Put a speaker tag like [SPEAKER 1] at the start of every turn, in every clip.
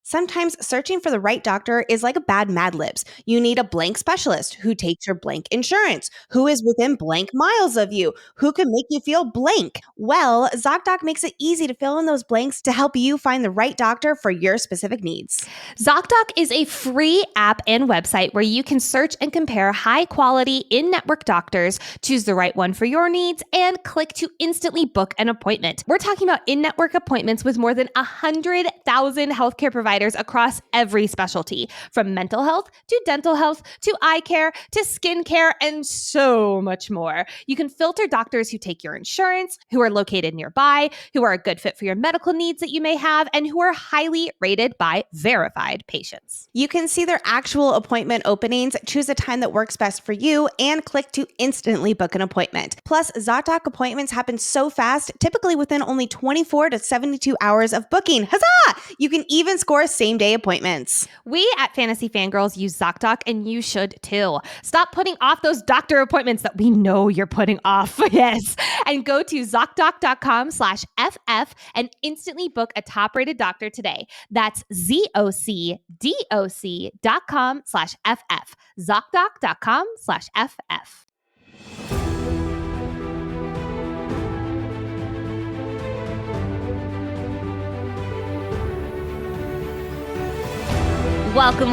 [SPEAKER 1] Sometimes searching for the right doctor is like a bad Mad Libs. You need a blank specialist who takes your blank insurance, who is within blank miles of you, who can make you feel blank. Well, ZocDoc makes it easy to fill in those blanks to help you find the right doctor for your specific needs.
[SPEAKER 2] ZocDoc is a free app and website where you can search and compare high-quality in-network doctors, choose the right one for your needs, and click to instantly book an appointment. We're talking about in-network appointments with more than 100,000 healthcare providers across every specialty, from mental health to dental health to eye care to skin care and so much more. You can filter doctors who take your insurance, who are located nearby, who are a good fit for your medical needs that you may have, and who are highly rated by verified patients.
[SPEAKER 1] You can see their actual appointment openings, choose a time that works best for you, and click to instantly book an appointment. Plus, ZocDoc appointments happen so fast, typically within only 24 to 72 hours of booking. Huzzah! You can even score same-day appointments.
[SPEAKER 2] We at Fantasy Fangirls use ZocDoc, and you should too. Stop putting off those doctor appointments that we know you're putting off. Yes. And go to ZocDoc.com/FF and instantly book a top-rated doctor today. That's ZocDoc.com/FF. ZocDoc.com/FF. Welcome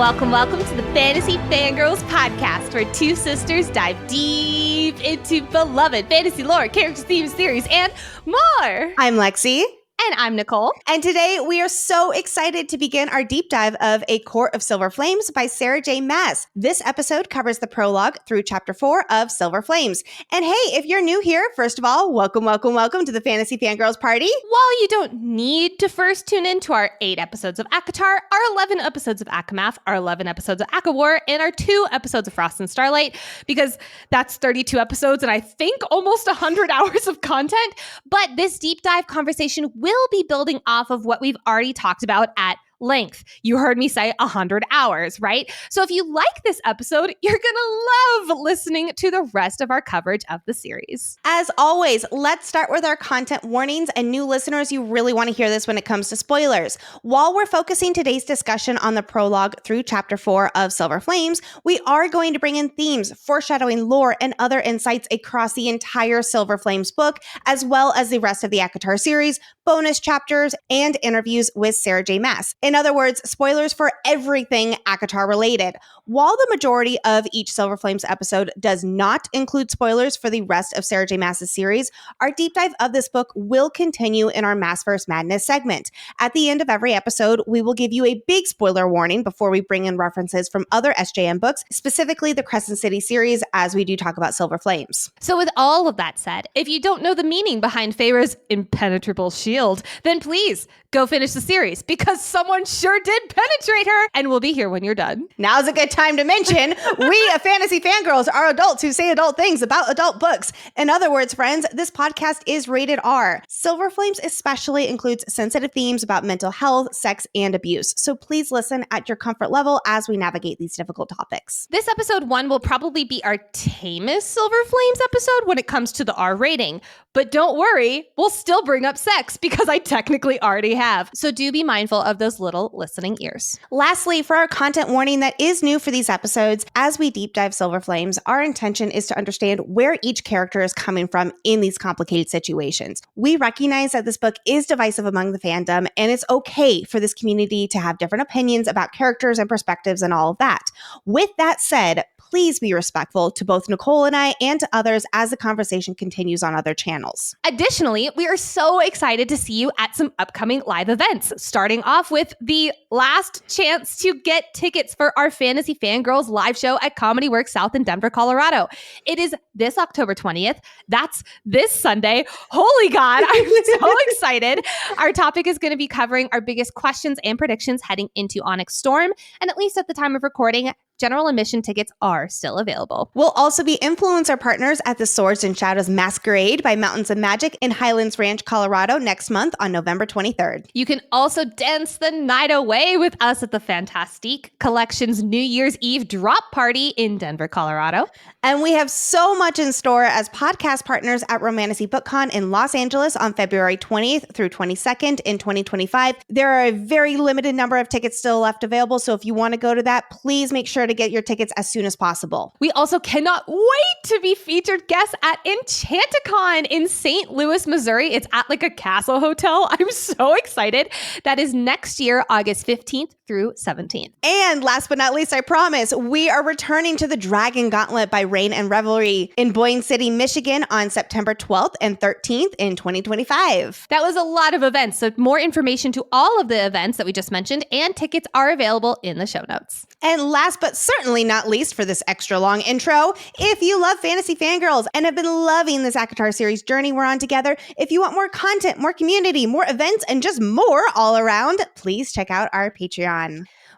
[SPEAKER 2] to the Fantasy Fangirls Podcast, where two sisters dive deep into beloved fantasy lore, characters, themes, theories, and more.
[SPEAKER 1] I'm Lexi.
[SPEAKER 2] And I'm Nicole.
[SPEAKER 1] And today we are so excited to begin our deep dive of A Court of Silver Flames by Sarah J. Maas. This episode covers the prologue through chapter 4 of Silver Flames. And hey, if you're new here, first of all, welcome to the Fantasy Fangirls party.
[SPEAKER 2] While you don't need to first tune in to our 8 episodes of ACOTAR, our 11 episodes of ACOMAF, our 11 episodes of ACOWAR, and our 2 episodes of Frost and Starlight, because that's 32 episodes and I think almost 100 hours of content. But this deep dive conversation will be building off of what we've already talked about at length. You heard me say 100 hours, right? So if you like this episode, you're gonna love listening to the rest of our coverage of the series.
[SPEAKER 1] As always, let's start with our content warnings, and new listeners, you really want to hear this when it comes to spoilers. While we're focusing today's discussion on the prologue through chapter 4 of Silver Flames, we are going to bring in themes, foreshadowing, lore, and other insights across the entire Silver Flames book, as well as the rest of the ACOTAR series, bonus chapters, and interviews with Sarah J. Maas. In other words, spoilers for everything ACOTAR related. While the majority of each Silver Flames episode does not include spoilers for the rest of Sarah J. Maas' series, our deep dive of this book will continue in our Maasverse Madness segment. At the end of every episode, we will give you a big spoiler warning before we bring in references from other SJM books, specifically the Crescent City series, as we do talk about Silver Flames.
[SPEAKER 2] So with all of that said, if you don't know the meaning behind Feyre's impenetrable shield, then please go finish the series, because someone sure did penetrate her, and we'll be here when you're done.
[SPEAKER 1] Now's a good time to mention, we at Fantasy Fangirls are adults who say adult things about adult books. In other words, friends, this podcast is rated R. Silver Flames especially includes sensitive themes about mental health, sex, and abuse. So please listen at your comfort level as we navigate these difficult topics.
[SPEAKER 2] This episode 1 will probably be our tamest Silver Flames episode when it comes to the R rating. But don't worry, we'll still bring up sex, because I technically already have. So do be mindful of those little listening ears.
[SPEAKER 1] Lastly, for our content warning that is new for these episodes, as we deep dive Silver Flames, our intention is to understand where each character is coming from in these complicated situations. We recognize that this book is divisive among the fandom, and it's okay for this community to have different opinions about characters and perspectives and all of that. With that said, please be respectful to both Nicole and I and to others as the conversation continues on other channels.
[SPEAKER 2] Additionally, we are so excited to see you at some upcoming live events, starting off with the last chance to get tickets for our Fantasy Fangirls live show at Comedy Works South in Denver, Colorado. It is this October 20th. That's this Sunday. Holy God, I'm so excited. Our topic is going to be covering our biggest questions and predictions heading into Onyx Storm. And at least at the time of recording, General admission tickets are still available.
[SPEAKER 1] We'll also be influencer partners at the Swords and Shadows Masquerade by Mountains of Magic in Highlands Ranch, Colorado next month on November 23rd.
[SPEAKER 2] You can also dance the night away with us at the Fantastique Collection's New Year's Eve drop party in Denver, Colorado.
[SPEAKER 1] And we have so much in store as podcast partners at Romantasy BookCon in Los Angeles on February 20th through 22nd in 2025. There are a very limited number of tickets still left available, so if you want to go to that, please make sure to get your tickets as soon as possible.
[SPEAKER 2] We also cannot wait to be featured guests at Enchanticon in St. Louis, Missouri. It's at like a castle hotel. I'm so excited. That is next year, August 15th through 17th.
[SPEAKER 1] And last but not least, I promise, we are returning to the Dragon Gauntlet by Rain and Revelry in Boyne City, Michigan on September 12th and 13th in 2025.
[SPEAKER 2] That was a lot of events, so more information to all of the events that we just mentioned and tickets are available in the show notes.
[SPEAKER 1] And last but certainly not least for this extra long intro, if you love Fantasy Fangirls and have been loving this ACOTAR series journey we're on together, if you want more content, more community, more events, and just more all around, please check out our Patreon.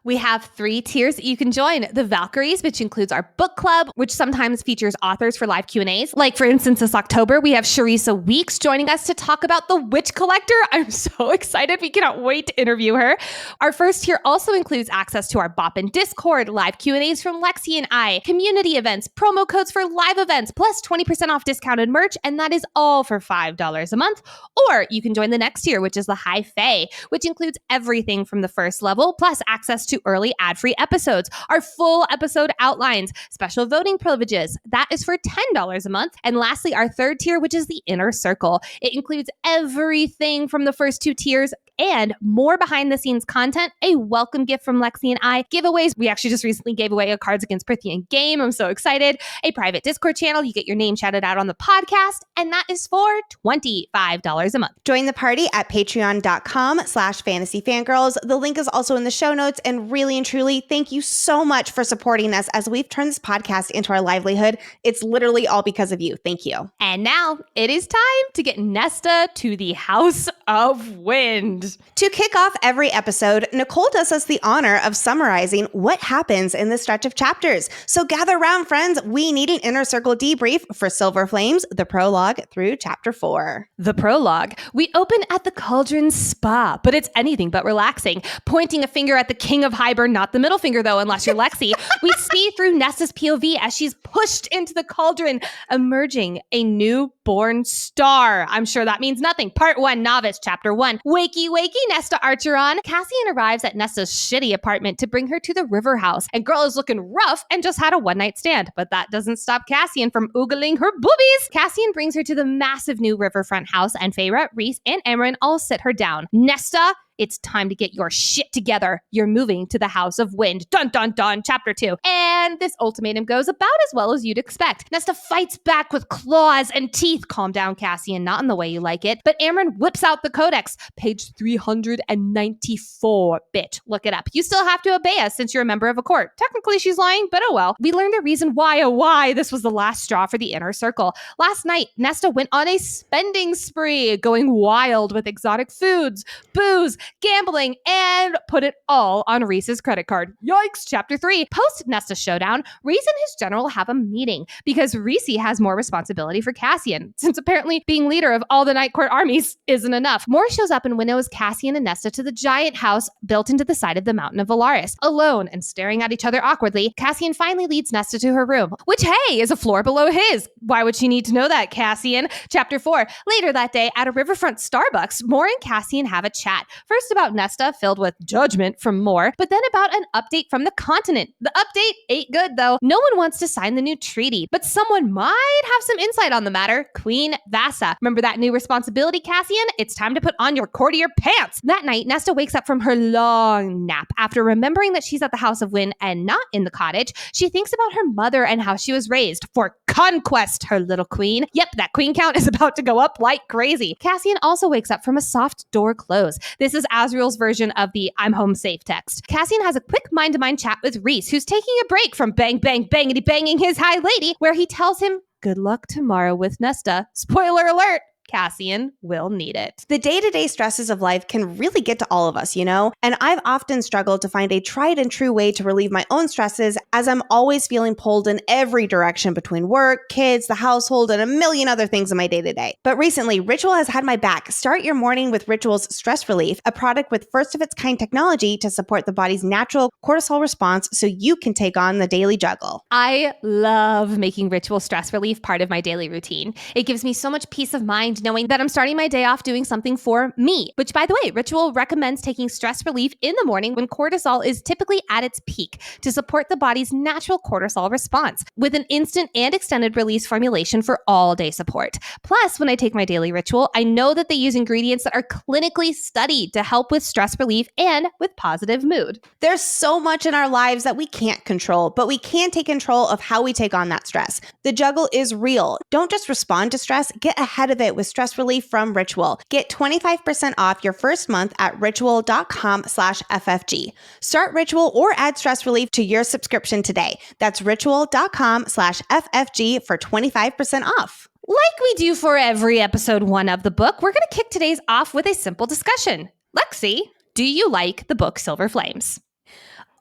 [SPEAKER 2] We have 3 tiers that you can join. The Valkyries, which includes our book club, which sometimes features authors for live Q&As. Like, for instance, this October, we have Charissa Weeks joining us to talk about The Witch Collector. I'm so excited. We cannot wait to interview her. Our first tier also includes access to our Boppin' Discord, live Q&As from Lexi and I, community events, promo codes for live events, plus 20% off discounted merch, and that is all for $5 a month. Or you can join the next tier, which is the High Fae, which includes everything from the first level, plus access to early ad-free episodes, our full episode outlines, special voting privileges. That is for $10 a month. And lastly, our third tier, which is the Inner Circle. It includes everything from the first 2 tiers and more behind-the-scenes content, a welcome gift from Lexi and I, giveaways. We actually just recently gave away a Cards Against Prythian game. I'm so excited. A private Discord channel. You get your name shouted out on the podcast, and that is for $25 a month.
[SPEAKER 1] Join the party at patreon.com/fantasyfangirls. The link is also in the show notes, and really and truly, thank you so much for supporting us as we've turned this podcast into our livelihood. It's literally all because of you. Thank you.
[SPEAKER 2] And now it is time to get Nesta to the House of Wind.
[SPEAKER 1] To kick off every episode, Nicole does us the honor of summarizing what happens in this stretch of chapters. So gather round, friends. We need an Inner Circle debrief for Silver Flames, the prologue through chapter 4.
[SPEAKER 2] The prologue. We open at the Cauldron Spa, but it's anything but relaxing. Pointing a finger at the King of Hybern, not the middle finger though, unless you're Lexi. We see through Nesta's POV as she's pushed into the cauldron, emerging a newborn star. I'm sure that means nothing. Part 1, Novice, Chapter 1. Wakey, Nesta Archeron. Cassian arrives at Nesta's shitty apartment to bring her to the river house. And girl is looking rough and just had a one-night stand. But that doesn't stop Cassian from oogling her boobies. Cassian brings her to the massive new riverfront house, and Feyre, Rhys, and Amren all sit her down. Nesta, it's time to get your shit together. You're moving to the House of Wind. Dun, dun, dun. Chapter 2. And this ultimatum goes about as well as you'd expect. Nesta fights back with claws and teeth. Calm down, Cassian. Not in the way you like it. But Amren whips out the codex. Page 394. Bitch, look it up. You still have to obey us since you're a member of a court. Technically, she's lying, but oh well. We learned the reason why this was the last straw for the Inner Circle. Last night, Nesta went on a spending spree, going wild with exotic foods, booze, gambling, and put it all on Rhys's credit card. Yikes! Chapter 3. Post Nesta showdown, Rhys and his general have a meeting because Rhys has more responsibility for Cassian, since apparently being leader of all the Night Court armies isn't enough. Mor shows up and winnows Cassian and Nesta to the giant house built into the side of the mountain of Valaris. Alone and staring at each other awkwardly, Cassian finally leads Nesta to her room, which, hey, is a floor below his. Why would she need to know that, Cassian? Chapter 4. Later that day, at a riverfront Starbucks, Mor and Cassian have a chat. First about Nesta, filled with judgment from Mor, but then about an update from the continent. The update ain't good, though. No one wants to sign the new treaty, but someone might have some insight on the matter. Queen Vassa. Remember that new responsibility, Cassian? It's time to put on your courtier pants. That night, Nesta wakes up from her long nap. After remembering that she's at the House of Wind and not in the cottage, she thinks about her mother and how she was raised for conquest, her little queen. Yep, that queen count is about to go up like crazy. Cassian also wakes up from a soft door close. This is Azriel's version of the I'm home safe text. Cassian has a quick mind-to-mind chat with Rhys, who's taking a break from bang, bang, bangity banging his high lady, where he tells him, good luck tomorrow with Nesta. Spoiler alert, Cassian will need it.
[SPEAKER 1] The day-to-day stresses of life can really get to all of us, you know? And I've often struggled to find a tried and true way to relieve my own stresses, as I'm always feeling pulled in every direction between work, kids, the household, and a million other things in my day-to-day. But recently, Ritual has had my back. Start your morning with Ritual's Stress Relief, a product with first-of-its-kind technology to support the body's natural cortisol response so you can take on the daily juggle.
[SPEAKER 2] I love making Ritual Stress Relief part of my daily routine. It gives me so much peace of mind knowing that I'm starting my day off doing something for me, which, by the way, Ritual recommends taking stress relief in the morning when cortisol is typically at its peak to support the body's natural cortisol response with an instant and extended release formulation for all day support. Plus, when I take my daily Ritual, I know that they use ingredients that are clinically studied to help with stress relief and with positive mood.
[SPEAKER 1] There's so much in our lives that we can't control, but we can take control of how we take on that stress. The juggle is real. Don't just respond to stress, get ahead of it with stress relief from Ritual. Get 25% off your first month at ritual.com/FFG. Start Ritual or add stress relief to your subscription today. That's ritual.com/FFG for 25% off.
[SPEAKER 2] Like we do for every episode 1 of the book, we're going to kick today's off with a simple discussion. Lexi, do you like the book Silver Flames?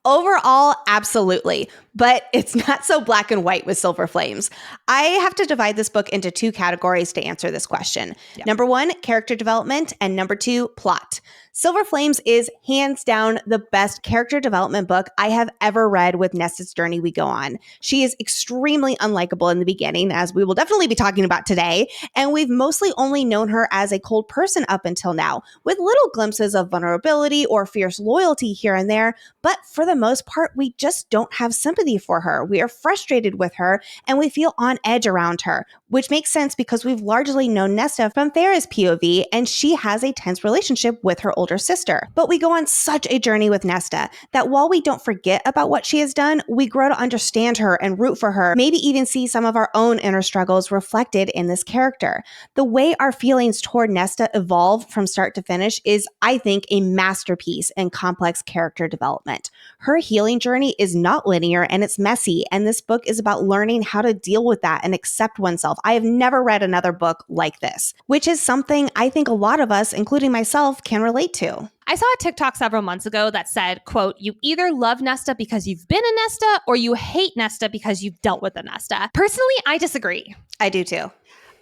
[SPEAKER 1] Overall, absolutely. But it's not so black and white with Silver Flames. I have to divide this book into 2 categories to answer this question. Yep. Number 1, character development, and number 2, plot. Silver Flames is hands down the best character development book I have ever read with Nesta's journey we go on. She is extremely unlikable in the beginning, as we will definitely be talking about today, and we've mostly only known her as a cold person up until now, with little glimpses of vulnerability or fierce loyalty here and there, but for the most part, we just don't have sympathy for her. We are frustrated with her, and we feel on edge around her, which makes sense because we've largely known Nesta from Thera's POV, and she has a tense relationship with her older sister. But we go on such a journey with Nesta that while we don't forget about what she has done, we grow to understand her and root for her, maybe even see some of our own inner struggles reflected in this character. The way our feelings toward Nesta evolve from start to finish is, I think, a masterpiece in complex character development. Her healing journey is not linear and it's messy, and this book is about learning how to deal with that and accept oneself. I have never read another book like this, which is something I think a lot of us, including myself, can relate to.
[SPEAKER 2] I saw a TikTok several months ago that said, quote, "You either love Nesta because you've been a Nesta or you hate Nesta because you've dealt with a Nesta." Personally, I disagree.
[SPEAKER 1] I do too.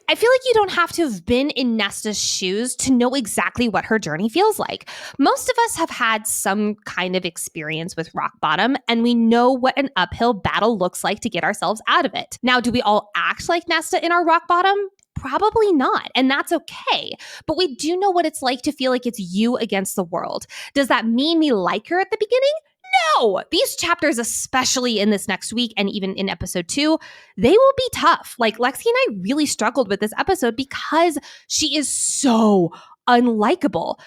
[SPEAKER 2] I feel like you don't have to have been in Nesta's shoes to know exactly what her journey feels like. Most of us have had some kind of experience with rock bottom, and we know what an uphill battle looks like to get ourselves out of it. Now, do we all act like Nesta in our rock bottom? Probably not, and that's okay. But we do know what it's like to feel like it's you against the world. Does that mean we like her at the beginning? No! These chapters, especially in this next week and even in episode 2, they will be tough. Like, Lexi and I really struggled with this episode because she is so unlikable.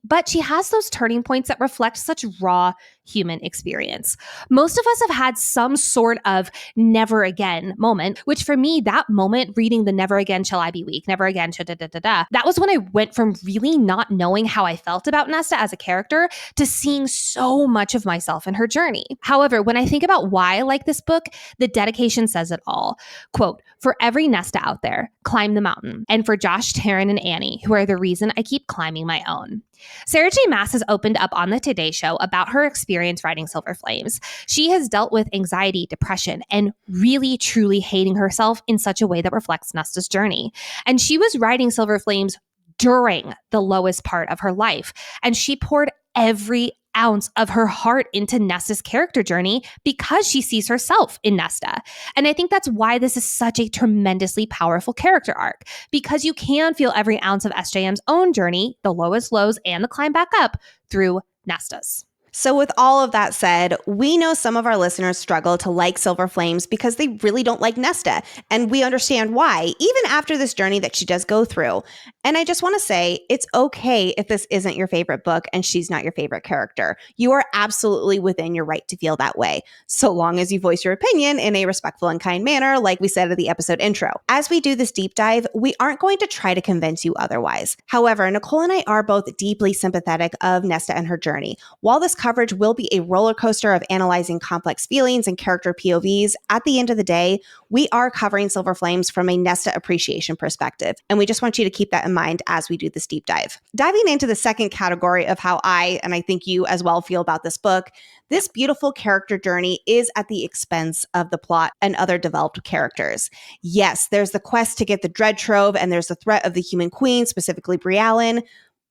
[SPEAKER 2] But she has those turning points that reflect such raw human experience. Most of us have had some sort of never again moment, which for me, that moment reading the never again shall I be weak, never again, that was when I went from really not knowing how I felt about Nesta as a character to seeing so much of myself in her journey. However, when I think about why I like this book, the dedication says it all. Quote, "For every Nesta out there, climb the mountain. And for Josh, Taryn, and Annie, who are the reason I keep climbing my own." Sarah J. Maas has opened up on the Today Show about her experience writing Silver Flames. She has dealt with anxiety, depression, and really, truly hating herself in such a way that reflects Nesta's journey. And she was writing Silver Flames during the lowest part of her life. And she poured every ounce of her heart into Nesta's character journey because she sees herself in Nesta. And I think that's why this is such a tremendously powerful character arc, because you can feel every ounce of SJM's own journey, the lowest lows and the climb back up, through Nesta's.
[SPEAKER 1] So with all of that said, we know some of our listeners struggle to like Silver Flames because they really don't like Nesta, and we understand why, even after this journey that she does go through. And I just want to say, it's okay if this isn't your favorite book and she's not your favorite character. You are absolutely within your right to feel that way, so long as you voice your opinion in a respectful and kind manner, like we said at the episode intro. As we do this deep dive, we aren't going to try to convince you otherwise. However, Nicole and I are both deeply sympathetic of Nesta and her journey. While this coverage will be a roller coaster of analyzing complex feelings and character POVs, at the end of the day, we are covering Silver Flames from a Nesta appreciation perspective, and we just want you to keep that in mind as we do this deep dive. Diving into the second category of how I, and I think you as well, feel about this book, this beautiful character journey is at the expense of the plot and other developed characters. Yes, there's the quest to get the Dread Trove, and there's the threat of the Human Queen, specifically Brialyn,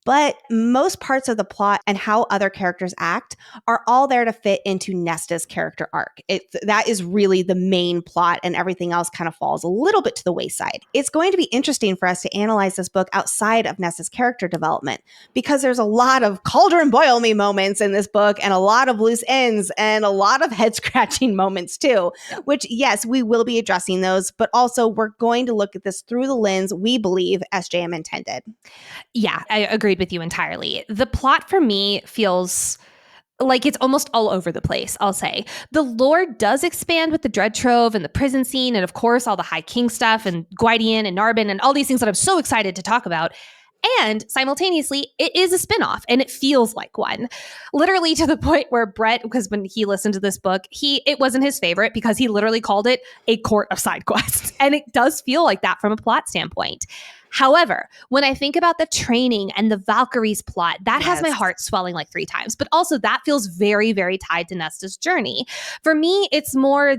[SPEAKER 1] but most parts of the plot and how other characters act are all there to fit into Nesta's character arc. That is really the main plot, and everything else kind of falls a little bit to the wayside. It's going to be interesting for us to analyze this book outside of Nesta's character development, because there's a lot of cauldron boil me moments in this book, and a lot of loose ends, and a lot of head scratching moments too, which yes, we will be addressing those, but also we're going to look at this through the lens we believe SJM intended.
[SPEAKER 2] Yeah, I agreed with you entirely. The plot for me feels like it's almost all over the place, I'll say. The lore does expand with the Dread Trove and the prison scene, and of course all the High King stuff and Gwydion and Narbin and all these things that I'm so excited to talk about. And simultaneously, it is a spinoff, and it feels like one. Literally to the point where Brett, because when he listened to this book, it wasn't his favorite because he literally called it a court of side quests. And it does feel like that from a plot standpoint. However, when I think about the training and the Valkyries plot, that has my heart swelling like 3 times. But also that feels very, very tied to Nesta's journey. For me, it's more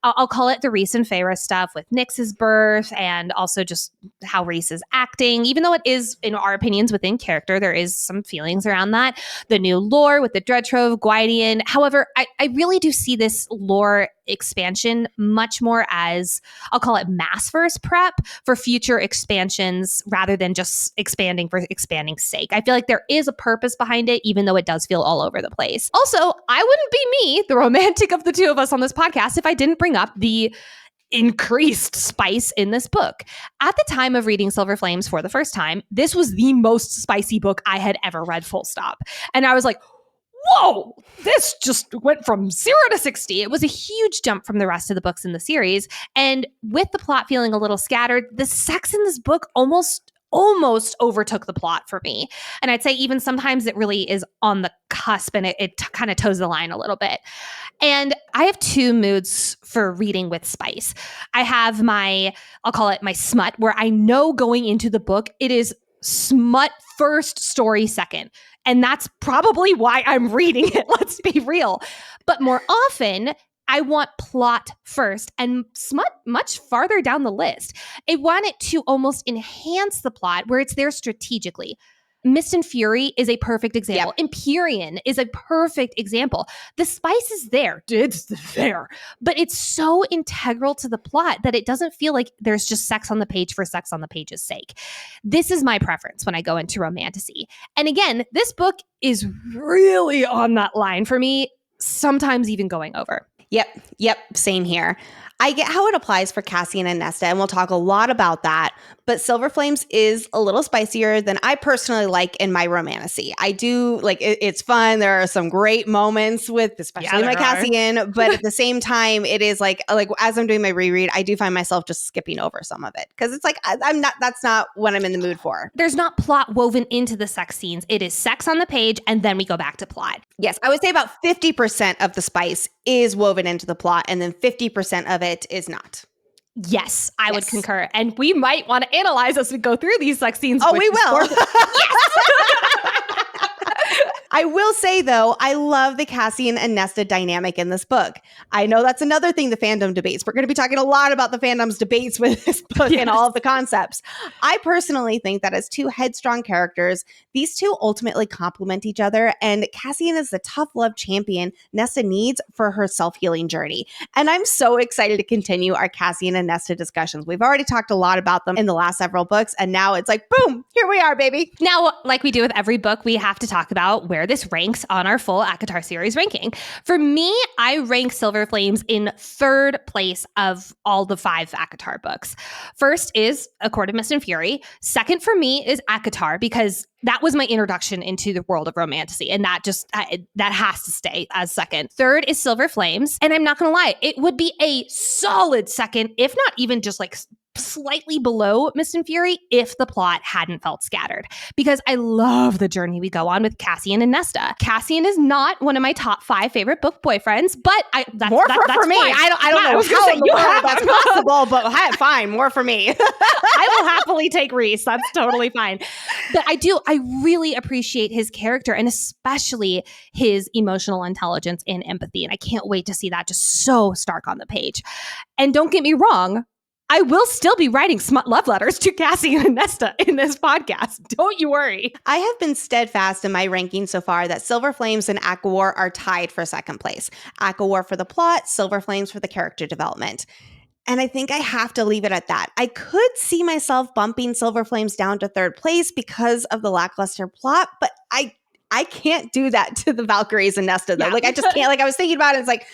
[SPEAKER 2] I'll call it the Rhys and Feyre stuff with Nyx's birth, and also just how Rhys is acting. Even though it is, in our opinions, within character, there is some feelings around that. The new lore with the Dread Trove, Gwydion. However, I really do see this lore expansion much more as, I'll call it Maasverse prep for future expansions rather than just expanding for expanding's sake. I feel like there is a purpose behind it, even though it does feel all over the place. Also, I wouldn't be me, the romantic of the two of us on this podcast, if I didn't bring up the increased spice in this book. At the time of reading Silver Flames for the first time, this was the most spicy book I had ever read, full stop. And I was like, whoa, this just went from 0 to 60. It was a huge jump from the rest of the books in the series. And with the plot feeling a little scattered, the sex in this book almost overtook the plot for me. And I'd say even sometimes it really is on the cusp, and it kind of toes the line a little bit. And I have 2 moods for reading with spice. I have I'll call it my smut, where I know going into the book, it is smut first, story second. And that's probably why I'm reading it, let's be real. But more often, I want plot first and smut much farther down the list. I want it to almost enhance the plot where it's there strategically. Mist and Fury is a perfect example. Yep. Empyrean is a perfect example. The spice is there. It's there. But it's so integral to the plot that it doesn't feel like there's just sex on the page for sex on the page's sake. This is my preference when I go into romantasy. And again, this book is really on that line for me, sometimes even going over.
[SPEAKER 1] Yep. Same here. I get how it applies for Cassian and Nesta, and we'll talk a lot about that. But Silver Flames is a little spicier than I personally like in my romantasy. I do like it's fun. There are some great moments with, especially my Cassian, but at the same time, it is like as I'm doing my reread, I do find myself just skipping over some of it because it's like that's not what I'm in the mood for.
[SPEAKER 2] There's not plot woven into the sex scenes. It is sex on the page, and then we go back to plot.
[SPEAKER 1] Yes, I would say about 50% of the spice is woven into the plot, and then 50% of it is not.
[SPEAKER 2] Yes, I would concur. And we might want to analyze as we go through these sex scenes.
[SPEAKER 1] Oh, we will. I will say, though, I love the Cassian and Nesta dynamic in this book. I know that's another thing the fandom debates. We're going to be talking a lot about the fandom's debates with this book and all of the concepts. I personally think that as 2 headstrong characters, these 2 ultimately complement each other, and Cassian is the tough love champion Nesta needs for her self-healing journey. And I'm so excited to continue our Cassian and Nesta discussions. We've already talked a lot about them in the last several books, and now it's like, boom, here we are, baby.
[SPEAKER 2] Now, like we do with every book, we have to talk about where where this ranks on our full ACOTAR series ranking. For me, I rank Silver Flames in third place of all the 5 ACOTAR books. First is A Court of Mist and Fury. Second for me is ACOTAR, because that was my introduction into the world of romantasy, and that has to stay as second. Third is Silver Flames, and I'm not going to lie, it would be a solid second, if not even just like slightly below Mist and Fury, if the plot hadn't felt scattered, because I love the journey we go on with Cassian and Nesta. Cassian is not one of my top 5 favorite book boyfriends, but that's
[SPEAKER 1] more for me.
[SPEAKER 2] Fine.
[SPEAKER 1] I don't know how that's possible, but fine, more for me.
[SPEAKER 2] I will happily take Rhys. That's totally fine. But I really appreciate his character, and especially his emotional intelligence and empathy. And I can't wait to see that just so stark on the page. And don't get me wrong, I will still be writing smut love letters to Cassie and Nesta in this podcast. Don't you worry.
[SPEAKER 1] I have been steadfast in my ranking so far that Silver Flames and ACOWAR are tied for second place. ACOWAR for the plot, Silver Flames for the character development. And I think I have to leave it at that. I could see myself bumping Silver Flames down to third place because of the lackluster plot, but I can't do that to the Valkyries and Nesta, though. Yeah. Like, I just can't. Like, I was thinking about it, it's like,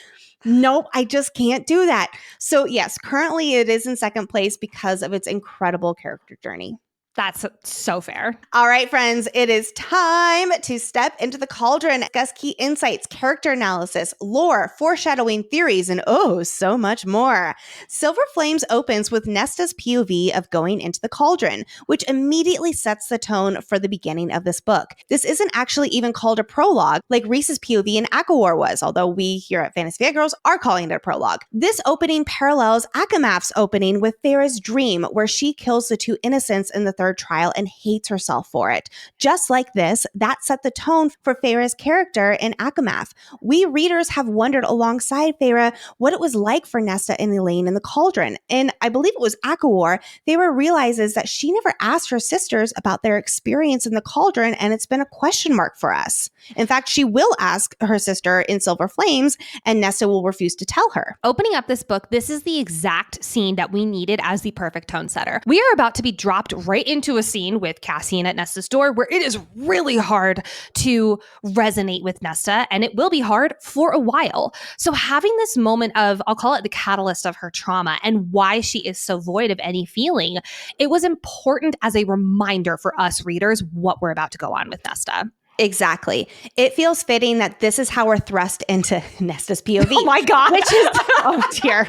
[SPEAKER 1] nope, I just can't do that. So yes, currently it is in second place because of its incredible character journey.
[SPEAKER 2] That's so fair.
[SPEAKER 1] All right, friends, it is time to step into the cauldron, discuss key insights, character analysis, lore, foreshadowing, theories, and so much more. Silver Flames opens with Nesta's POV of going into the cauldron, which immediately sets the tone for the beginning of this book. This isn't actually even called a prologue like Rhys's POV in ACOWAR was, although we here at Fantasy Fangirls are calling it a prologue. This opening parallels ACOMAF's opening with Feyre's dream, where she kills the 2 innocents in the third trial and hates herself for it. Just like this, that set the tone for Feyre's character in ACOMAF. We readers have wondered alongside Feyre what it was like for Nesta and Elaine in the cauldron. And I believe it was ACOWAR, Feyre realizes that she never asked her sisters about their experience in the cauldron, and it's been a question mark for us. In fact, she will ask her sister in Silver Flames, and Nesta will refuse to tell her.
[SPEAKER 2] Opening up this book, this is the exact scene that we needed as the perfect tone setter. We are about to be dropped right into a scene with Cassian at Nesta's door where it is really hard to resonate with Nesta, and it will be hard for a while. So having this moment of, I'll call it the catalyst of her trauma and why she is so void of any feeling, it was important as a reminder for us readers what we're about to go on with Nesta.
[SPEAKER 1] Exactly. It feels fitting that this is how we're thrust into Nesta's POV.
[SPEAKER 2] Oh my God.
[SPEAKER 1] Which is, oh dear.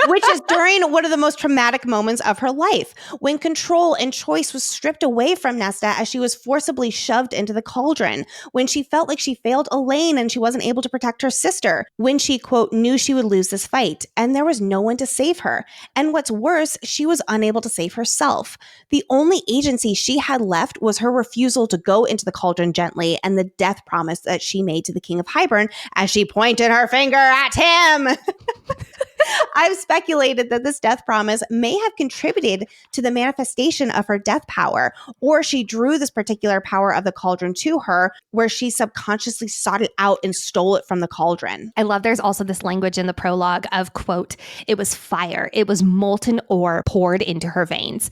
[SPEAKER 1] Which is during one of the most traumatic moments of her life, when control and choice was stripped away from Nesta as she was forcibly shoved into the cauldron, when she felt like she failed Elaine and she wasn't able to protect her sister, when she, quote, knew she would lose this fight and there was no one to save her. And what's worse, she was unable to save herself. The only agency she had left was her refusal to go into the cauldron gently, and the death promise that she made to the King of Hybern as she pointed her finger at him. I've speculated that this death promise may have contributed to the manifestation of her death power, or she drew this particular power of the cauldron to her, where she subconsciously sought it out and stole it from the cauldron.
[SPEAKER 2] I love there's also this language in the prologue of, quote, it was fire, it was molten ore poured into her veins.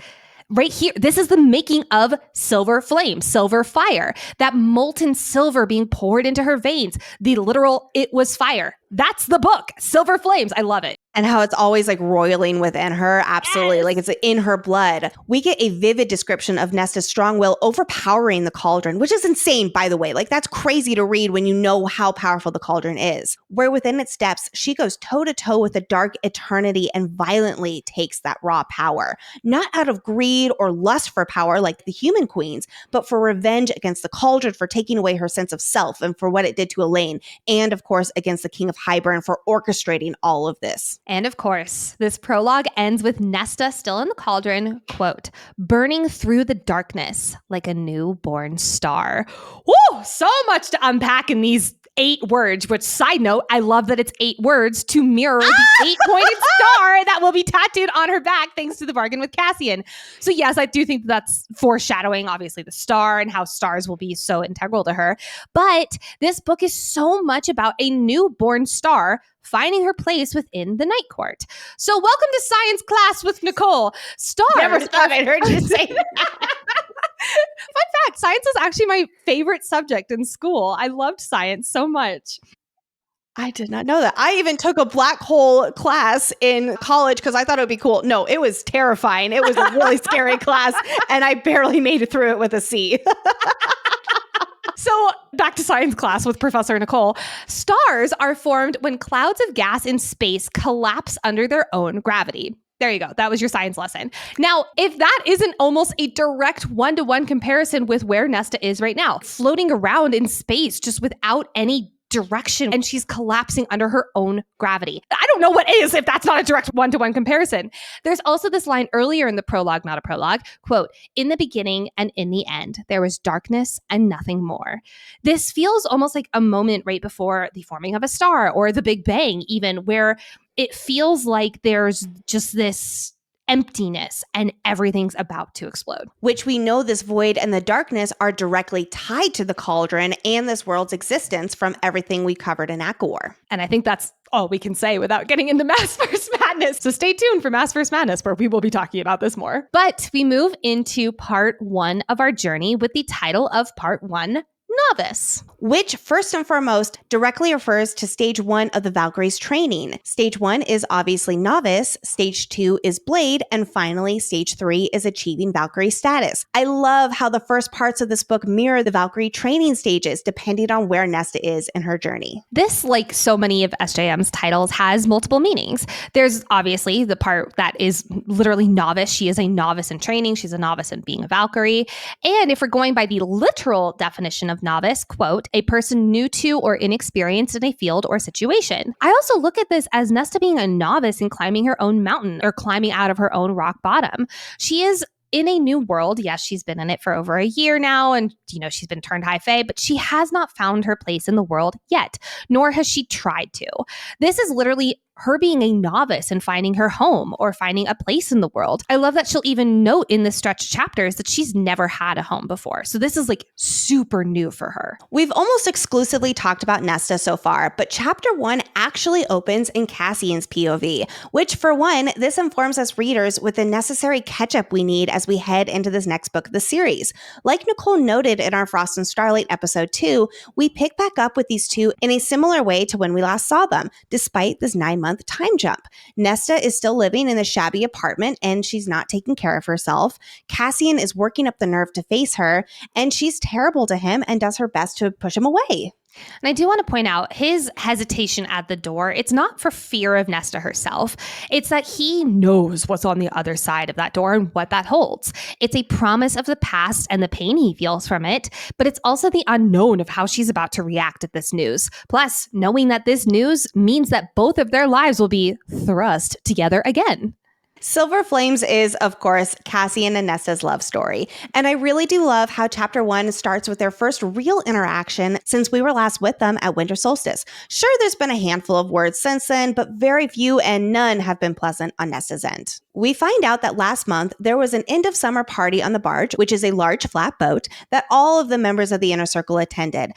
[SPEAKER 2] Right here, this is the making of Silver Flame, Silver Fire, that molten silver being poured into her veins, the literal, it was fire. That's the book, Silver Flames. I love it.
[SPEAKER 1] And how it's always like roiling within her. Absolutely.
[SPEAKER 2] Yes.
[SPEAKER 1] Like it's in her blood. We get a vivid description of Nesta's strong will overpowering the cauldron, which is insane, by the way. Like that's crazy to read when you know how powerful the cauldron is. Where within its depths, she goes toe to toe with the dark eternity and violently takes that raw power. Not out of greed or lust for power like the human queens, but for revenge against the cauldron for taking away her sense of self and for what it did to Elaine. And of course, against the King of Hybern for orchestrating all of this.
[SPEAKER 2] And of course, this prologue ends with Nesta still in the cauldron, quote, burning through the darkness like a newborn star. Woo! So much to unpack in these 8 words, which, side note, I love that it's 8 words to mirror the 8-pointed star that will be tattooed on her back thanks to the bargain with Cassian. So yes, I do think that's foreshadowing, obviously, the star and how stars will be so integral to her. But this book is so much about a newborn star finding her place within the Night Court. So welcome to Science Class with Nicole. Stars.
[SPEAKER 1] Never thought I'd heard you say that.
[SPEAKER 2] Fun fact, science was actually my favorite subject in school. I loved science so much.
[SPEAKER 1] I did not know that. I even took a black hole class in college because I thought it would be cool. No, it was terrifying. It was a really scary class, and I barely made it through it with a C.
[SPEAKER 2] So back to science class with Professor Nicole. Stars are formed when clouds of gas in space collapse under their own gravity. There you go. That was your science lesson. Now, if that isn't almost a direct one-to-one comparison with where Nesta is right now, floating around in space just without any direction, and she's collapsing under her own gravity. I don't know what is if that's not a direct one-to-one comparison. There's also this line earlier in the prologue, not a prologue, quote, "In the beginning and in the end, there was darkness and nothing more." This feels almost like a moment right before the forming of a star or the Big Bang even, where it feels like there's just this emptiness and everything's about to explode.
[SPEAKER 1] Which we know this void and the darkness are directly tied to the cauldron and this world's existence from everything we covered in ACOWAR.
[SPEAKER 2] And I think that's all we can say without getting into Maasverse Madness. So stay tuned for Maasverse Madness, where we will be talking about this more. But we move into part 1 of our journey with the title of part 1, Novice.
[SPEAKER 1] Which, first and foremost, directly refers to stage 1 of the Valkyrie's training. Stage 1 is obviously Novice, stage 2 is Blade, and finally, stage 3 is achieving Valkyrie status. I love how the first parts of this book mirror the Valkyrie training stages, depending on where Nesta is in her journey.
[SPEAKER 2] This, like so many of SJM's titles, has multiple meanings. There's obviously the part that is literally Novice. She is a novice in training. She's a novice in being a Valkyrie. And if we're going by the literal definition of Novice, quote, a person new to or inexperienced in a field or situation. I also look at this as Nesta being a novice in climbing her own mountain or climbing out of her own rock bottom. She is in a new world. Yes, she's been in it for over a year now, and she's been turned high fae, but she has not found her place in the world yet, nor has she tried to. This is literally her being a novice and finding her home or finding a place in the world. I love that she'll even note in the stretched chapters that she's never had a home before. So this is like super new for her.
[SPEAKER 1] We've almost exclusively talked about Nesta so far, but chapter 1 actually opens in Cassian's POV, which for one, this informs us readers with the necessary catch-up we need as we head into this next book of the series. Like Nicole noted in our Frost and Starlight episode 2, we pick back up with these two in a similar way to when we last saw them, despite this 9-month time jump. Nesta is still living in the shabby apartment and she's not taking care of herself. Cassian is working up the nerve to face her, and she's terrible to him and does her best to push him away.
[SPEAKER 2] And I do want to point out his hesitation at the door. It's not for fear of Nesta herself. It's that he knows what's on the other side of that door and what that holds. It's a promise of the past and the pain he feels from it, but it's also the unknown of how she's about to react at this news. Plus, knowing that this news means that both of their lives will be thrust together again.
[SPEAKER 1] Silver Flames is, of course, Cassian and Nesta's love story. And I really do love how chapter 1 starts with their first real interaction since we were last with them at Winter Solstice. Sure, there's been a handful of words since then, but very few and none have been pleasant on Nesta's end. We find out that last month there was an end of summer party on the barge, which is a large flat boat, that all of the members of the Inner Circle attended.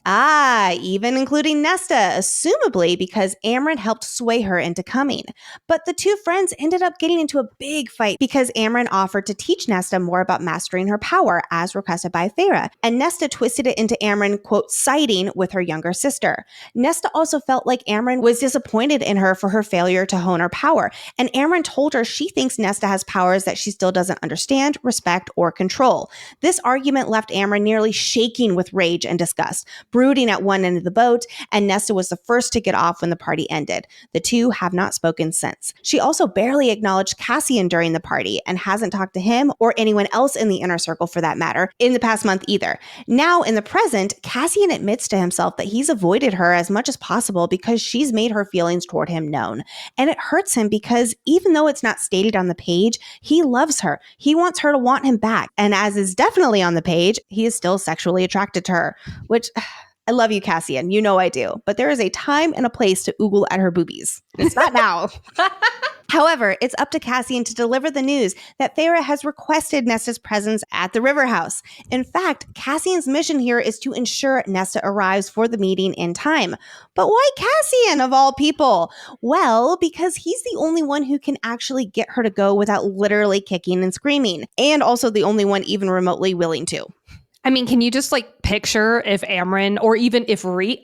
[SPEAKER 1] Even including Nesta, assumably because Amren helped sway her into coming. But the two friends ended up getting into a big fight because Amren offered to teach Nesta more about mastering her power as requested by Feyre, and Nesta twisted it into Amren, quote, siding with her younger sister. Nesta also felt like Amren was disappointed in her for her failure to hone her power, and Amren told her she thinks Nesta has powers that she still doesn't understand, respect, or control. This argument left Amren nearly shaking with rage and disgust, brooding at one end of the boat, and Nesta was the first to get off when the party ended. The two have not spoken since. She also barely acknowledged Cassian during the party and hasn't talked to him or anyone else in the Inner Circle for that matter in the past month either. Now, in the present, Cassian admits to himself that he's avoided her as much as possible because she's made her feelings toward him known. And it hurts him because even though it's not stated on the page, he loves her. He wants her to want him back. And as is definitely on the page, he is still sexually attracted to her, which I love you, Cassian. You know I do. But there is a time and a place to oogle at her boobies. It's not now. However, it's up to Cassian to deliver the news that Feyre has requested Nesta's presence at the River House. In fact, Cassian's mission here is to ensure Nesta arrives for the meeting in time. But why Cassian, of all people? Well, because he's the only one who can actually get her to go without literally kicking and screaming, and also the only one even remotely willing to.
[SPEAKER 2] I mean, can you just picture if Amryn or even if Reese,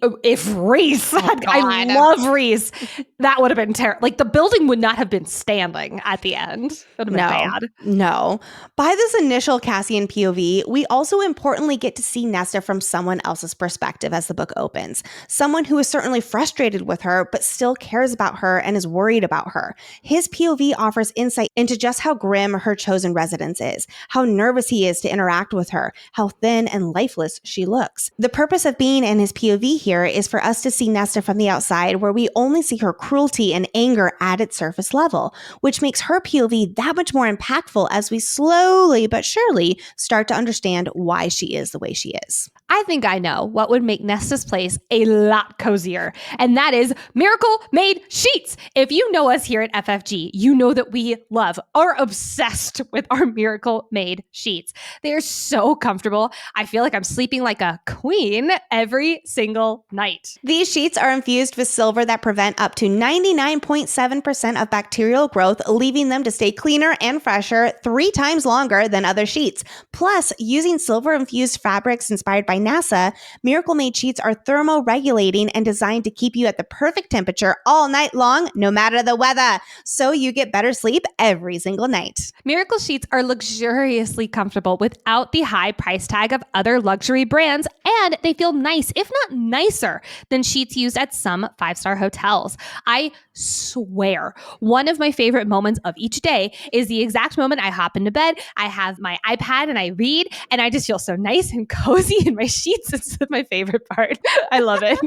[SPEAKER 2] I love Reese, that would have been terrible. The building would not have been standing at the end. It would have been bad.
[SPEAKER 1] No. By this initial Cassian POV, we also importantly get to see Nesta from someone else's perspective as the book opens. Someone who is certainly frustrated with her, but still cares about her and is worried about her. His POV offers insight into just how grim her chosen residence is, how nervous he is to interact with her, how thin and lifeless she looks. The purpose of being in his POV here is for us to see Nesta from the outside, where we only see her cruelty and anger at its surface level, which makes her POV that much more impactful as we slowly but surely start to understand why she is the way she is.
[SPEAKER 2] I think I know what would make Nesta's place a lot cozier, and that is Miracle Made Sheets. If you know us here at FFG, you know that we are obsessed with our Miracle Made Sheets. They are so comfortable. I feel like I'm sleeping like a queen every single night.
[SPEAKER 1] These sheets are infused with silver that prevent up to 99.7% of bacterial growth, leaving them to stay cleaner and fresher 3 times longer than other sheets. Plus, using silver-infused fabrics inspired by NASA, Miracle Made Sheets are thermoregulating and designed to keep you at the perfect temperature all night long, no matter the weather, so you get better sleep every single night.
[SPEAKER 2] Miracle Sheets are luxuriously comfortable without the high price tag of other luxury brands, and they feel nice, if not nicer, than sheets used at some 5-star hotels. I swear, one of my favorite moments of each day is the exact moment I hop into bed, I have my iPad and I read, and I just feel so nice and cozy in my sheets. It's my favorite part. I love it.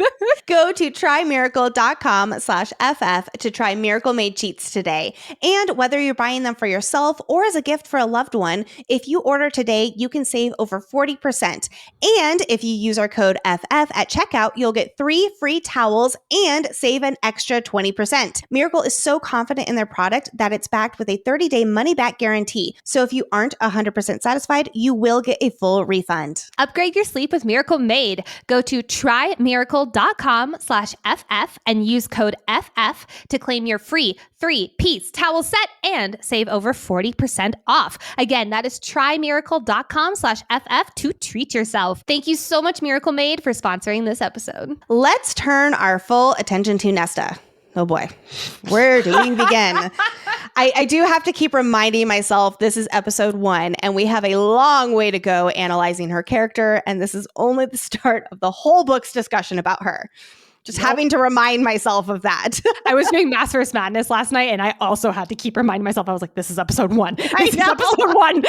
[SPEAKER 1] Go to trymiracle.com/FF to try Miracle Made Sheets today. And whether you're buying them for yourself or as a gift for a loved one, if you order today, you can save over 40%. And if you use our code FF at checkout, you'll get 3 free towels and save an extra 20%. Miracle is so confident in their product that it's backed with a 30-day money-back guarantee. So if you aren't 100% satisfied, you will get a full refund.
[SPEAKER 2] Upgrade your sleep with Miracle Made. Go to trymiracle.com/FF and use code FF to claim your free 3-piece towel set and save over 40% off. Again, that is trymiracle.com/FF to treat yourself. Thank you so much, Miracle Made, for sponsoring this episode.
[SPEAKER 1] Let's turn our full attention to Nesta. Oh boy, where do we begin? I do have to keep reminding myself this is episode 1 and we have a long way to go analyzing her character, and this is only the start of the whole book's discussion about her. Just having to remind myself of that.
[SPEAKER 2] I was doing Maasverse Madness last night, and I also had to keep reminding myself. I was like, this is episode 1. This is episode 1.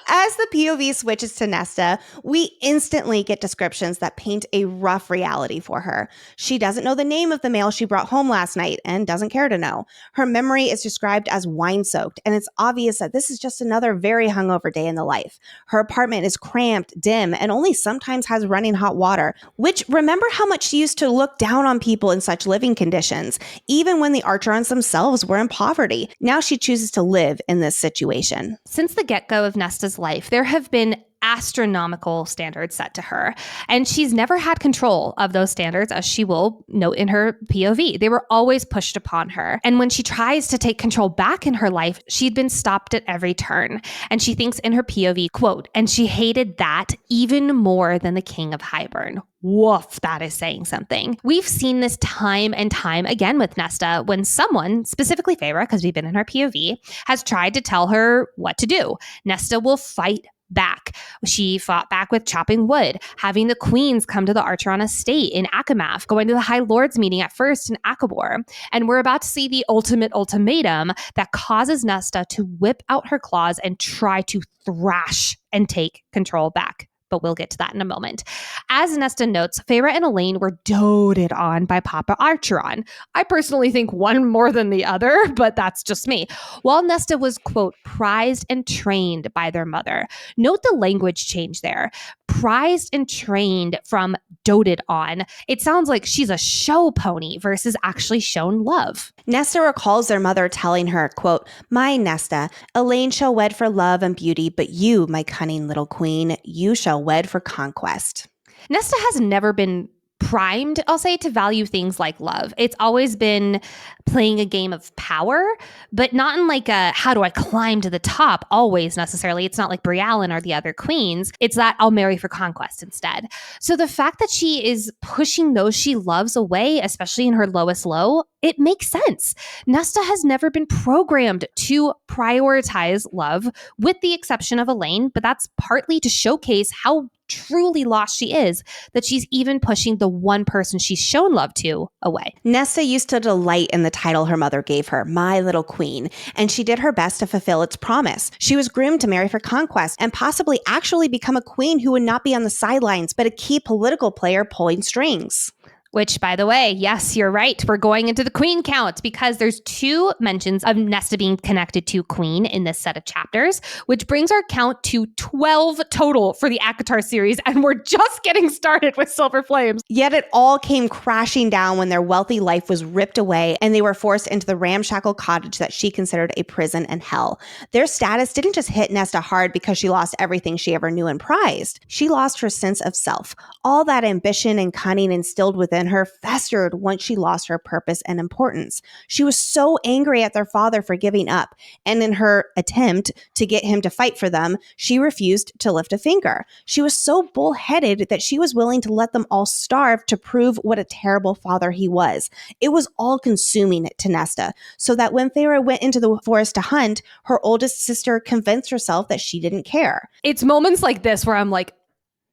[SPEAKER 1] As the POV switches to Nesta, we instantly get descriptions that paint a rough reality for her. She doesn't know the name of the male she brought home last night and doesn't care to know. Her memory is described as wine-soaked, and it's obvious that this is just another very hungover day in the life. Her apartment is cramped, dim, and only sometimes has running hot water, which, remember how much she used to look down on people in such living conditions, even when the Archerons themselves were in poverty. Now she chooses to live in this situation.
[SPEAKER 2] Since the get-go of Nesta's life, there have been astronomical standards set to her, and she's never had control of those standards, as she will note in her POV. They were always pushed upon her, and when she tries to take control back in her life, she'd been stopped at every turn. And she thinks in her POV, quote, "and she hated that even more than the King of Hybern." Woof, that is saying something. We've seen this time and time again with Nesta when someone, specifically Feyre, because we've been in her POV, has tried to tell her what to do. Nesta will fight back. She fought back with chopping wood, having the queens come to the Archeron estate in Akamath, going to the High Lords meeting at first in Akabor. And we're about to see the ultimate ultimatum that causes Nesta to whip out her claws and try to thrash and take control back. But we'll get to that in a moment. As Nesta notes, Feyre and Elaine were doted on by Papa Archeron. I personally think one more than the other, but that's just me. While Nesta was, quote, prized and trained by their mother. Note the language change there. Prized and trained from doted on. It sounds like she's a show pony versus actually shown love.
[SPEAKER 1] Nesta recalls their mother telling her, quote, "My Nesta, Elaine shall wed for love and beauty, but you, my cunning little queen, you shall wed for conquest."
[SPEAKER 2] Nesta has never been primed, I'll say, to value things like love. It's always been playing a game of power, but not in like a how do I climb to the top always necessarily. It's not like Brialyn or the other queens. It's that I'll marry for conquest instead. So the fact that she is pushing those she loves away, especially in her lowest low, it makes sense. Nesta has never been programmed to prioritize love, with the exception of Elaine, but that's partly to showcase how truly lost she is, that she's even pushing the one person she's shown love to away.
[SPEAKER 1] Nesta used to delight in the title her mother gave her, My Little Queen, and she did her best to fulfill its promise. She was groomed to marry for conquest and possibly actually become a queen who would not be on the sidelines, but a key political player pulling strings.
[SPEAKER 2] Which, by the way, yes, you're right. We're going into the queen count because there's 2 mentions of Nesta being connected to queen in this set of chapters, which brings our count to 12 total for the ACOTAR series. And we're just getting started with Silver Flames.
[SPEAKER 1] Yet it all came crashing down when their wealthy life was ripped away and they were forced into the ramshackle cottage that she considered a prison and hell. Their status didn't just hit Nesta hard because she lost everything she ever knew and prized. She lost her sense of self. All that ambition and cunning instilled within her festered once she lost her purpose and importance. She was so angry at their father for giving up, and in her attempt to get him to fight for them, she refused to lift a finger. She was so bullheaded that she was willing to let them all starve to prove what a terrible father he was. It was all consuming to Nesta, so that when Fae-vorite went into the forest to hunt, her oldest sister convinced herself that she didn't care.
[SPEAKER 2] It's moments like this where I'm like,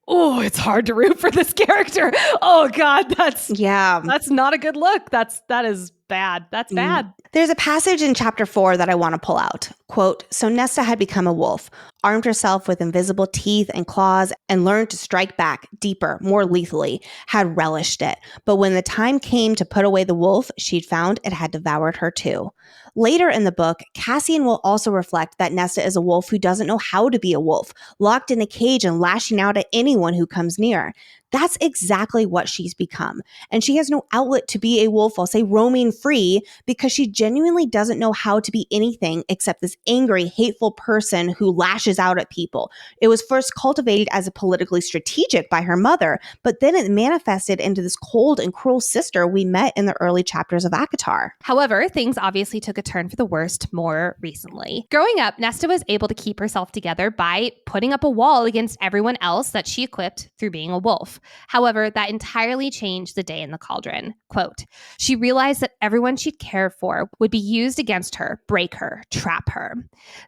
[SPEAKER 2] oh, it's hard to root for this character. Oh God, that's not a good look. That is bad. That's bad.
[SPEAKER 1] There's a passage in chapter 4 that I want to pull out. Quote, so Nesta had become a wolf, armed herself with invisible teeth and claws, and learned to strike back deeper, more lethally, had relished it. But when the time came to put away the wolf, she'd found it had devoured her too. Later in the book, Cassian will also reflect that Nesta is a wolf who doesn't know how to be a wolf, locked in a cage and lashing out at anyone who comes near. That's exactly what she's become. And she has no outlet to be a wolf, I'll say roaming free, because she genuinely doesn't know how to be anything except this angry, hateful person who lashes out at people. It was first cultivated as a politically strategic by her mother, but then it manifested into this cold and cruel sister we met in the early chapters of ACOTAR.
[SPEAKER 2] However, things obviously took a turn for the worst more recently. Growing up, Nesta was able to keep herself together by putting up a wall against everyone else that she equipped through being a wolf. However, that entirely changed the day in the Cauldron. Quote, she realized that everyone she'd cared for would be used against her, break her, trap her.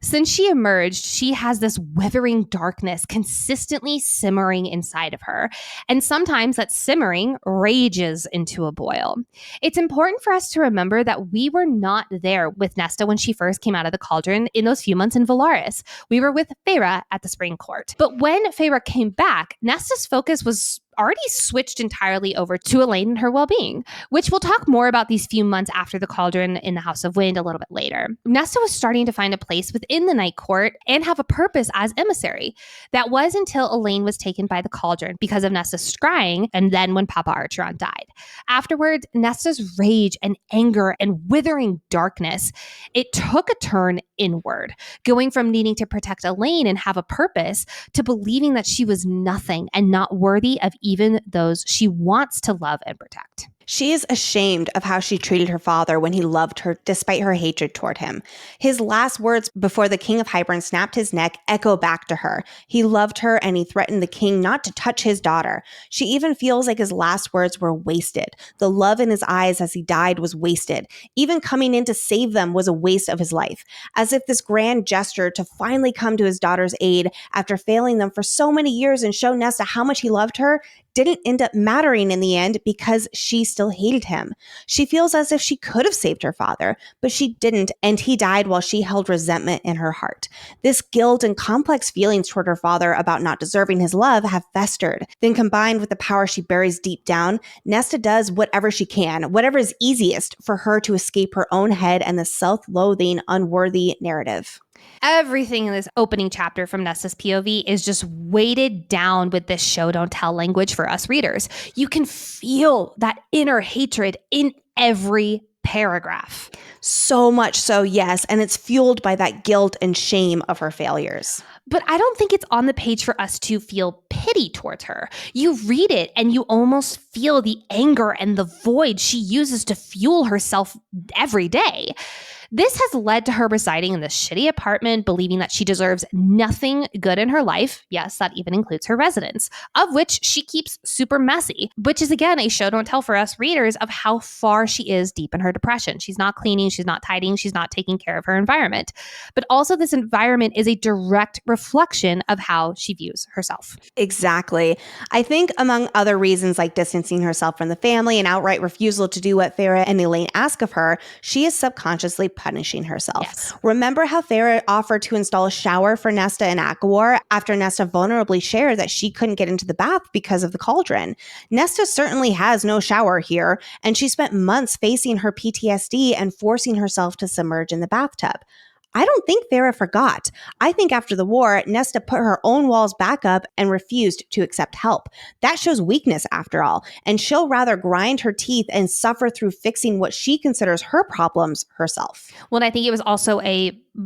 [SPEAKER 2] Since she emerged, she has this withering darkness consistently simmering inside of her. And sometimes that simmering rages into a boil. It's important for us to remember that we were not there with Nesta when she first came out of the Cauldron in those few months in Velaris. We were with Fae-vorite at the Spring Court. But when Fae-vorite came back, Nesta's focus was already switched entirely over to Elaine and her well-being, which we'll talk more about these few months after the Cauldron in the House of Wind a little bit later. Nesta was starting to find a place within the Night Court and have a purpose as emissary. That was until Elaine was taken by the Cauldron because of Nesta's scrying, and then when Papa Archeron died. Afterwards, Nesta's rage and anger and withering darkness, it took a turn inward, going from needing to protect Elaine and have a purpose to believing that she was nothing and not worthy of even those she wants to love and protect.
[SPEAKER 1] She is ashamed of how she treated her father when he loved her despite her hatred toward him. His last words before the King of Hybern snapped his neck echo back to her. He loved her and he threatened the king not to touch his daughter. She even feels like his last words were wasted. The love in his eyes as he died was wasted. Even coming in to save them was a waste of his life. As if this grand gesture to finally come to his daughter's aid after failing them for so many years and show Nesta how much he loved her didn't end up mattering in the end because she still hated him. She feels as if she could have saved her father, but she didn't, and he died while she held resentment in her heart. This guilt and complex feelings toward her father about not deserving his love have festered. Then combined with the power she buries deep down, Nesta does whatever she can, whatever is easiest for her to escape her own head and the self-loathing, unworthy narrative.
[SPEAKER 2] Everything in this opening chapter from Nesta's POV is just weighted down with this show don't tell language for us readers. You can feel that inner hatred in every paragraph.
[SPEAKER 1] So much so, yes. And it's fueled by that guilt and shame of her failures.
[SPEAKER 2] But I don't think it's on the page for us to feel pity towards her. You read it and you almost feel the anger and the void she uses to fuel herself every day. This has led to her residing in this shitty apartment, believing that she deserves nothing good in her life. Yes, that even includes her residence, of which she keeps super messy, which is, again, a show don't tell for us readers of how far she is deep in her depression. She's not cleaning, she's not tidying, she's not taking care of her environment. But also this environment is a direct reflection of how she views herself.
[SPEAKER 1] Exactly. I think among other reasons like distancing herself from the family and outright refusal to do what Farah and Elaine ask of her, she is subconsciously punishing herself.
[SPEAKER 2] Yes.
[SPEAKER 1] Remember how Farah offered to install a shower for Nesta and Akawar after Nesta vulnerably shared that she couldn't get into the bath because of the cauldron? Nesta certainly has no shower here, and she spent months facing her PTSD and forcing herself to submerge in the bathtub. I don't think Farah forgot. I think after the war, Nesta put her own walls back up and refused to accept help. That shows weakness after all, and she'll rather grind her teeth and suffer through fixing what she considers her problems herself.
[SPEAKER 2] Well, I think it was also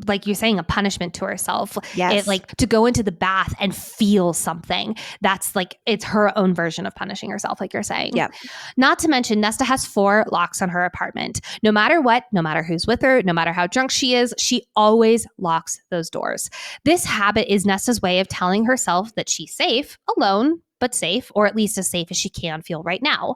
[SPEAKER 2] like you're saying, a punishment to herself.
[SPEAKER 1] Yes.
[SPEAKER 2] To go into the bath and feel something. That's it's her own version of punishing herself, like you're saying.
[SPEAKER 1] Yep.
[SPEAKER 2] Not to mention, Nesta has 4 locks on her apartment. No matter what, no matter who's with her, no matter how drunk she is, she always locks those doors. This habit is Nesta's way of telling herself that she's safe, alone, but safe, or at least as safe as she can feel right now.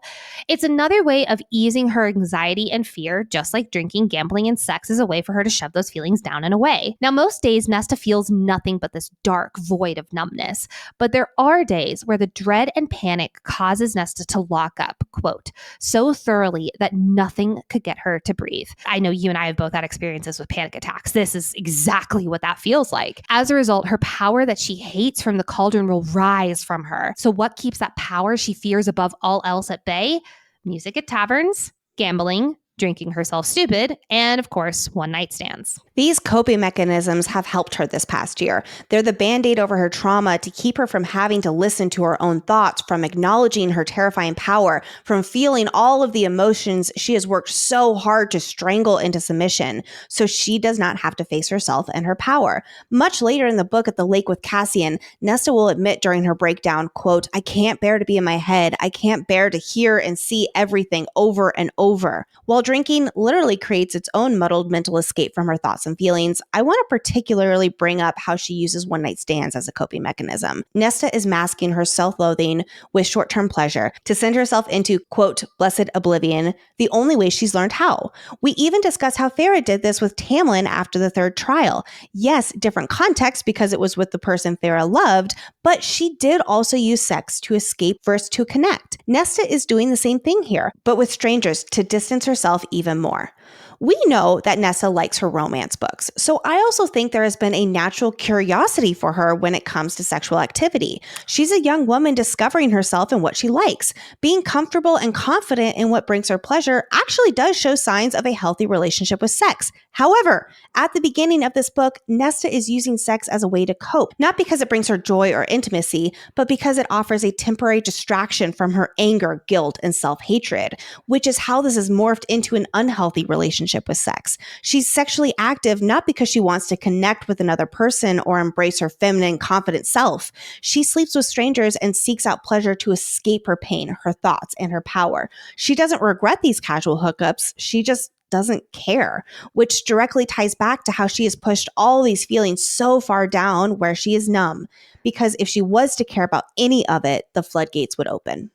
[SPEAKER 2] It's another way of easing her anxiety and fear, just like drinking, gambling, and sex is a way for her to shove those feelings down and away. Now, most days, Nesta feels nothing but this dark void of numbness, but there are days where the dread and panic causes Nesta to lock up, quote, so thoroughly that nothing could get her to breathe. I know you and I have both had experiences with panic attacks. This is exactly what that feels like. As a result, her power that she hates from the cauldron will rise from her. So what keeps that power she fears above all else at bay? Music at taverns, gambling, drinking herself stupid, and of course, one-night stands.
[SPEAKER 1] These coping mechanisms have helped her this past year. They're the band-aid over her trauma to keep her from having to listen to her own thoughts, from acknowledging her terrifying power, from feeling all of the emotions she has worked so hard to strangle into submission, so she does not have to face herself and her power. Much later in the book at the lake with Cassian, Nesta will admit during her breakdown, quote, I can't bear to be in my head. I can't bear to hear and see everything over and over. While drinking literally creates its own muddled mental escape from her thoughts and feelings, I want to particularly bring up how she uses one-night stands as a coping mechanism. Nesta is masking her self-loathing with short-term pleasure to send herself into, quote, blessed oblivion, the only way she's learned how. We even discuss how Farah did this with Tamlin after the 3rd trial. Yes, different context because it was with the person Farah loved, but she did also use sex to escape versus to connect. Nesta is doing the same thing here, but with strangers to distance herself even more. We know that Nesta likes her romance books, so I also think there has been a natural curiosity for her when it comes to sexual activity. She's a young woman discovering herself and what she likes. Being comfortable and confident in what brings her pleasure actually does show signs of a healthy relationship with sex. However, at the beginning of this book, Nesta is using sex as a way to cope, not because it brings her joy or intimacy, but because it offers a temporary distraction from her anger, guilt, and self-hatred, which is how this has morphed into an unhealthy relationship with sex. She's sexually active not because she wants to connect with another person or embrace her feminine, confident self. She sleeps with strangers and seeks out pleasure to escape her pain, her thoughts, and her power. She doesn't regret these casual hookups. She just doesn't care, which directly ties back to how she has pushed all these feelings so far down where she is numb. Because if she was to care about any of it, the floodgates would open.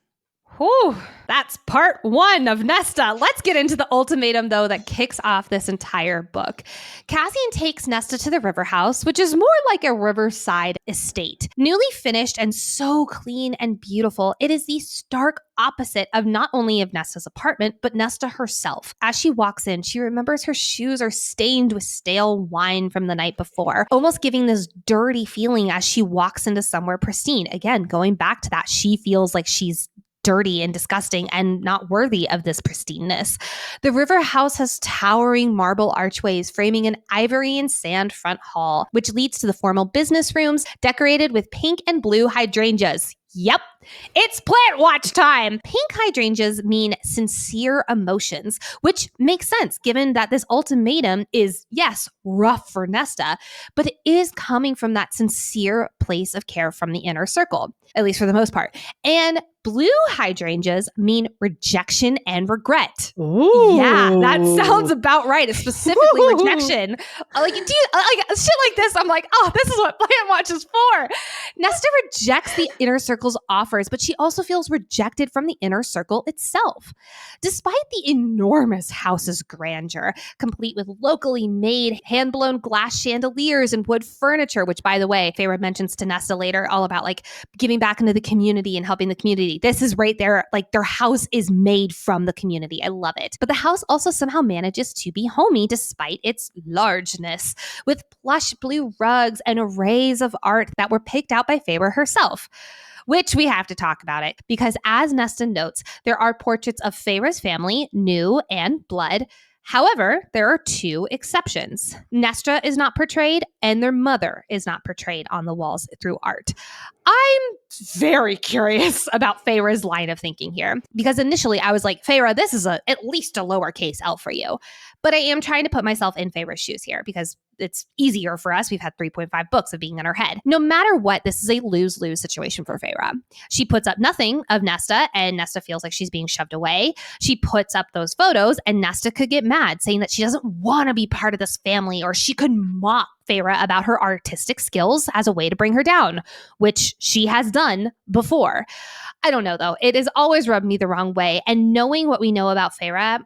[SPEAKER 2] Whew, that's part 1 of Nesta. Let's get into the ultimatum, though, that kicks off this entire book. Cassian takes Nesta to the river house, which is more like a riverside estate. Newly finished and so clean and beautiful, it is the stark opposite of not only of Nesta's apartment, but Nesta herself. As she walks in, she remembers her shoes are stained with stale wine from the night before, almost giving this dirty feeling as she walks into somewhere pristine. Again, going back to that, she feels like she's dirty and disgusting and not worthy of this pristineness. The river house has towering marble archways framing an ivory and sand front hall, which leads to the formal business rooms decorated with pink and blue hydrangeas. Yep, It's plant watch time. Pink hydrangeas mean sincere emotions, which makes sense given that this ultimatum is, yes, rough for Nesta, but it is coming from that sincere place of care from the inner circle, at least for the most part. And blue hydrangeas mean rejection and regret.
[SPEAKER 1] Ooh.
[SPEAKER 2] Yeah, that sounds about right. It's specifically rejection. Like shit like this, I'm like, oh, this is what Plant Watch is for. Nesta rejects the inner circle's offers, but she also feels rejected from the inner circle itself. Despite the enormous house's grandeur, complete with locally made hand-blown glass chandeliers and wood furniture, which, by the way, Feyre mentions to Nesta later, all about like giving back into the community and helping the community. This is right there. Like their house is made from the community. I love it. But the house also somehow manages to be homey despite its largeness, with plush blue rugs and arrays of art that were picked out by Feyre herself. Which we have to talk about it, because as Nesta notes, there are portraits of Feyre's family, new and blood. However, there are two exceptions. Nesta is not portrayed, and their mother is not portrayed on the walls through art. I'm very curious about Feyre's line of thinking here, because initially I was like, Feyre, this is at least a lowercase L for you. But I am trying to put myself in Feyre's shoes here, because it's easier for us. We've had 3.5 books of being in her head. No matter what, this is a lose-lose situation for Feyre. She puts up nothing of Nesta, and Nesta feels like she's being shoved away. She puts up those photos, and Nesta could get mad, saying that she doesn't want to be part of this family, or she could mock Feyre about her artistic skills as a way to bring her down, which she has done before. I don't know, though. It has always rubbed me the wrong way. And knowing what we know about Feyre,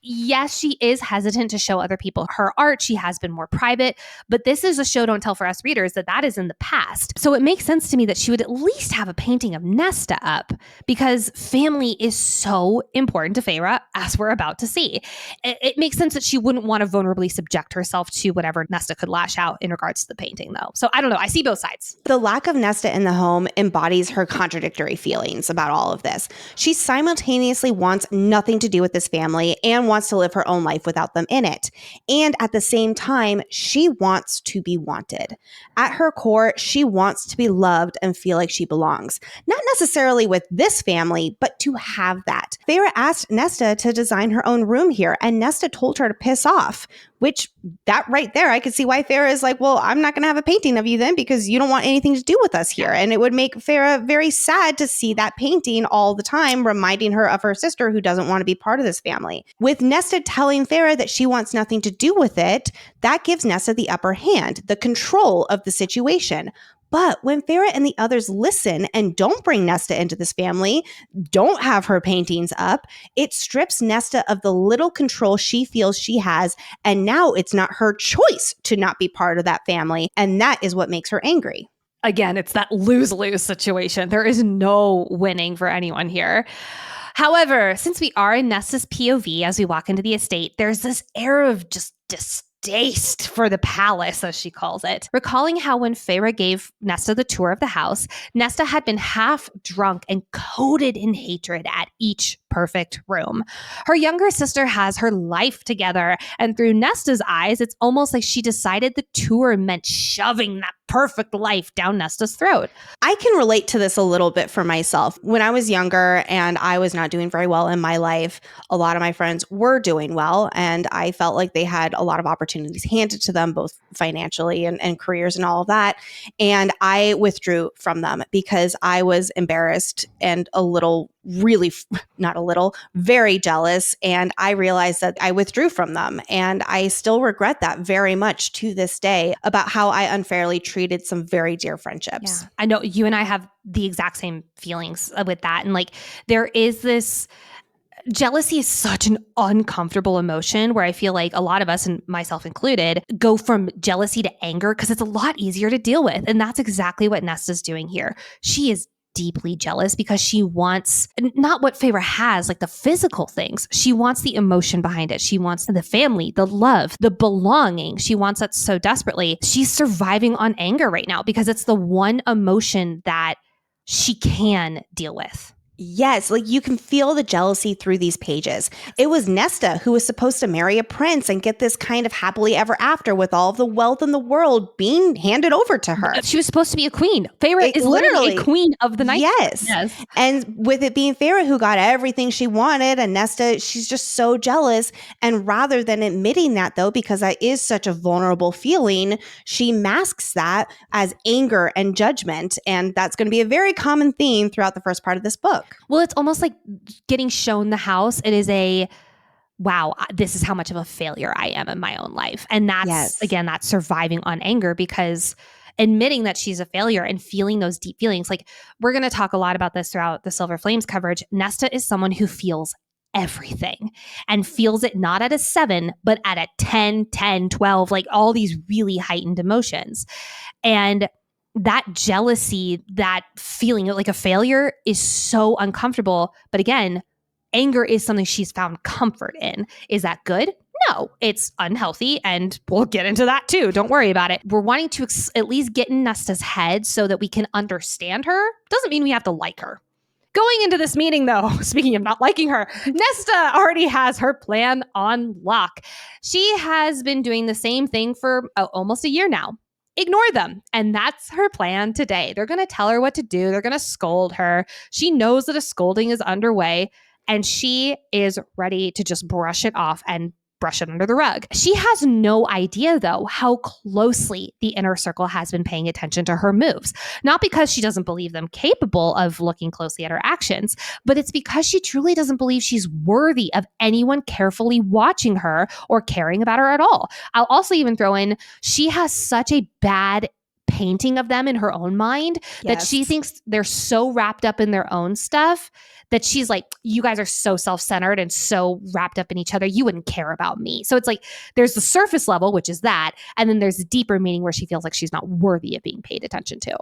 [SPEAKER 2] yes, she is hesitant to show other people her art. She has been more private, but this is a show don't tell for us readers that is in the past. So it makes sense to me that she would at least have a painting of Nesta up, because family is so important to Feyre, as we're about to see. It makes sense that she wouldn't want to vulnerably subject herself to whatever Nesta could lash out in regards to the painting, though. So I don't know. I see both sides.
[SPEAKER 1] The lack of Nesta in the home embodies her contradictory feelings about all of this. She simultaneously wants nothing to do with this family and wants to live her own life without them in it. And at the same time, she wants to be wanted. At her core, she wants to be loved and feel like she belongs. Not necessarily with this family, but to have that. Feyre asked Nesta to design her own room here, and Nesta told her to piss off, which that right there, I could see why Feyre is like, well, I'm not going to have a painting of you then, because you don't want anything to do with us here. And it would make Feyre very sad to see that painting all the time, reminding her of her sister who doesn't want to be part of this family. With Nesta telling Feyre that she wants nothing to do with it, that gives Nesta the upper hand, the control of the situation. But when Feyre and the others listen and don't bring Nesta into this family, don't have her paintings up, it strips Nesta of the little control she feels she has, and now it's not her choice to not be part of that family, and that is what makes her angry.
[SPEAKER 2] Again, it's that lose-lose situation. There is no winning for anyone here. However, since we are in Nesta's POV as we walk into the estate, there's this air of just distaste for the palace, as she calls it. Recalling how when Feyre gave Nesta the tour of the house, Nesta had been half drunk and coated in hatred at each perfect room. Her younger sister has her life together, and through Nesta's eyes, it's almost like she decided the tour meant shoving that perfect life down Nesta's throat.
[SPEAKER 1] I can relate to this a little bit for myself. When I was younger and I was not doing very well in my life, a lot of my friends were doing well, and I felt like they had a lot of opportunities handed to them, both financially and careers and all of that. And I withdrew from them because I was embarrassed and a little, really, not a little, very jealous. And I realized that I withdrew from them. And I still regret that very much to this day, about how I unfairly treated some very dear friendships.
[SPEAKER 2] Yeah. I know you and I have the exact same feelings with that. And like, there is this jealousy is such an uncomfortable emotion where I feel like a lot of us, and myself included, go from jealousy to anger because it's a lot easier to deal with. And that's exactly what Nesta's doing here. She is deeply jealous because she wants not what Feyre has, like the physical things. She wants the emotion behind it. She wants the family, the love, the belonging. She wants that so desperately. She's surviving on anger right now because it's the one emotion that she can deal with.
[SPEAKER 1] Yes, like you can feel the jealousy through these pages. It was Nesta who was supposed to marry a prince and get this kind of happily ever after with all of the wealth in the world being handed over to her.
[SPEAKER 2] She was supposed to be a queen. Fae-vorite is literally a queen of the night.
[SPEAKER 1] Yes. And with it being Fae-vorite who got everything she wanted, and Nesta, she's just so jealous. And rather than admitting that, though, because that is such a vulnerable feeling, she masks that as anger and judgment. And that's going to be a very common theme throughout the first part of this book.
[SPEAKER 2] Well, it's almost like getting shown the house. It is a, wow, this is how much of a failure I am in my own life. And that's, again, that's surviving on anger, because admitting that she's a failure and feeling those deep feelings. Like, we're going to talk a lot about this throughout the Silver Flames coverage. Nesta is someone who feels everything and feels it not at a 7, but at a 10, 12, like all these really heightened emotions. And that jealousy, that feeling like a failure is so uncomfortable. But again, anger is something she's found comfort in. Is that good? No, it's unhealthy. And we'll get into that too. Don't worry about it. We're wanting to at least get in Nesta's head so that we can understand her. Doesn't mean we have to like her. Going into this meeting, though, speaking of not liking her, Nesta already has her plan on lock. She has been doing the same thing for almost a year now. Ignore them. And that's her plan today. They're going to tell her what to do. They're going to scold her. She knows that a scolding is underway, and she is ready to just brush it off and brush it under the rug. She has no idea, though, how closely the inner circle has been paying attention to her moves. Not because she doesn't believe them capable of looking closely at her actions, but it's because she truly doesn't believe she's worthy of anyone carefully watching her or caring about her at all. I'll also even throw in, she has such a bad painting of them in her own mind that she thinks they're so wrapped up in their own stuff that she's like, you guys are so self-centered and so wrapped up in each other, you wouldn't care about me. So it's like, there's the surface level, which is that, and then there's a deeper meaning where she feels like she's not worthy of being paid attention to.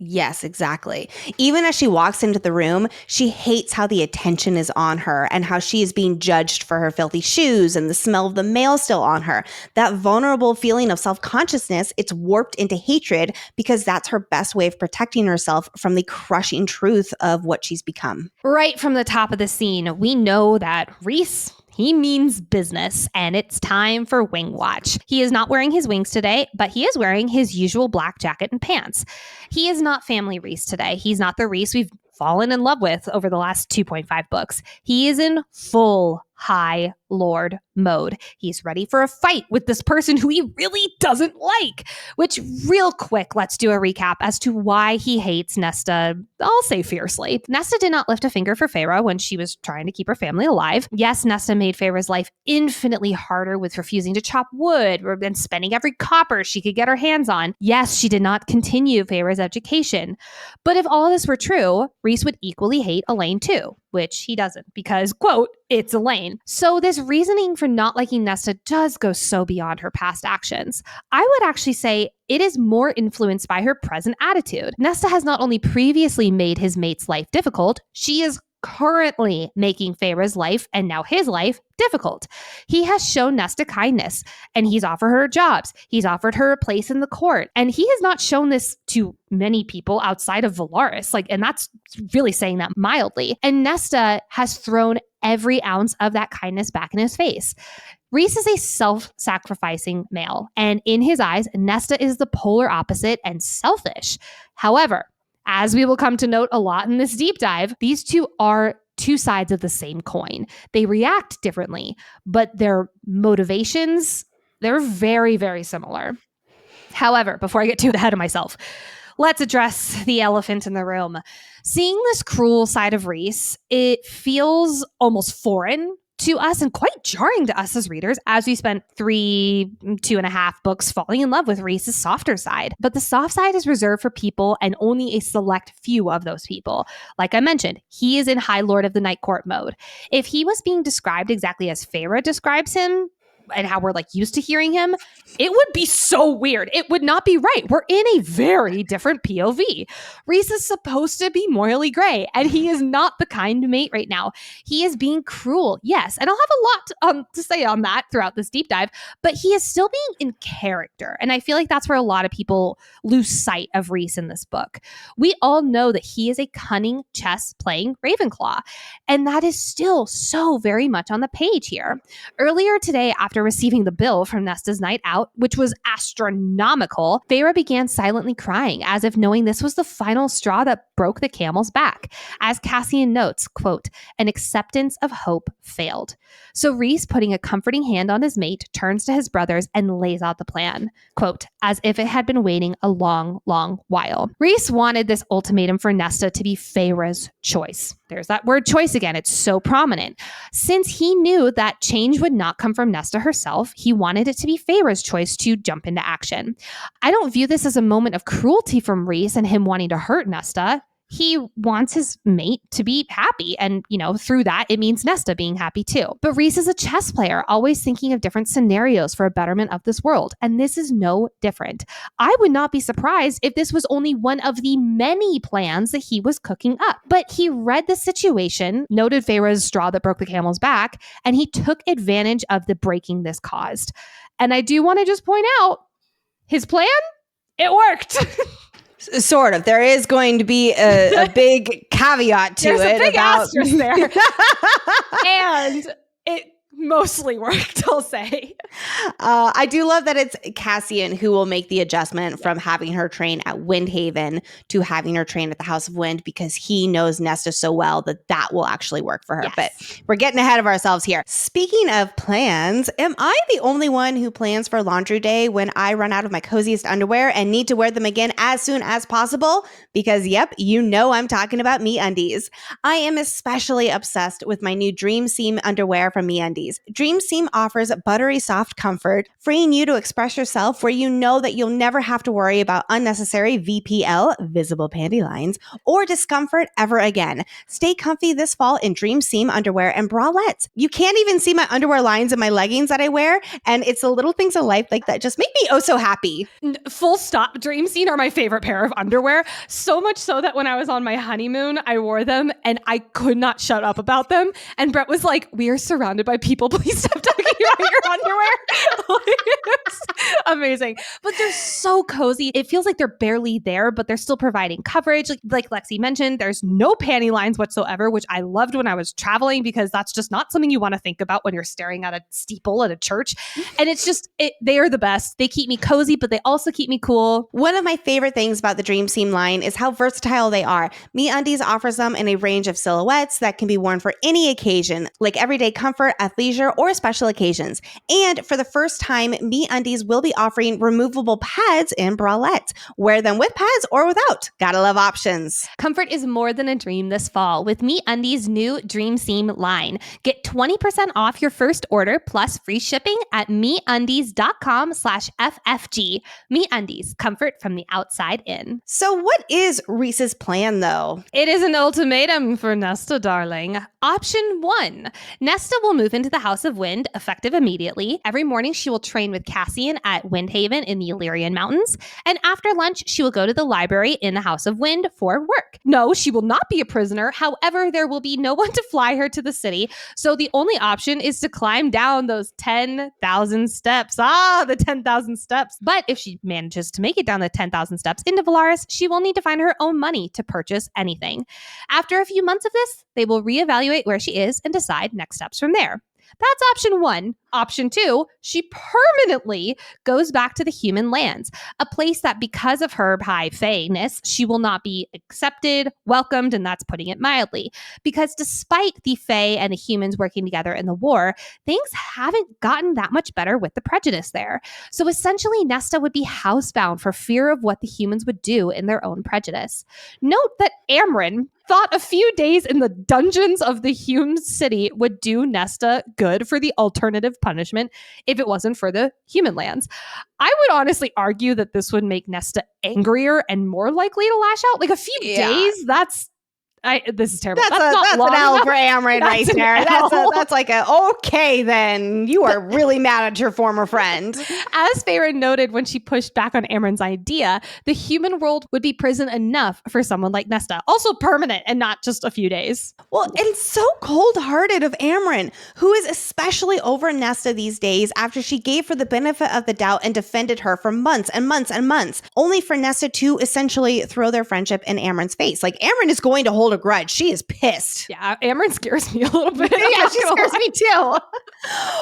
[SPEAKER 1] Yes, exactly. Even as she walks into the room, she hates how the attention is on her and how she is being judged for her filthy shoes and the smell of the mail still on her. That vulnerable feeling of self-consciousness, it's warped into hatred because that's her best way of protecting herself from the crushing truth of what she's become.
[SPEAKER 2] Right from the top of the scene, we know that Rhys, he means business, and it's time for wing watch. He is not wearing his wings today, but he is wearing his usual black jacket and pants. He is not family Rhys today. He's not the Rhys we've fallen in love with over the last 2.5 books. He is in full High Lord mode. He's ready for a fight with this person who he really doesn't like. Which, real quick, let's do a recap as to why he hates Nesta, I'll say fiercely. Nesta did not lift a finger for Feyre when she was trying to keep her family alive. Yes, Nesta made Feyre's life infinitely harder with refusing to chop wood and spending every copper she could get her hands on. Yes, she did not continue Feyre's education. But if all this were true, Rhys would equally hate Elaine too, which he doesn't because, quote, it's Elaine. So this reasoning for not liking Nesta does go so beyond her past actions. I would actually say it is more influenced by her present attitude. Nesta has not only previously made his mate's life difficult, she is currently making Feyre's life, and now his life, difficult. He has shown Nesta kindness, and he's offered her jobs. He's offered her a place in the court, and he has not shown this to many people outside of Velaris. And that's really saying that mildly. And Nesta has thrown every ounce of that kindness back in his face. Rhys is a self-sacrificing male, and in his eyes, Nesta is the polar opposite and selfish. However, as we will come to note a lot in this deep dive, these two are two sides of the same coin. They react differently, but their motivations, they're very, very similar. However, before I get too ahead of myself, let's address the elephant in the room. Seeing this cruel side of Rhys, it feels almost foreign to us and quite jarring to us as readers as we spent 2.5 books falling in love with Rhys's softer side. But the soft side is reserved for people and only a select few of those people. Like I mentioned, he is in High Lord of the Night Court mode. If he was being described exactly as Feyre describes him, and how we're like used to hearing him, it would be so weird. It would not be right. We're in a very different POV. Rhys is supposed to be morally gray, and he is not the kind mate right now. He is being cruel, yes. And I'll have a lot to say on that throughout this deep dive, but he is still being in character. And I feel like that's where a lot of people lose sight of Rhys in this book. We all know that he is a cunning chess-playing Ravenclaw, and that is still so very much on the page here. Earlier today, after receiving the bill from Nesta's night out, which was astronomical, Feyre began silently crying, as if knowing this was the final straw that broke the camel's back. As Cassian notes, quote, an acceptance of hope failed. So Rhys, putting a comforting hand on his mate, turns to his brothers and lays out the plan, quote, as if it had been waiting a long, long while. Rhys wanted this ultimatum for Nesta to be Feyre's choice. There's that word choice again. It's so prominent. Since he knew that change would not come from Nesta herself, he wanted it to be Feyre's choice to jump into action. I don't view this as a moment of cruelty from Rhys and him wanting to hurt Nesta. He wants his mate to be happy. And, through that, it means Nesta being happy too. But Rhys is a chess player, always thinking of different scenarios for a betterment of this world. And this is no different. I would not be surprised if this was only one of the many plans that he was cooking up. But he read the situation, noted Feyre's straw that broke the camel's back, and he took advantage of the breaking this caused. And I do want to just point out, his plan, it worked.
[SPEAKER 1] Sort of. There is going to be a big caveat to
[SPEAKER 2] There's
[SPEAKER 1] it.
[SPEAKER 2] There's a big asterisk there. And it mostly worked, I'll say.
[SPEAKER 1] I do love that it's Cassian who will make the adjustment from having her train at Windhaven to having her train at the House of Wind, because he knows Nesta so well that will actually work for her.
[SPEAKER 2] Yes.
[SPEAKER 1] But we're getting ahead of ourselves here. Speaking of plans, am I the only one who plans for laundry day when I run out of my coziest underwear and need to wear them again as soon as possible? Because, yep, I'm talking about MeUndies. I am especially obsessed with my new Dream Seam underwear from MeUndies. Dream Seam offers buttery soft comfort, freeing you to express yourself where you know that you'll never have to worry about unnecessary VPL, visible panty lines, or discomfort ever again. Stay comfy this fall in Dream Seam underwear and bralettes. You can't even see my underwear lines in my leggings that I wear, and it's the little things in life like that just make me so happy.
[SPEAKER 2] Full stop. Dream Seam are my favorite pair of underwear, so much so that when I was on my honeymoon, I wore them and I could not shut up about them. And Brett was like, we are surrounded by people. Please stop talking about your underwear. It's amazing. But they're so cozy. It feels like they're barely there, but they're still providing coverage. Like Lexi mentioned, there's no panty lines whatsoever, which I loved when I was traveling, because that's just not something you want to think about when you're staring at a steeple at a church. And it's just, they are the best. They keep me cozy, but they also keep me cool.
[SPEAKER 1] One of my favorite things about the Dream Seam line is how versatile they are. MeUndies offers them in a range of silhouettes that can be worn for any occasion, like everyday comfort, athleisure, or special occasions. And for the first time, MeUndies will be offering removable pads and bralettes. Wear them with pads or without. Gotta love options.
[SPEAKER 2] Comfort is more than a dream this fall with MeUndies' new Dream Seam line. Get 20% off your first order plus free shipping at MeUndies.com/FFG. MeUndies, comfort from the outside in.
[SPEAKER 1] So what is Rhys's plan, though?
[SPEAKER 2] It is an ultimatum for Nesta, darling. Option 1. Nesta will move into the House of Wind, effective immediately. Every morning, she will train with Cassian at Windhaven in the Illyrian Mountains. And after lunch, she will go to the library in the House of Wind for work. No, she will not be a prisoner. However, there will be no one to fly her to the city. So the only option is to climb down those 10,000 steps. The 10,000 steps. But if she manages to make it down the 10,000 steps into Valaris, she will need to find her own money to purchase anything. After a few months of this, they will reevaluate where she is and decide next steps from there. That's option 1. Option 2, she permanently goes back to the human lands, a place that because of her high fae-ness, she will not be accepted, welcomed, and that's putting it mildly. Because despite the fae and the humans working together in the war, things haven't gotten that much better with the prejudice there. So essentially, Nesta would be housebound for fear of what the humans would do in their own prejudice. Note that Amryn thought a few days in the dungeons of the Hume city would do Nesta good for the alternative punishment if it wasn't for the human lands. I would honestly argue that this would make Nesta angrier and more likely to lash out. Like a few days, that's This is terrible.
[SPEAKER 1] That's an L for Amren right there. That's like okay then. You are really mad at your former friend.
[SPEAKER 2] As Feyre noted when she pushed back on Amren's idea, the human world would be prison enough for someone like Nesta. Also permanent and not just a few days.
[SPEAKER 1] Well, and so cold-hearted of Amren, who is especially over Nesta these days after she gave her the benefit of the doubt and defended her for months and months and months, only for Nesta to essentially throw their friendship in Amren's face. Like, Amren is going to hold a grudge. She is pissed.
[SPEAKER 2] Yeah, Amren scares me a little bit.
[SPEAKER 1] Yeah, she scares me too.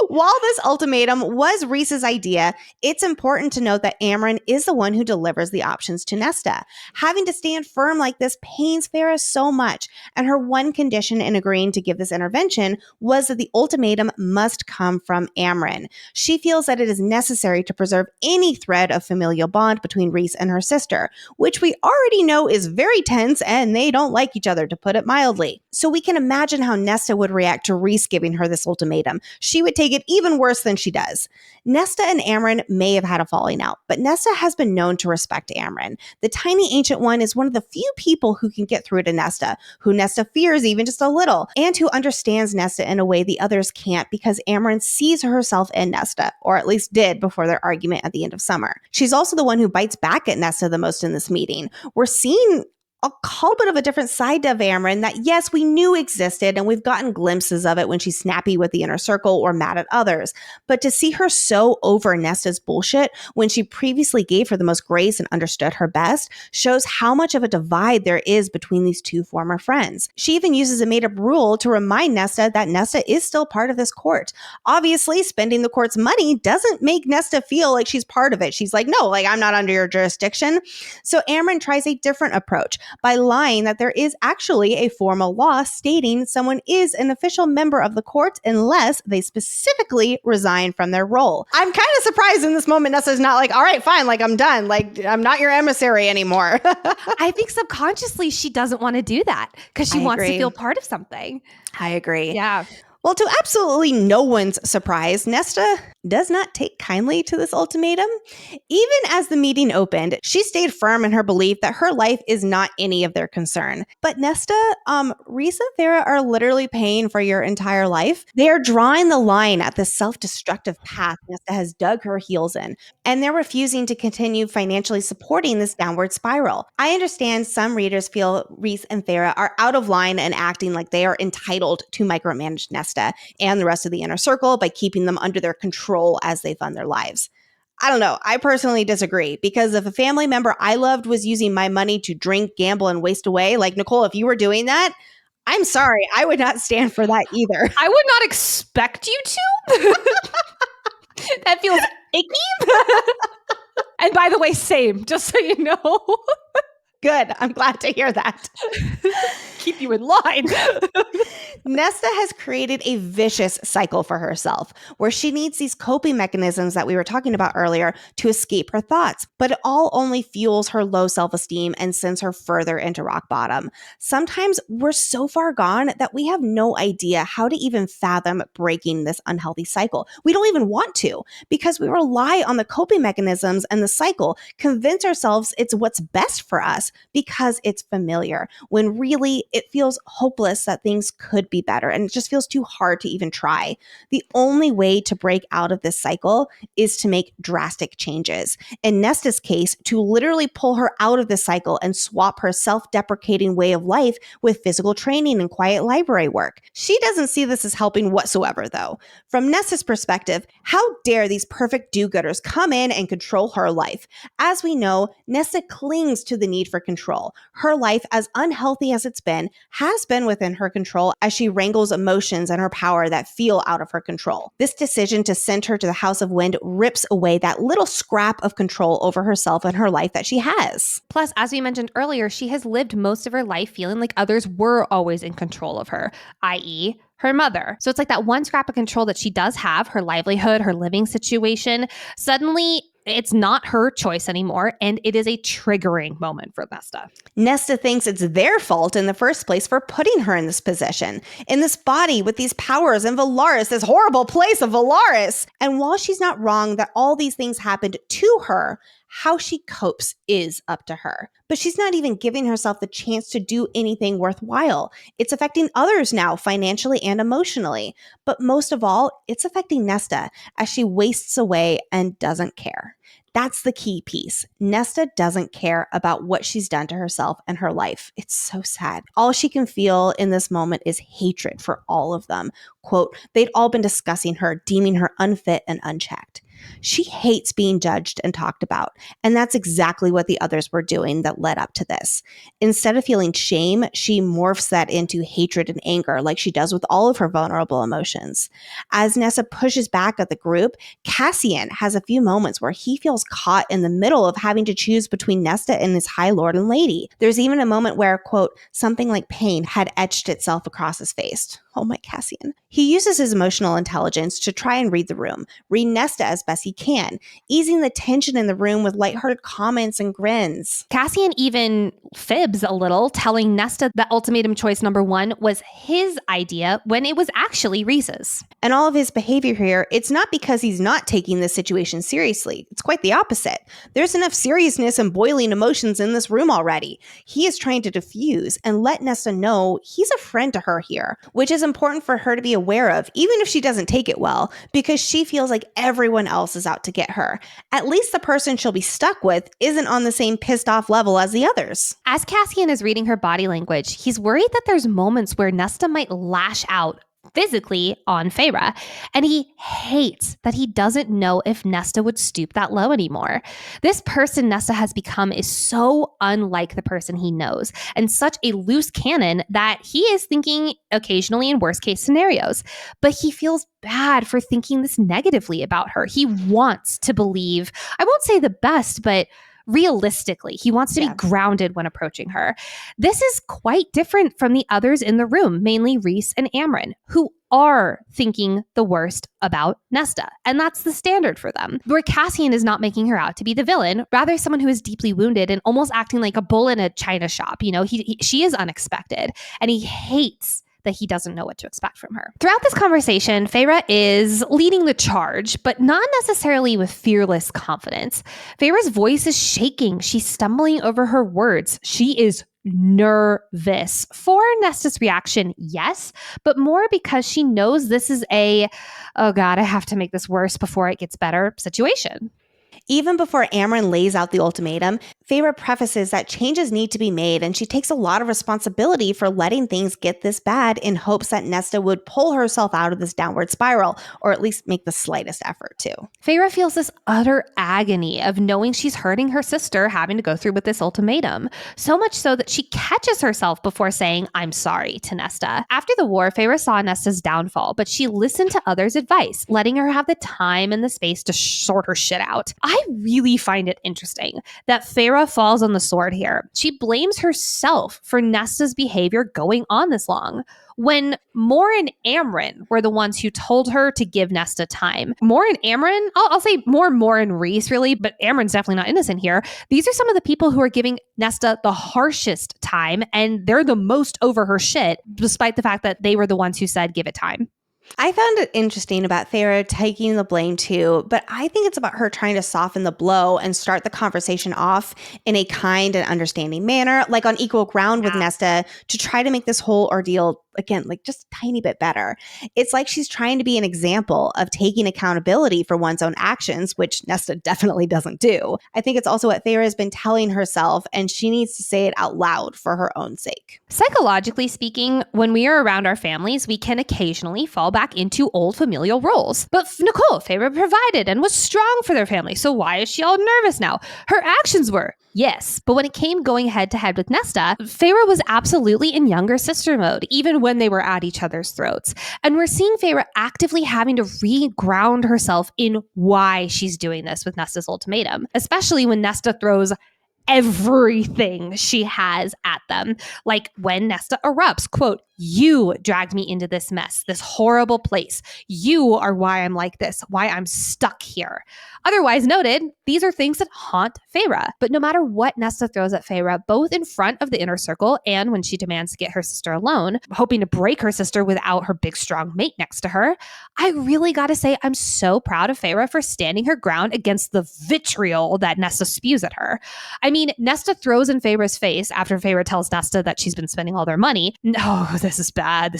[SPEAKER 1] While this ultimatum was Rhys's idea, it's important to note that Amren is the one who delivers the options to Nesta. Having to stand firm like this pains Feyre so much, and her one condition in agreeing to give this intervention was that the ultimatum must come from Amren. She feels that it is necessary to preserve any thread of familial bond between Rhys and her sister, which we already know is very tense and they don't like each other, to put it mildly. So we can imagine how Nesta would react to Rhys giving her this ultimatum. She would take it even worse than she does. Nesta and Amren may have had a falling out, but Nesta has been known to respect Amren. The tiny ancient one is one of the few people who can get through to Nesta, who Nesta fears even just a little, and who understands Nesta in a way the others can't because Amren sees herself in Nesta, or at least did before their argument at the end of summer. She's also the one who bites back at Nesta the most in this meeting. We're seeing a little bit of a different side of Amren that, yes, we knew existed, and we've gotten glimpses of it when she's snappy with the Inner Circle or mad at others. But to see her so over Nesta's bullshit when she previously gave her the most grace and understood her best shows how much of a divide there is between these two former friends. She even uses a made-up rule to remind Nesta that Nesta is still part of this court. Obviously, spending the court's money doesn't make Nesta feel like she's part of it. She's like, no, like, I'm not under your jurisdiction. So Amren tries a different approach by lying that there is actually a formal law stating someone is an official member of the court unless they specifically resign from their role. I'm kind of surprised in this moment Nesta's not like, all right, fine, like, I'm done. Like, I'm not your emissary anymore.
[SPEAKER 2] I think subconsciously she doesn't want to do that because she wants to feel part of something.
[SPEAKER 1] I agree.
[SPEAKER 2] Yeah.
[SPEAKER 1] Well, to absolutely no one's surprise, Nesta does not take kindly to this ultimatum. Even as the meeting opened, she stayed firm in her belief that her life is not any of their concern. But Nesta, Rhys and Feyre are literally paying for your entire life. They are drawing the line at the self-destructive path Nesta has dug her heels in, and they're refusing to continue financially supporting this downward spiral. I understand some readers feel Rhys and Feyre are out of line and acting like they are entitled to micromanage Nesta and the rest of the Inner Circle by keeping them under their control as they fund their lives. I don't know. I personally disagree, because if a family member I loved was using my money to drink, gamble, and waste away, like Nicole, if you were doing that, I'm sorry, I would not stand for that either.
[SPEAKER 2] I would not expect you to. That feels icky. And by the way, same, just so you know.
[SPEAKER 1] Good. I'm glad to hear that.
[SPEAKER 2] Keep you in line.
[SPEAKER 1] Nesta has created a vicious cycle for herself where she needs these coping mechanisms that we were talking about earlier to escape her thoughts, but it all only fuels her low self-esteem and sends her further into rock bottom. Sometimes we're so far gone that we have no idea how to even fathom breaking this unhealthy cycle. We don't even want to, because we rely on the coping mechanisms and the cycle, convince ourselves it's what's best for us because it's familiar, when really it feels hopeless that things could be better, and it just feels too hard to even try. The only way to break out of this cycle is to make drastic changes. In Nesta's case, to literally pull her out of this cycle and swap her self-deprecating way of life with physical training and quiet library work. She doesn't see this as helping whatsoever, though. From Nesta's perspective, how dare these perfect do-gooders come in and control her life? As we know, Nesta clings to the need for control. Her life, as unhealthy as it's been, has been within her control as she wrangles emotions and her power that feel out of her control. This decision to send her to the House of Wind rips away that little scrap of control over herself and her life that she has.
[SPEAKER 2] Plus, as we mentioned earlier, she has lived most of her life feeling like others were always in control of her, i.e., her mother. So it's like that one scrap of control that she does have, her livelihood, her living situation. Suddenly, it's not her choice anymore, and it is a triggering moment for Nesta.
[SPEAKER 1] Nesta thinks it's their fault in the first place for putting her in this position, in this body with these powers in Velaris, this horrible place of Velaris. And while she's not wrong that all these things happened to her, How she copes is up to her. But she's not even giving herself the chance to do anything worthwhile. It's affecting others now, financially and emotionally. But most of all, it's affecting Nesta as she wastes away and doesn't care. That's the key piece. Nesta doesn't care about what she's done to herself and her life. It's so sad. All she can feel in this moment is hatred for all of them. Quote, they'd all been discussing her, deeming her unfit and unchecked. She hates being judged and talked about, and that's exactly what the others were doing that led up to this. Instead of feeling shame, she morphs that into hatred and anger like she does with all of her vulnerable emotions. As Nesta pushes back at the group, Cassian has a few moments where he feels caught in the middle of having to choose between Nesta and his High Lord and Lady. There's even a moment where, quote, something like pain had etched itself across his face. Oh my Cassian. He uses his emotional intelligence to try and read the room, read Nesta as best he can, easing the tension in the room with lighthearted comments and grins.
[SPEAKER 2] Cassian even fibs a little, telling Nesta that ultimatum choice number 1 was his idea when it was actually Rhys's.
[SPEAKER 1] And all of his behavior here, it's not because he's not taking this situation seriously. It's quite the opposite. There's enough seriousness and boiling emotions in this room already. He is trying to diffuse and let Nesta know he's a friend to her here, which is important for her to be aware of, even if she doesn't take it well, because she feels like everyone else is out to get her. At least the person she'll be stuck with isn't on the same pissed off level as the others.
[SPEAKER 2] As Cassian is reading her body language, he's worried that there's moments where Nesta might lash out physically on Feyre, and he hates that he doesn't know if Nesta would stoop that low anymore. This person Nesta has become is so unlike the person he knows, and such a loose cannon that he is thinking occasionally in worst case scenarios. But he feels bad for thinking this negatively about her. He wants to believe, I won't say the best, but realistically, he wants to be grounded when approaching her. This is quite different from the others in the room, mainly Rhys and Amren, who are thinking the worst about Nesta. And that's the standard for them. Where Cassian is not making her out to be the villain, rather someone who is deeply wounded and almost acting like a bull in a china shop. You know, she is unexpected, and he hates that he doesn't know what to expect from her. Throughout this conversation, Feyre is leading the charge, but not necessarily with fearless confidence. Feyre's voice is shaking. She's stumbling over her words. She is nervous. For Nesta's reaction, yes, but more because she knows this is a, oh God, I have to make this worse before it gets better situation.
[SPEAKER 1] Even before Amren lays out the ultimatum, Feyre prefaces that changes need to be made, and she takes a lot of responsibility for letting things get this bad in hopes that Nesta would pull herself out of this downward spiral, or at least make the slightest effort to.
[SPEAKER 2] Feyre feels this utter agony of knowing she's hurting her sister having to go through with this ultimatum, so much so that she catches herself before saying, I'm sorry, to Nesta. After the war, Feyre saw Nesta's downfall, but she listened to others' advice, letting her have the time and the space to sort her shit out. I really find it interesting that Feyre falls on the sword here. She blames herself for Nesta's behavior going on this long, when Mor and Amren were the ones who told her to give Nesta time. Mor and Amren, I'll say Mor and Rhys really, but Amren's definitely not innocent here. These are some of the people who are giving Nesta the harshest time, and they're the most over her shit, despite the fact that they were the ones who said give it time.
[SPEAKER 1] I found it interesting about Feyre taking the blame too, but I think it's about her trying to soften the blow and start the conversation off in a kind and understanding manner, like on equal ground with Nesta, to try to make this whole ordeal, again, like just a tiny bit better. It's like she's trying to be an example of taking accountability for one's own actions, which Nesta definitely doesn't do. I think it's also what Feyre has been telling herself, and she needs to say it out loud for her own sake.
[SPEAKER 2] Psychologically speaking, when we are around our families, we can occasionally fall back into old familial roles. But Nicole, Feyre provided and was strong for their family, so why is she all nervous now? Her actions were, yes, but when it came going head to head with Nesta, Feyre was absolutely in younger sister mode, even when they were at each other's throats. And we're seeing Feyre actively having to re-ground herself in why she's doing this with Nesta's ultimatum, especially when Nesta throws everything she has at them. Like when Nesta erupts, quote, You dragged me into this mess, this horrible place. You are why I'm like this, why I'm stuck here. Otherwise noted, these are things that haunt Feyre. But no matter what Nesta throws at Feyre, both in front of the Inner Circle and when she demands to get her sister alone, hoping to break her sister without her big strong mate next to her, I really gotta say I'm so proud of Feyre for standing her ground against the vitriol that Nesta spews at her. I mean, Nesta throws in Feyre's face after Feyre tells Nesta that she's been spending all their money. No, this is bad,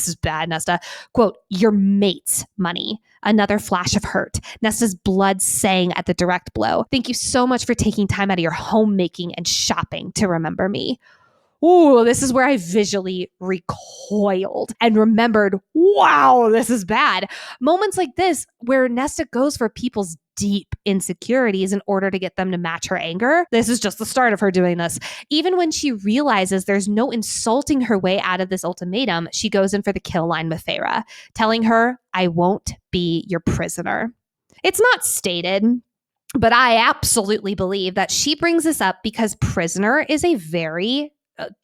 [SPEAKER 2] Nesta. Quote, your mate's money. Another flash of hurt. Nesta's blood sang at the direct blow. Thank you so much for taking time out of your homemaking and shopping to remember me. Ooh, this is where I visually recoiled and remembered, wow, this is bad. Moments like this where Nesta goes for people's deep insecurities in order to get them to match her anger. This is just the start of her doing this. Even when she realizes there's no insulting her way out of this ultimatum, she goes in for the kill line with Feyre, telling her, I won't be your prisoner. It's not stated, but I absolutely believe that she brings this up because prisoner is a very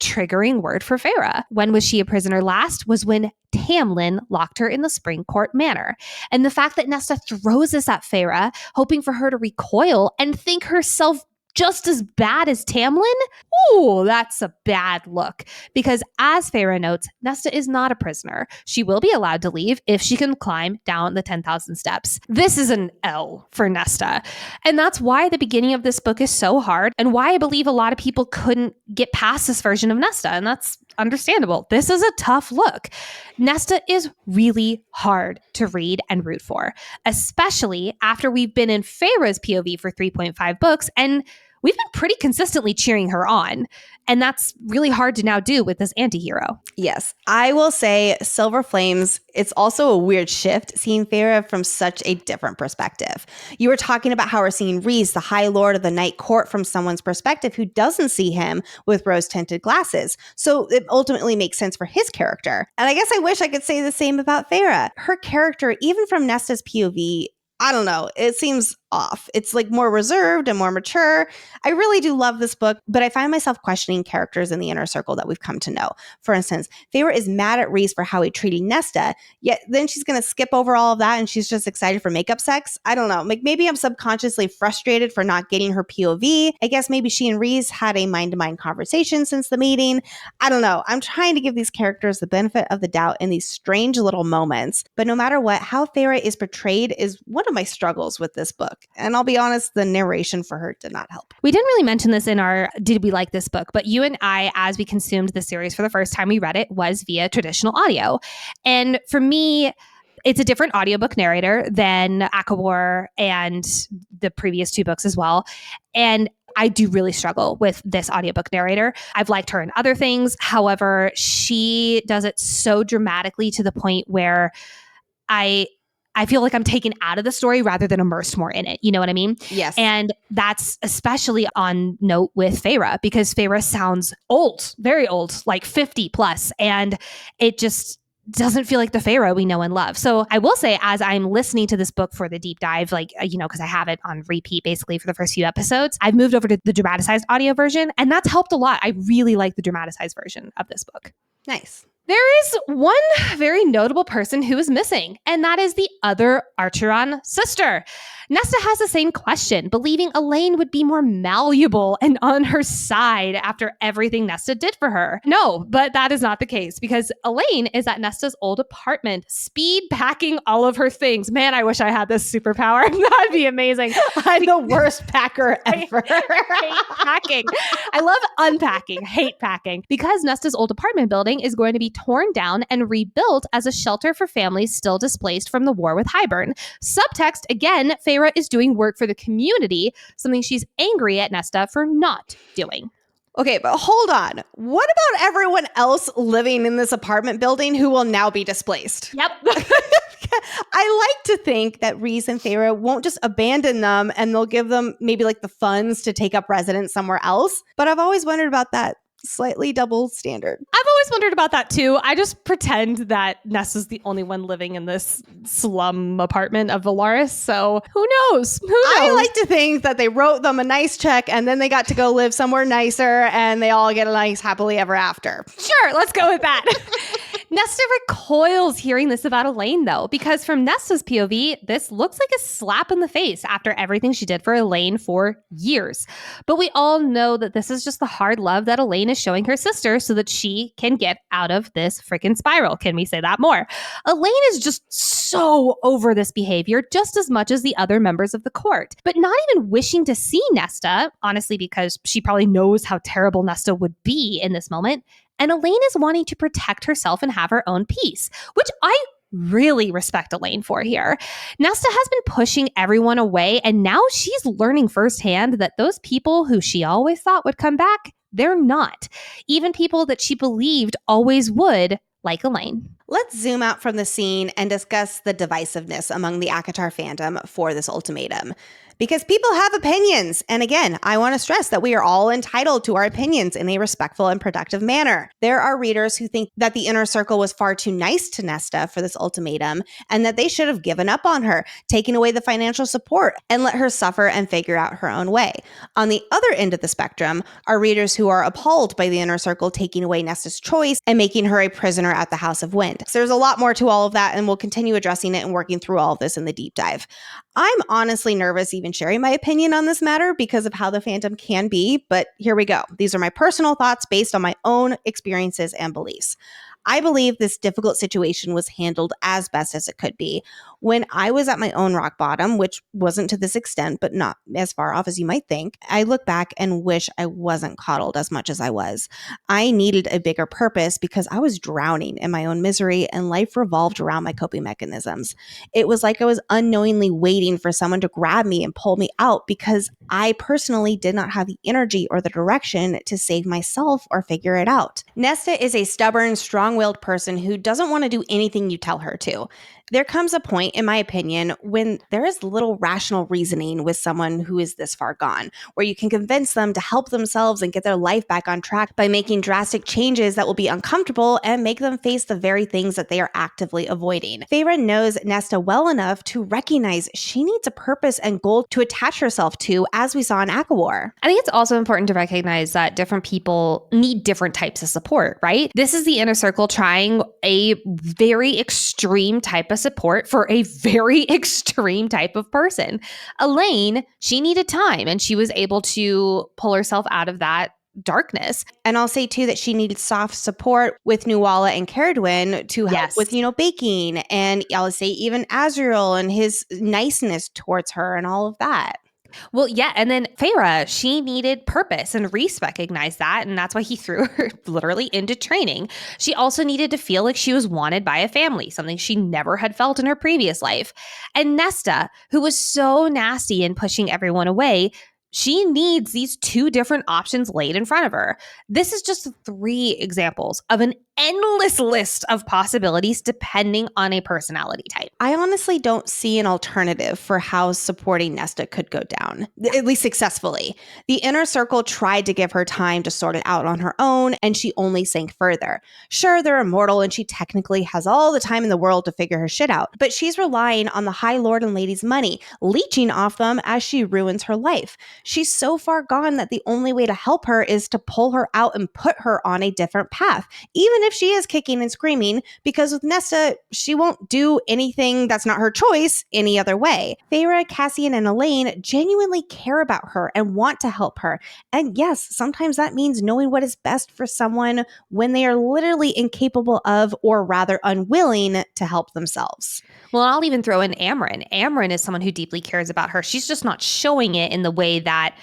[SPEAKER 2] triggering word for Feyre. When was she a prisoner last? Was when Tamlin locked her in the Spring Court Manor. And the fact that Nesta throws this at Feyre, hoping for her to recoil and think herself just as bad as Tamlin? Ooh, that's a bad look. Because as Feyre notes, Nesta is not a prisoner. She will be allowed to leave if she can climb down the 10,000 steps. This is an L for Nesta. And that's why the beginning of this book is so hard and why I believe a lot of people couldn't get past this version of Nesta. And that's understandable. This is a tough look. Nesta is really hard to read and root for, especially after we've been in Feyre's POV for 3.5 books and we've been pretty consistently cheering her on. And that's really hard to now do with this antihero.
[SPEAKER 1] Yes, I will say Silver Flames, it's also a weird shift seeing Feyre from such a different perspective. You were talking about how we're seeing Rhys, the High Lord of the Night Court, from someone's perspective who doesn't see him with rose-tinted glasses. So it ultimately makes sense for his character. And I guess I wish I could say the same about Feyre. Her character, even from Nesta's POV, I don't know, it seems off. It's like more reserved and more mature. I really do love this book, but I find myself questioning characters in the Inner Circle that we've come to know. For instance, Feyre is mad at Rhys for how he treated Nesta, yet then she's going to skip over all of that and she's just excited for makeup sex. I don't know. Like maybe I'm subconsciously frustrated for not getting her POV. I guess maybe she and Rhys had a mind-to-mind conversation since the meeting. I don't know. I'm trying to give these characters the benefit of the doubt in these strange little moments. But no matter what, how Feyre is portrayed is one of my struggles with this book. And I'll be honest, the narration for her did not help.
[SPEAKER 2] We didn't really mention this in our Did We Like This Book, but you and I, as we consumed the series for the first time we read it, was via traditional audio. And for me, it's a different audiobook narrator than ACOFAS and the previous two books as well. And I do really struggle with this audiobook narrator. I've liked her in other things. However, she does it so dramatically to the point where I feel like I'm taken out of the story rather than immersed more in it. You know what I mean?
[SPEAKER 1] Yes.
[SPEAKER 2] And that's especially on note with Feyre because Feyre sounds old, very old, like 50 plus. And it just doesn't feel like the Feyre we know and love. So I will say, as I'm listening to this book for the deep dive, like, because I have it on repeat basically for the first few episodes, I've moved over to the dramatized audio version. And that's helped a lot. I really like the dramatized version of this book.
[SPEAKER 1] Nice.
[SPEAKER 2] There is one very notable person who is missing, and that is the other Archeron sister. Nesta has the same question, believing Elaine would be more malleable and on her side after everything Nesta did for her. No, but that is not the case because Elaine is at Nesta's old apartment, speed packing all of her things. Man, I wish I had this superpower. That'd be amazing.
[SPEAKER 1] I'm the worst packer ever.
[SPEAKER 2] I hate packing. I love unpacking, hate packing. Because Nesta's old apartment building is going to be torn down and rebuilt as a shelter for families still displaced from the war with Hybern. Subtext, again, Feyre is doing work for the community, something she's angry at Nesta for not doing.
[SPEAKER 1] Okay, but hold on. What about everyone else living in this apartment building who will now be displaced?
[SPEAKER 2] Yep.
[SPEAKER 1] I like to think that Rhys and Feyre won't just abandon them and they'll give them maybe like the funds to take up residence somewhere else. But I've always wondered about that slightly double standard.
[SPEAKER 2] I've always wondered about that too. I just pretend that Nesta's the only one living in this slum apartment of Valaris. So who knows?
[SPEAKER 1] I like to think that they wrote them a nice check and then they got to go live somewhere nicer and they all get a nice happily ever after.
[SPEAKER 2] Sure, let's go with that. Nesta recoils hearing this about Elaine, though, because from Nesta's POV, this looks like a slap in the face after everything she did for Elaine for years. But we all know that this is just the hard love that Elaine is showing her sister so that she can get out of this freaking spiral. Can we say that more? Elaine is just so over this behavior just as much as the other members of the court, but not even wishing to see Nesta, honestly, because she probably knows how terrible Nesta would be in this moment. And Elaine is wanting to protect herself and have her own peace, which I really respect Elaine for here. Nesta has been pushing everyone away, and now she's learning firsthand that those people who she always thought would come back, they're not. Even people that she believed always would, like Elaine.
[SPEAKER 1] Let's zoom out from the scene and discuss the divisiveness among the ACOTAR fandom for this ultimatum. Because people have opinions. And again, I want to stress that we are all entitled to our opinions in a respectful and productive manner. There are readers who think that the Inner Circle was far too nice to Nesta for this ultimatum and that they should have given up on her, taken away the financial support, and let her suffer and figure out her own way. On the other end of the spectrum are readers who are appalled by the Inner Circle taking away Nesta's choice and making her a prisoner at the House of Wind. So there's a lot more to all of that, and we'll continue addressing it and working through all of this in the deep dive. I'm honestly nervous even sharing my opinion on this matter because of how the fandom can be, but here we go. These are my personal thoughts based on my own experiences and beliefs. I believe this difficult situation was handled as best as it could be. When I was at my own rock bottom, which wasn't to this extent, but not as far off as you might think, I look back and wish I wasn't coddled as much as I was. I needed a bigger purpose because I was drowning in my own misery and life revolved around my coping mechanisms. It was like I was unknowingly waiting for someone to grab me and pull me out because I personally did not have the energy or the direction to save myself or figure it out. Nesta is a stubborn, strong-willed person who doesn't want to do anything you tell her to. There comes a point, in my opinion, when there is little rational reasoning with someone who is this far gone, where you can convince them to help themselves and get their life back on track by making drastic changes that will be uncomfortable and make them face the very things that they are actively avoiding. Feyre knows Nesta well enough to recognize she needs a purpose and goal to attach herself to, as we saw in ACOWAR.
[SPEAKER 2] I think it's also important to recognize that different people need different types of support, right? This is the Inner Circle trying a very extreme type of support for a very extreme type of person. Elaine, she needed time and she was able to pull herself out of that darkness.
[SPEAKER 1] And I'll say too that she needed soft support with Nuala and Caradwyn to help with, baking. And I'll say even Azriel and his niceness towards her and all of that.
[SPEAKER 2] Well, yeah. And then Feyre, she needed purpose, and Rhys recognized that. And that's why he threw her literally into training. She also needed to feel like she was wanted by a family, something she never had felt in her previous life. And Nesta, who was so nasty and pushing everyone away, she needs these two different options laid in front of her. This is just 3 examples of an endless list of possibilities depending on a personality type.
[SPEAKER 1] I honestly don't see an alternative for how supporting Nesta could go down, at least successfully. The Inner Circle tried to give her time to sort it out on her own, and she only sank further. Sure, they're immortal, and she technically has all the time in the world to figure her shit out, but she's relying on the High Lord and Lady's money, leeching off them as she ruins her life. She's so far gone that the only way to help her is to pull her out and put her on a different path, even if she is kicking and screaming, because with Nesta, she won't do anything that's not her choice any other way. Feyre, Cassian, and Elaine genuinely care about her and want to help her. And yes, sometimes that means knowing what is best for someone when they are literally incapable of, or rather unwilling to help themselves.
[SPEAKER 2] Well, I'll even throw in Amren. Amren is someone who deeply cares about her. She's just not showing it in the way that,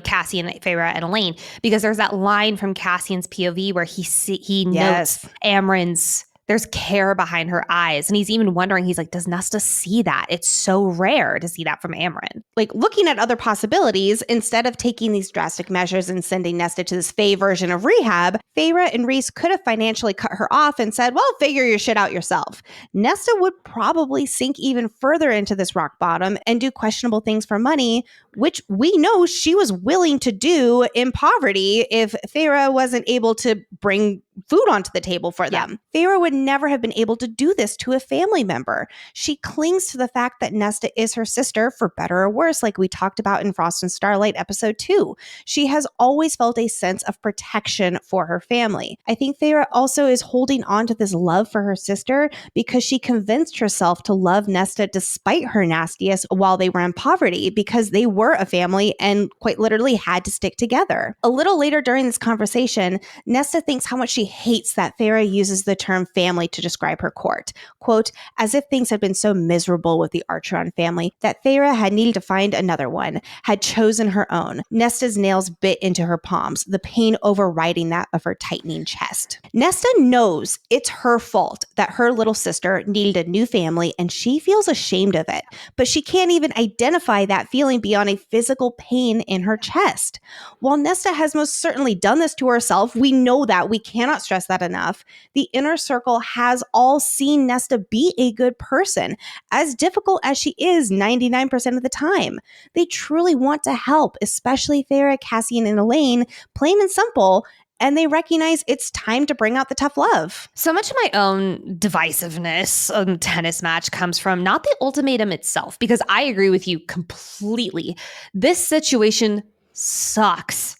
[SPEAKER 2] Cassian, Feyre, and Elaine, because there's that line from Cassian's POV where he notes Amren's, there's care behind her eyes. And he's even wondering, he's like, does Nesta see that? It's so rare to see that from Amren.
[SPEAKER 1] Like, looking at other possibilities, instead of taking these drastic measures and sending Nesta to this Fae version of rehab, Feyre and Rhys could have financially cut her off and said, well, figure your shit out yourself. Nesta would probably sink even further into this rock bottom and do questionable things for money, which we know she was willing to do in poverty if Feyre wasn't able to bring food onto the table for them. Feyre would never have been able to do this to a family member. She clings to the fact that Nesta is her sister, for better or worse, like we talked about in Frost and Starlight episode 2. She has always felt a sense of protection for her family. I think Feyre also is holding on to this love for her sister because she convinced herself to love Nesta despite her nastiest while they were in poverty, because they were a family and quite literally had to stick together. A little later during this conversation, Nesta thinks how much she hates that Feyre uses the term family to describe her court. Quote, as if things had been so miserable with the Archeron family that Feyre had needed to find another one, had chosen her own. Nesta's nails bit into her palms, the pain overriding that of her tightening chest. Nesta knows it's her fault that her little sister needed a new family, and she feels ashamed of it, but she can't even identify that feeling beyond a physical pain in her chest. While Nesta has most certainly done this to herself, we know that, we cannot stress that enough, the Inner Circle has all seen Nesta be a good person, as difficult as she is 99% of the time. They truly want to help, especially Feyre, Cassian, and Elaine, plain and simple, and they recognize it's time to bring out the tough love.
[SPEAKER 2] So much of my own divisiveness on the tennis match comes from not the ultimatum itself, because I agree with you completely. This situation sucks,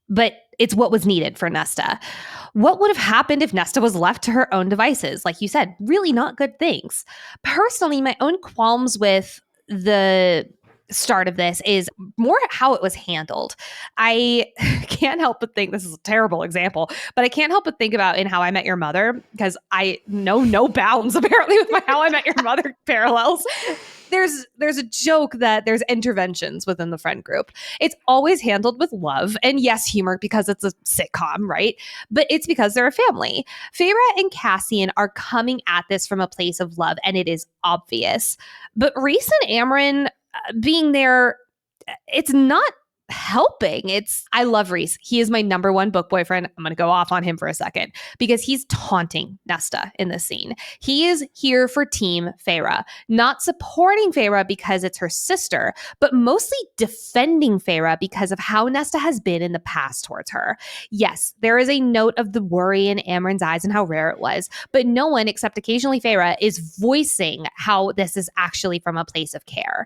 [SPEAKER 2] but it's what was needed for Nesta. What would have happened if Nesta was left to her own devices? Like you said, really not good things. Personally, my own qualms with the start of this is more how it was handled. I can't help but think, this is a terrible example, but I can't help but think about in How I Met Your Mother, because I know no bounds apparently with my How I Met Your Mother parallels. There's a joke that there's interventions within the friend group. It's always handled with love and yes, humor, because it's a sitcom, right? But it's because they're a family. Feyre and Cassian are coming at this from a place of love, and it is obvious. But Rhys and Amren being there, it's not helping. I love Rhys. He is my number one book boyfriend. I'm going to go off on him for a second because he's taunting Nesta in this scene. He is here for Team Feyre, not supporting Feyre because it's her sister, but mostly defending Feyre because of how Nesta has been in the past towards her. Yes, there is a note of the worry in Amren's eyes and how rare it was, but no one except occasionally Feyre is voicing how this is actually from a place of care.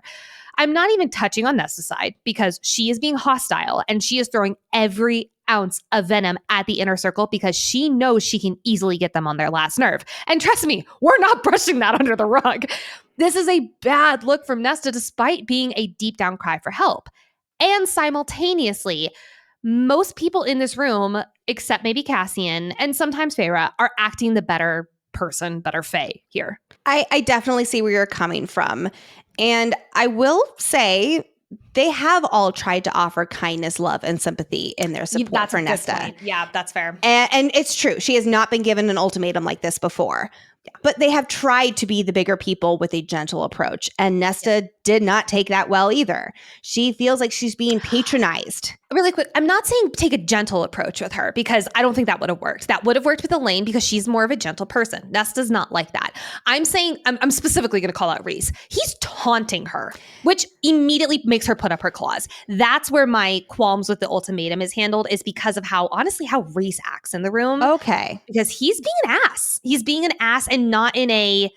[SPEAKER 2] I'm not even touching on Nesta's side because she is being hostile and she is throwing every ounce of venom at the Inner Circle because she knows she can easily get them on their last nerve. And trust me, we're not brushing that under the rug. This is a bad look from Nesta despite being a deep down cry for help. And simultaneously, most people in this room, except maybe Cassian and sometimes Feyre, are acting the better person, better Fae here.
[SPEAKER 1] I definitely see where you're coming from. And I will say they have all tried to offer kindness, love, and sympathy in their support for Nesta.
[SPEAKER 2] Yeah, that's fair.
[SPEAKER 1] And it's true. She has not been given an ultimatum like this before. Yeah. But they have tried to be the bigger people with a gentle approach. And Nesta did not take that well either. She feels like she's being patronized.
[SPEAKER 2] Really quick, I'm not saying take a gentle approach with her because I don't think that would have worked. That would have worked with Elaine because she's more of a gentle person. Nesta's not like that. I'm saying, I'm specifically going to call out Rhys. He's taunting her, which immediately makes her put up her claws. That's where my qualms with the ultimatum is handled, is because of how, honestly, how Rhys acts in the room.
[SPEAKER 1] Okay.
[SPEAKER 2] Because he's being an ass. He's being an ass, and not in a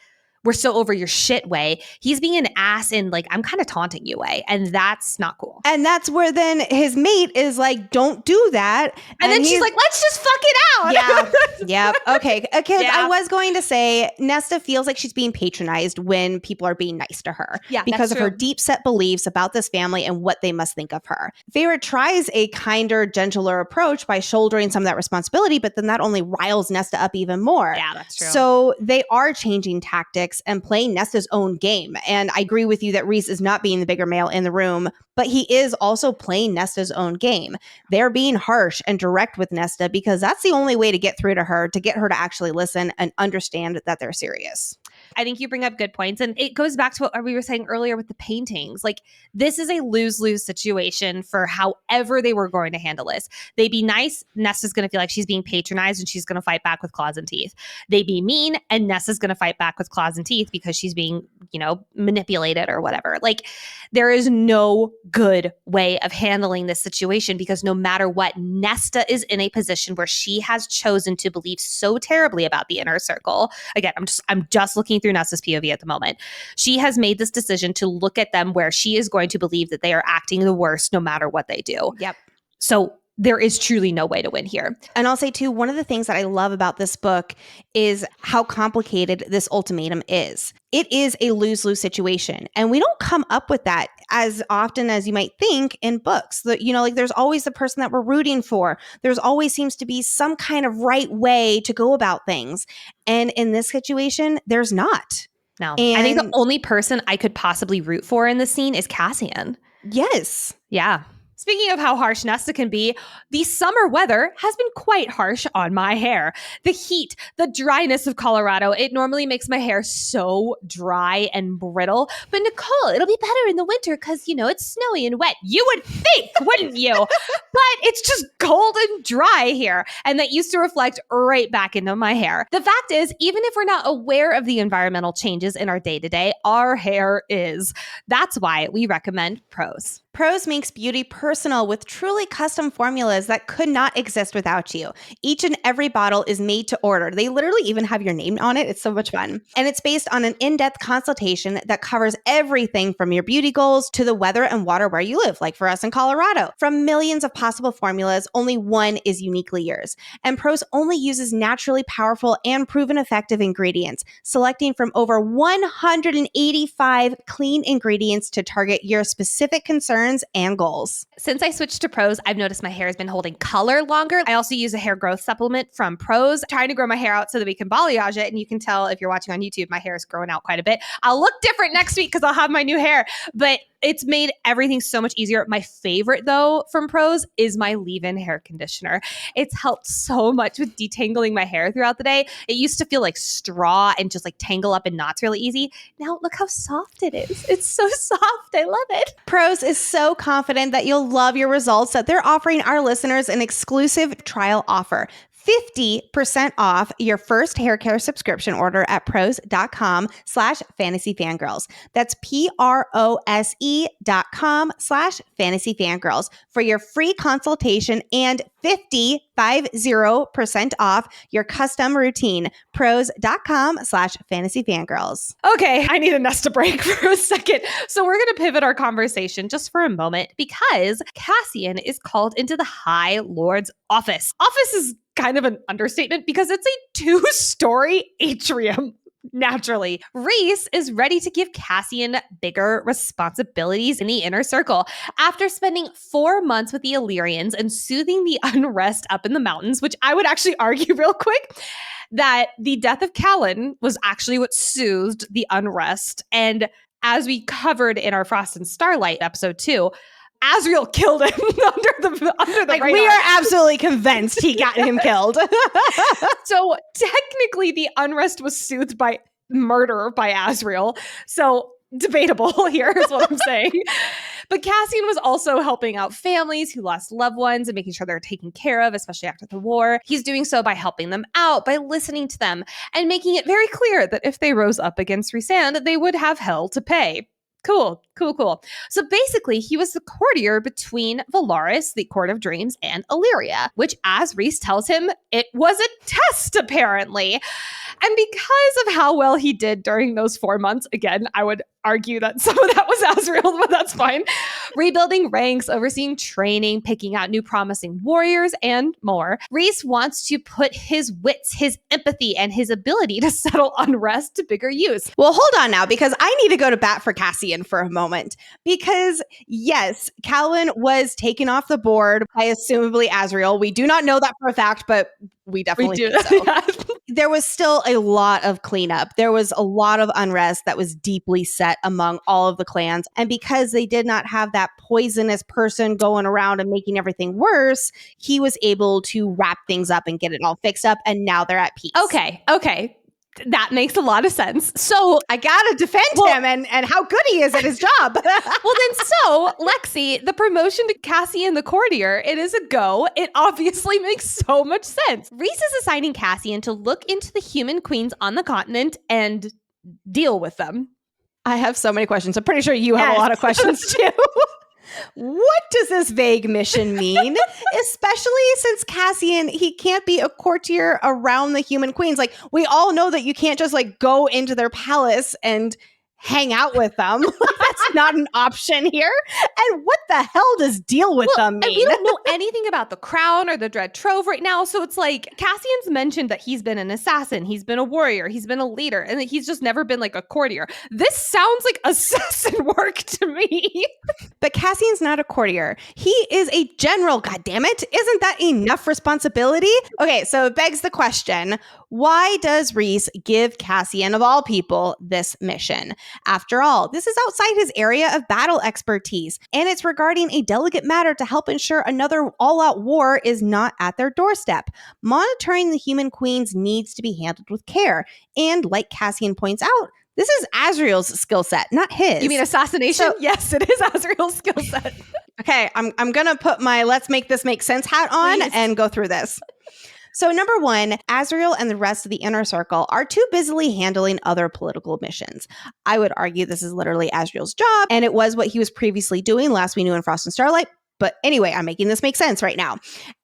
[SPEAKER 2] we're so over your shit way. He's being an ass in like, I'm kind of taunting you way. And that's not cool.
[SPEAKER 1] And that's where then his mate is like, don't do that.
[SPEAKER 2] And then she's like, let's just fuck it out.
[SPEAKER 1] Yeah. Okay. Because I was going to say Nesta feels like she's being patronized when people are being nice to her.
[SPEAKER 2] Yeah,
[SPEAKER 1] because of her deep set beliefs about this family and what they must think of her. Feyre tries a kinder, gentler approach by shouldering some of that responsibility, but then that only riles Nesta up even more.
[SPEAKER 2] Yeah, that's true.
[SPEAKER 1] So they are changing tactics and playing Nesta's own game. And I agree with you that Rhys is not being the bigger male in the room, but he is also playing Nesta's own game. They're being harsh and direct with Nesta because that's the only way to get through to her, to get her to actually listen and understand that they're serious.
[SPEAKER 2] I think you bring up good points. And it goes back to what we were saying earlier with the paintings. Like, this is a lose-lose situation for however they were going to handle this. They be nice, Nesta's going to feel like she's being patronized and she's going to fight back with claws and teeth. They be mean, and Nesta's going to fight back with claws and teeth because she's being, manipulated or whatever. Like, there is no good way of handling this situation because no matter what, Nesta is in a position where she has chosen to believe so terribly about the inner circle. Again, I'm just looking through Nesta's POV at the moment. She has made this decision to look at them where she is going to believe that they are acting the worst no matter what they do.
[SPEAKER 1] Yep.
[SPEAKER 2] So there is truly no way to win here.
[SPEAKER 1] And I'll say too, one of the things that I love about this book is how complicated this ultimatum is. It is a lose-lose situation. And we don't come up with that as often as you might think in books. There's always the person that we're rooting for. There's always seems to be some kind of right way to go about things. And in this situation, there's not.
[SPEAKER 2] No. I think the only person I could possibly root for in this scene is Cassian.
[SPEAKER 1] Yes.
[SPEAKER 2] Yeah. Speaking of how harsh Nesta can be, the summer weather has been quite harsh on my hair. The heat, the dryness of Colorado, it normally makes my hair so dry and brittle. But Nicole, it'll be better in the winter because, it's snowy and wet. You would think, wouldn't you? But it's just cold and dry here. And that used to reflect right back into my hair. The fact is, even if we're not aware of the environmental changes in our day-to-day, our hair is. That's why we recommend Prose.
[SPEAKER 1] Prose makes beauty personal with truly custom formulas that could not exist without you. Each and every bottle is made to order. They literally even have your name on it. It's so much fun. And it's based on an in-depth consultation that covers everything from your beauty goals to the weather and water where you live, like for us in Colorado. From millions of possible formulas, only one is uniquely yours. And Prose only uses naturally powerful and proven effective ingredients, selecting from over 185 clean ingredients to target your specific concerns and goals.
[SPEAKER 2] Since I switched to Prose, I've noticed my hair has been holding color longer. I also use a hair growth supplement from Prose, trying to grow my hair out so that we can balayage it. And you can tell if you're watching on YouTube, my hair is growing out quite a bit. I'll look different next week because I'll have my new hair, but it's made everything so much easier. My favorite, though, from Prose is my leave-in hair conditioner. It's helped so much with detangling my hair throughout the day. It used to feel like straw and just like tangle up in knots really easy. Now look how soft it is. It's so soft. I love it.
[SPEAKER 1] Prose is so confident that you'll love your results that they're offering our listeners an exclusive trial offer. 50% off your first hair care subscription order at prose.com/fantasyfangirls. That's prose.com/fantasyfangirls for your free consultation and 50% off your custom routine. Prose.com/fantasyfangirls.
[SPEAKER 2] Okay, I need a Nesta break for a second. So we're going to pivot our conversation just for a moment because Cassian is called into the High Lord's office. Office is kind of an understatement because it's a 2-story atrium. Naturally, Rhys is ready to give Cassian bigger responsibilities in the inner circle. After spending 4 months with the Illyrians and soothing the unrest up in the mountains, which I would actually argue real quick, that the death of Callan was actually what soothed the unrest. And as we covered in our Frost and Starlight episode 2, Azriel killed him under the
[SPEAKER 1] like
[SPEAKER 2] radar.
[SPEAKER 1] We are absolutely convinced he got him killed.
[SPEAKER 2] So technically the unrest was soothed by murder by Azriel. So debatable here is what I'm saying. But Cassian was also helping out families who lost loved ones and making sure they're taken care of, especially after the war. He's doing so by helping them out, by listening to them, and making it very clear that if they rose up against Rhysand, they would have hell to pay. Cool. So basically, he was the courtier between Valaris, the Court of Dreams, and Illyria, which, as Rhys tells him, it was a test, apparently. And because of how well he did during those 4 months, again, I would argue that some of that was Azriel, but that's fine. Rebuilding ranks, overseeing training, picking out new promising warriors, and more. Rhys wants to put his wits, his empathy, and his ability to settle unrest to bigger use.
[SPEAKER 1] Well, hold on now, because I need to go to bat for Cassian for a moment. Because, yes, Callan was taken off the board by assumably Azriel. We do not know that for a fact, but we definitely think so. There was still a lot of cleanup. There was a lot of unrest that was deeply set among all of the clans. And because they did not have that poisonous person going around and making everything worse, he was able to wrap things up and get it all fixed up. And now they're at peace.
[SPEAKER 2] Okay. That makes a lot of sense. So
[SPEAKER 1] I gotta defend him and how good he is at his job.
[SPEAKER 2] Well, then, so Lexi, the promotion to Cassian the courtier, it is a go. It obviously makes so much sense. Rhys is assigning Cassian to look into the human queens on the continent and deal with them.
[SPEAKER 1] I have so many questions. I'm pretty sure you have a lot of questions too. What does this vague mission mean? Especially since Cassian, he can't be a courtier around the human queens. Like, we all know that you can't just like go into their palace and hang out with them. That's not an option here. And what the hell does deal with them mean?
[SPEAKER 2] And we don't know anything about the crown or the Dread Trove right now. So it's like Cassian's mentioned that he's been an assassin, he's been a warrior, he's been a leader, and that he's just never been like a courtier. This sounds like assassin work to me.
[SPEAKER 1] But Cassian's not a courtier. He is a general, goddammit. Isn't that enough responsibility? Okay, so it begs the question, why does Rhys give Cassian, of all people, this mission? After all, this is outside his area of battle expertise, and it's regarding a delicate matter to help ensure another all-out war is not at their doorstep. Monitoring the human queens needs to be handled with care, and like Cassian points out, this is Azriel's skill set, not his.
[SPEAKER 2] You mean assassination?
[SPEAKER 1] So,
[SPEAKER 2] yes, it is Azriel's skill set.
[SPEAKER 1] Okay, I'm going to put my let's make this make sense hat on and go through this. So number one, Azriel and the rest of the Inner Circle are too busily handling other political missions. I would argue this is literally Azriel's job, and it was what he was previously doing last we knew in Frost and Starlight. But anyway, I'm making this make sense right now.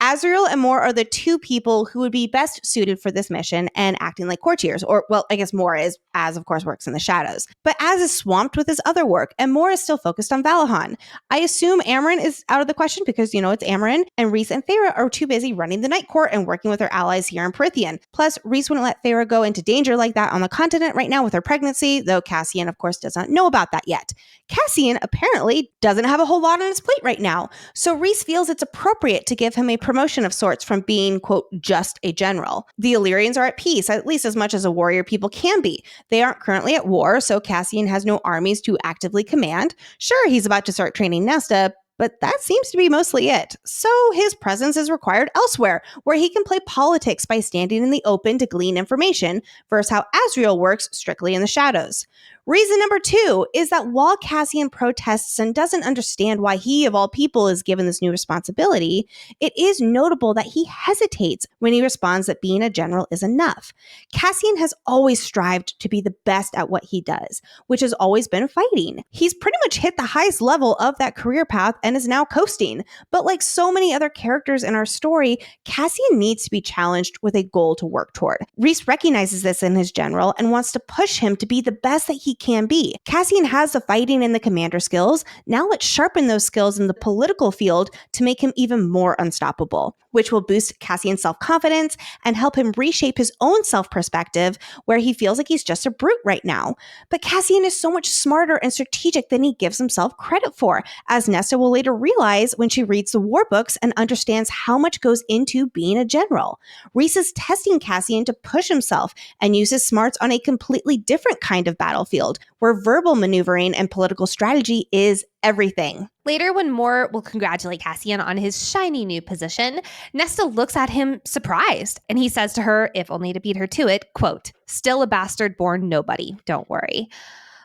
[SPEAKER 1] Azriel and Mor are the two people who would be best suited for this mission and acting like courtiers. Or, well, I guess Mor is, Az of course works in the shadows. But Az is swamped with his other work, and Mor is still focused on Valahan. I assume Amren is out of the question because, you know, it's Amren, and Rhys and Feyre are too busy running the Night Court and working with their allies here in Prythian. Plus, Rhys wouldn't let Feyre go into danger like that on the continent right now with her pregnancy, though Cassian, of course, does not know about that yet. Cassian apparently doesn't have a whole lot on his plate right now. So Rhys feels it's appropriate to give him a promotion of sorts from being, quote, just a general. The Illyrians are at peace, at least as much as a warrior people can be. They aren't currently at war, so Cassian has no armies to actively command. Sure, he's about to start training Nesta, but that seems to be mostly it. So his presence is required elsewhere, where he can play politics by standing in the open to glean information, versus how Azriel works strictly in the shadows. Reason number two is that while Cassian protests and doesn't understand why he, of all people, is given this new responsibility, it is notable that he hesitates when he responds that being a general is enough. Cassian has always strived to be the best at what he does, which has always been fighting. He's pretty much hit the highest level of that career path and is now coasting. But like so many other characters in our story, Cassian needs to be challenged with a goal to work toward. Rhys recognizes this in his general and wants to push him to be the best that he can be. Cassian has the fighting and the commander skills. Now let's sharpen those skills in the political field to make him even more unstoppable, which will boost Cassian's self-confidence and help him reshape his own self-perspective where he feels like he's just a brute right now. But Cassian is so much smarter and strategic than he gives himself credit for, as Nesta will later realize when she reads the war books and understands how much goes into being a general. Rhys is testing Cassian to push himself and use his smarts on a completely different kind of battlefield, where verbal maneuvering and political strategy is everything.
[SPEAKER 2] Later, when Mor will congratulate Cassian on his shiny new position, Nesta looks at him surprised, and he says to her, if only to beat her to it, quote, "Still a bastard born nobody, don't worry."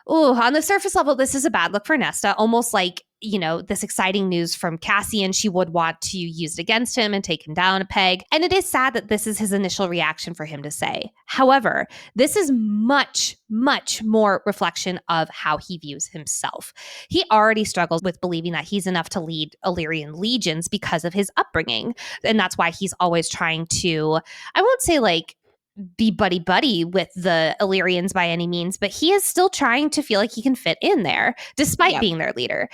[SPEAKER 2] Ooh, on the surface level, this is a bad look for Nesta, almost like, you know, this exciting news from Cassian, she would want to use it against him and take him down a peg. And it is sad that this is his initial reaction for him to say. However, this is much, much more reflection of how he views himself. He already struggles with believing that he's enough to lead Illyrian legions because of his upbringing. And that's why he's always trying to, I won't say like, be buddy-buddy with the Illyrians by any means, but he is still trying to feel like he can fit in there, despite being their leader.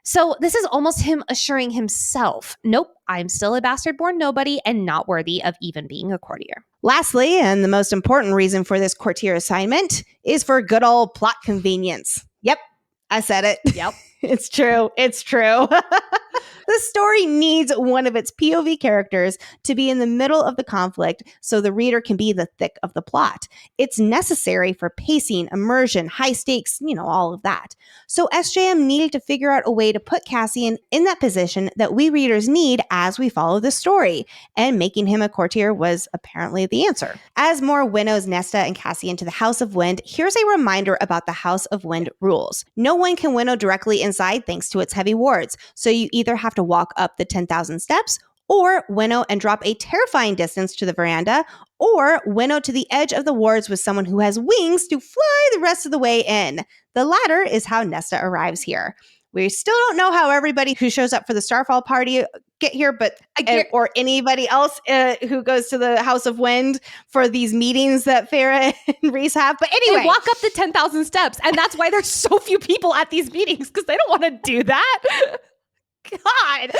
[SPEAKER 2] So this is almost him assuring himself, nope, I'm still a bastard-born nobody and not worthy of even being a courtier.
[SPEAKER 1] Lastly, and the most important reason for this courtier assignment, is for good old plot convenience. Yep, I said it.
[SPEAKER 2] Yep.
[SPEAKER 1] It's true. It's true. The story needs one of its POV characters to be in the middle of the conflict so the reader can be the thick of the plot. It's necessary for pacing, immersion, high stakes, all of that. So SJM needed to figure out a way to put Cassian in that position that we readers need as we follow the story, and making him a courtier was apparently the answer. As Mor winnows Nesta and Cassian to the House of Wind, here's a reminder about the House of Wind rules. No one can winnow directly inside thanks to its heavy wards, so you either have to walk up the 10,000 steps, or winnow and drop a terrifying distance to the veranda, or winnow to the edge of the wards with someone who has wings to fly the rest of the way in. The latter is how Nesta arrives here. We still don't know how everybody who shows up for the Starfall party get here, but or anybody else who goes to the House of Wind for these meetings that Farrah and Rhys have. But anyway,
[SPEAKER 2] they walk up the 10,000 steps, and that's why there's so few people at these meetings, because they don't want to do that. God.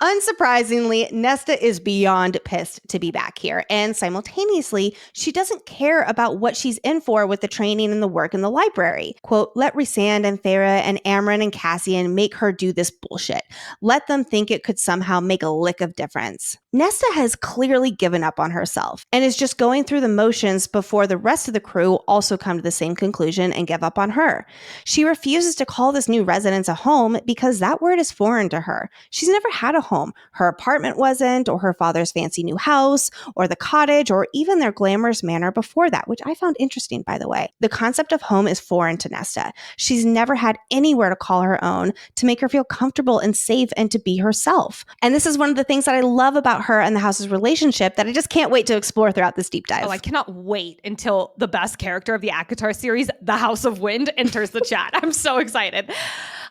[SPEAKER 1] Unsurprisingly, Nesta is beyond pissed to be back here, and simultaneously, she doesn't care about what she's in for with the training and the work in the library. Quote, let Rhysand and Farrah and Amren and Cassian make her do this bullshit. Let them think it could somehow make a lick of difference. Nesta has clearly given up on herself and is just going through the motions before the rest of the crew also come to the same conclusion and give up on her. She refuses to call this new residence a home because that word is foreign to her. She's never had a home. Her apartment wasn't, or her father's fancy new house, or the cottage, or even their glamorous manor before that, which I found interesting, by the way. The concept of home is foreign to Nesta. She's never had anywhere to call her own, to make her feel comfortable and safe and to be herself. And this is one of the things that I love about her and the house's relationship that I just can't wait to explore throughout this deep dive.
[SPEAKER 2] Oh, I cannot wait until the best character of the ACOTAR series, the House of Wind, enters the chat. I'm so excited.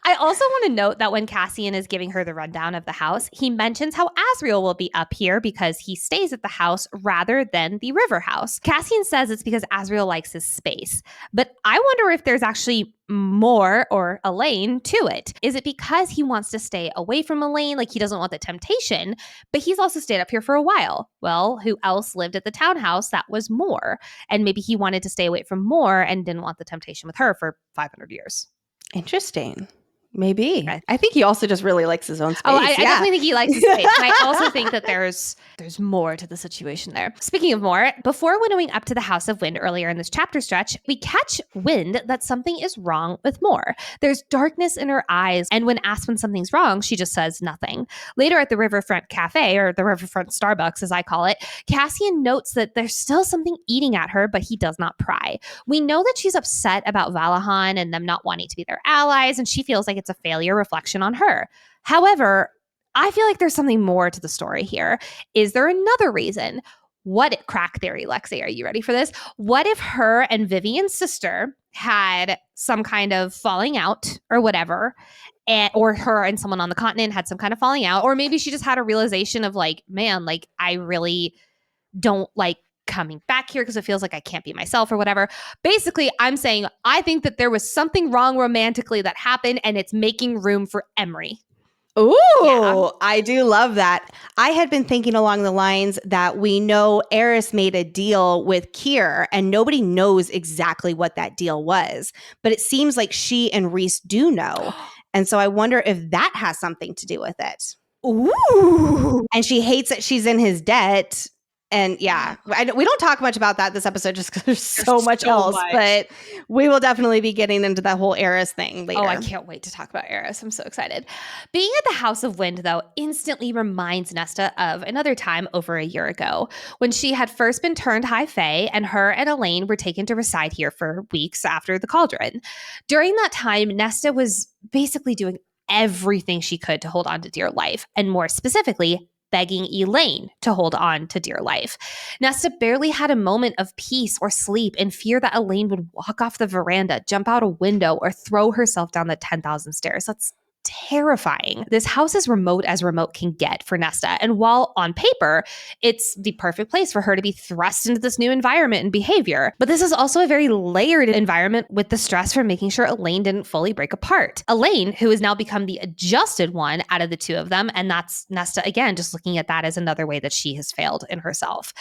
[SPEAKER 2] I also want to note that when Cassian is giving her the rundown of the house, he mentions how Asriel will be up here because he stays at the house rather than the river house. Cassian says it's because Asriel likes his space, but I wonder if there's actually more, or Elaine, to it. Is it because he wants to stay away from Elaine, like he doesn't want the temptation, but he's also stayed up here for a while? Well, who else lived at the townhouse that was Mor? And maybe he wanted to stay away from Mor and didn't want the temptation with her for 500 years.
[SPEAKER 1] Interesting. Maybe. I think he also just really likes his own space.
[SPEAKER 2] Oh, I definitely think he likes his space. And I also think that there's more to the situation there. Speaking of more, before winnowing up to the House of Wind earlier in this chapter stretch, we catch wind that something is wrong with Mor. There's darkness in her eyes, and when asked when something's wrong, she just says nothing. Later at the Riverfront Cafe, or the Riverfront Starbucks as I call it, Cassian notes that there's still something eating at her, but he does not pry. We know that she's upset about Valahan and them not wanting to be their allies, and she feels like it's a failure reflection on her. However, I feel like there's something more to the story here. Is there another reason? Crack theory, Lexi, are you ready for this? What if her and Vivian's sister had some kind of falling out or whatever, or her and someone on the continent had some kind of falling out, or maybe she just had a realization of like, man, like I really don't like coming back here because it feels like I can't be myself or whatever. Basically, I'm saying I think that there was something wrong romantically that happened, and it's making room for Emery.
[SPEAKER 1] Ooh, yeah. I do love that. I had been thinking along the lines that we know Eris made a deal with Kier, and nobody knows exactly what that deal was. But it seems like she and Rhys do know. And so I wonder if that has something to do with it.
[SPEAKER 2] Ooh.
[SPEAKER 1] And she hates that she's in his debt. And yeah, we don't talk much about that this episode just because there's so much else, but we will definitely be getting into that whole Eris thing later.
[SPEAKER 2] Oh, I can't wait to talk about Eris. I'm so excited. Being at the House of Wind, though, instantly reminds Nesta of another time over a year ago when she had first been turned High Fae, and her and Elaine were taken to reside here for weeks after the Cauldron. During that time, Nesta was basically doing everything she could to hold on to dear life, and more specifically, begging Elaine to hold on to dear life. Nesta barely had a moment of peace or sleep in fear that Elaine would walk off the veranda, jump out a window, or throw herself down the 10,000 stairs. That's terrifying. This house is remote as remote can get for Nesta. And while on paper, it's the perfect place for her to be thrust into this new environment and behavior. But this is also a very layered environment with the stress from making sure Elaine didn't fully break apart. Elaine, who has now become the adjusted one out of the two of them, and that's Nesta, again, just looking at that as another way that she has failed in herself.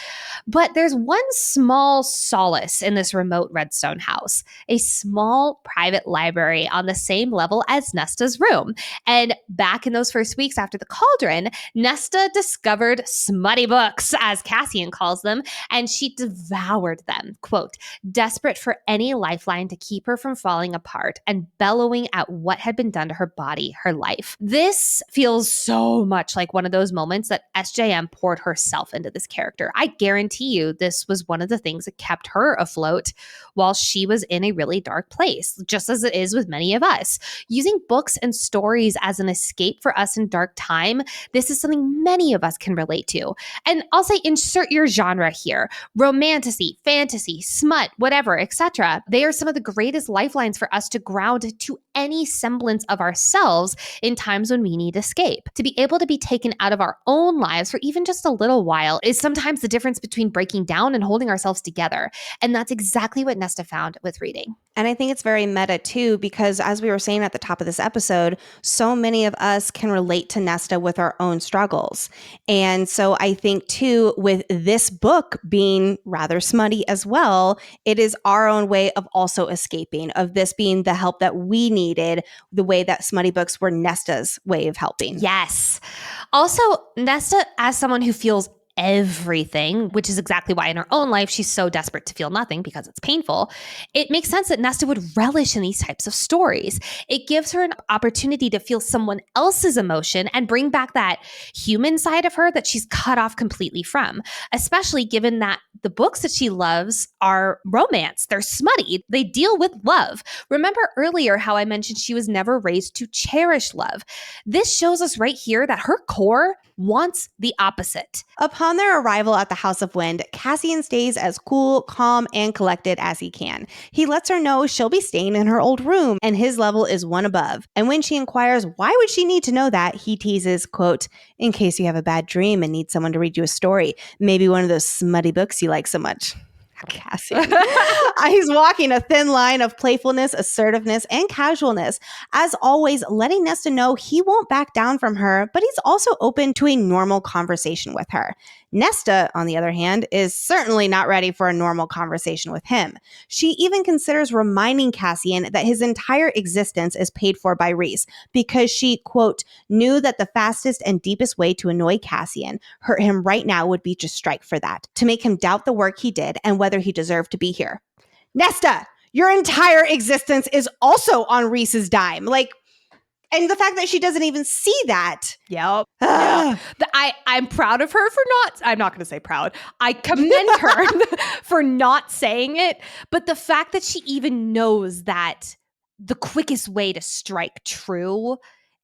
[SPEAKER 2] But there's one small solace in this remote Redstone house, a small private library on the same level as Nesta's room. home. And back in those first weeks after the Cauldron, Nesta discovered smutty books, as Cassian calls them, and she devoured them, quote, desperate for any lifeline to keep her from falling apart and bellowing at what had been done to her body, her life. This feels so much like one of those moments that SJM poured herself into this character. I guarantee you this was one of the things that kept her afloat while she was in a really dark place, just as it is with many of us. Using books and stories as an escape for us in dark time, this is something many of us can relate to. And I'll say insert your genre here. Romantasy, fantasy, smut, whatever, etc. They are some of the greatest lifelines for us to ground to any semblance of ourselves in times when we need escape. To be able to be taken out of our own lives for even just a little while is sometimes the difference between breaking down and holding ourselves together. And that's exactly what Nesta found with reading.
[SPEAKER 1] And I think it's very meta too, because as we were saying at the top of this episode, so many of us can relate to Nesta with our own struggles. And so I think too, with this book being rather smutty as well, it is our own way of also escaping, of this being the help that we needed, the way that smutty books were Nesta's way of helping.
[SPEAKER 2] Yes. Also, Nesta, as someone who feels everything, which is exactly why in her own life she's so desperate to feel nothing because it's painful, it makes sense that Nesta would relish in these types of stories. It gives her an opportunity to feel someone else's emotion and bring back that human side of her that she's cut off completely from, especially given that the books that she loves are romance. They're smutty. They deal with love. Remember earlier how I mentioned she was never raised to cherish love. This shows us right here that her core wants the opposite.
[SPEAKER 1] Upon their arrival at the House of Wind, Cassian stays as cool, calm, and collected as he can. He lets her know she'll be staying in her old room, and his level is one above. And when she inquires why would she need to know that, he teases, quote, in case you have a bad dream and need someone to read you a story, maybe one of those smutty books you like so much. Cassian. He's walking a thin line of playfulness, assertiveness, and casualness. As always, letting Nesta know he won't back down from her, but he's also open to a normal conversation with her. Nesta, on the other hand, is certainly not ready for a normal conversation with him. She even considers reminding Cassian that his entire existence is paid for by Rhys because she, quote, knew that the fastest and deepest way to annoy Cassian, hurt him right now, would be to strike for that, to make him doubt the work he did and whether he deserved to be here. Nesta, your entire existence is also on Rhys's dime. And the fact that she doesn't even see that.
[SPEAKER 2] Yep. I'm proud of her for not, I'm not going to say proud. I commend her for not saying it. But the fact that she even knows that the quickest way to strike true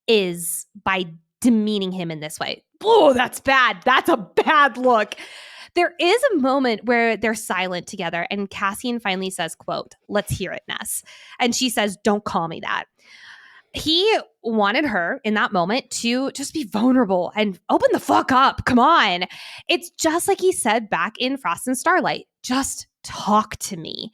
[SPEAKER 2] is by demeaning him in this way. Oh, that's bad. That's a bad look. There is a moment where they're silent together and Cassian finally says, quote, let's hear it, Ness. And she says, don't call me that. He wanted her in that moment to just be vulnerable and open the fuck up. Come on. It's just like he said back in Frost and Starlight. Just talk to me.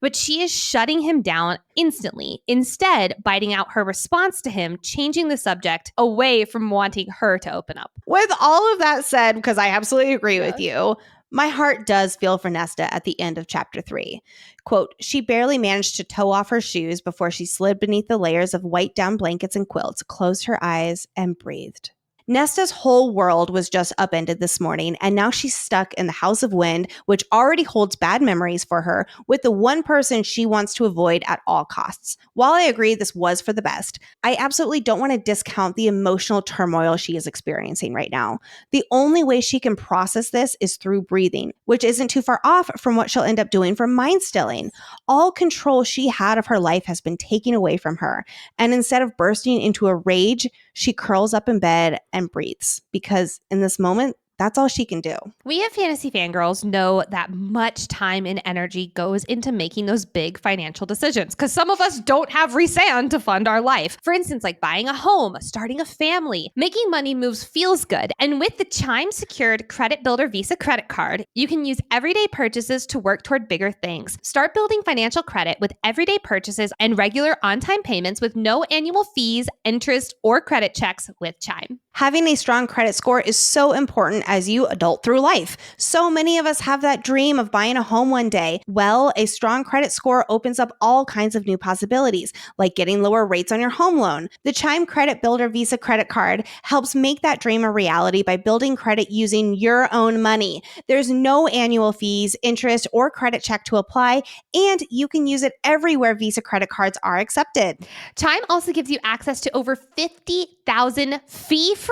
[SPEAKER 2] But she is shutting him down instantly, instead biting out her response to him, changing the subject away from wanting her to open up.
[SPEAKER 1] With all of that said, because I absolutely agree with you, my heart does feel for Nesta at the end of chapter 3. Quote, she barely managed to toe off her shoes before she slid beneath the layers of white down blankets and quilts, closed her eyes, and breathed. Nesta's whole world was just upended this morning, and now she's stuck in the House of Wind, which already holds bad memories for her, with the one person she wants to avoid at all costs. While I agree this was for the best, I absolutely don't want to discount the emotional turmoil she is experiencing right now. The only way she can process this is through breathing, which isn't too far off from what she'll end up doing for mind stilling. All control she had of her life has been taken away from her, and instead of bursting into a rage, she curls up in bed and breathes, because in this moment, that's all she can do.
[SPEAKER 2] We at Fantasy Fangirls know that much time and energy goes into making those big financial decisions, because some of us don't have resand to fund our life. For instance, like buying a home, starting a family. Making money moves feels good. And with the Chime Secured Credit Builder Visa credit card, you can use everyday purchases to work toward bigger things. Start building financial credit with everyday purchases and regular on-time payments with no annual fees, interest, or credit checks with Chime.
[SPEAKER 1] Having a strong credit score is so important as you adult through life. So many of us have that dream of buying a home one day. Well, a strong credit score opens up all kinds of new possibilities, like getting lower rates on your home loan. The Chime Credit Builder Visa credit card helps make that dream a reality by building credit using your own money. There's no annual fees, interest, or credit check to apply, and you can use it everywhere Visa credit cards are accepted.
[SPEAKER 2] Chime also gives you access to over 50,000 fee-free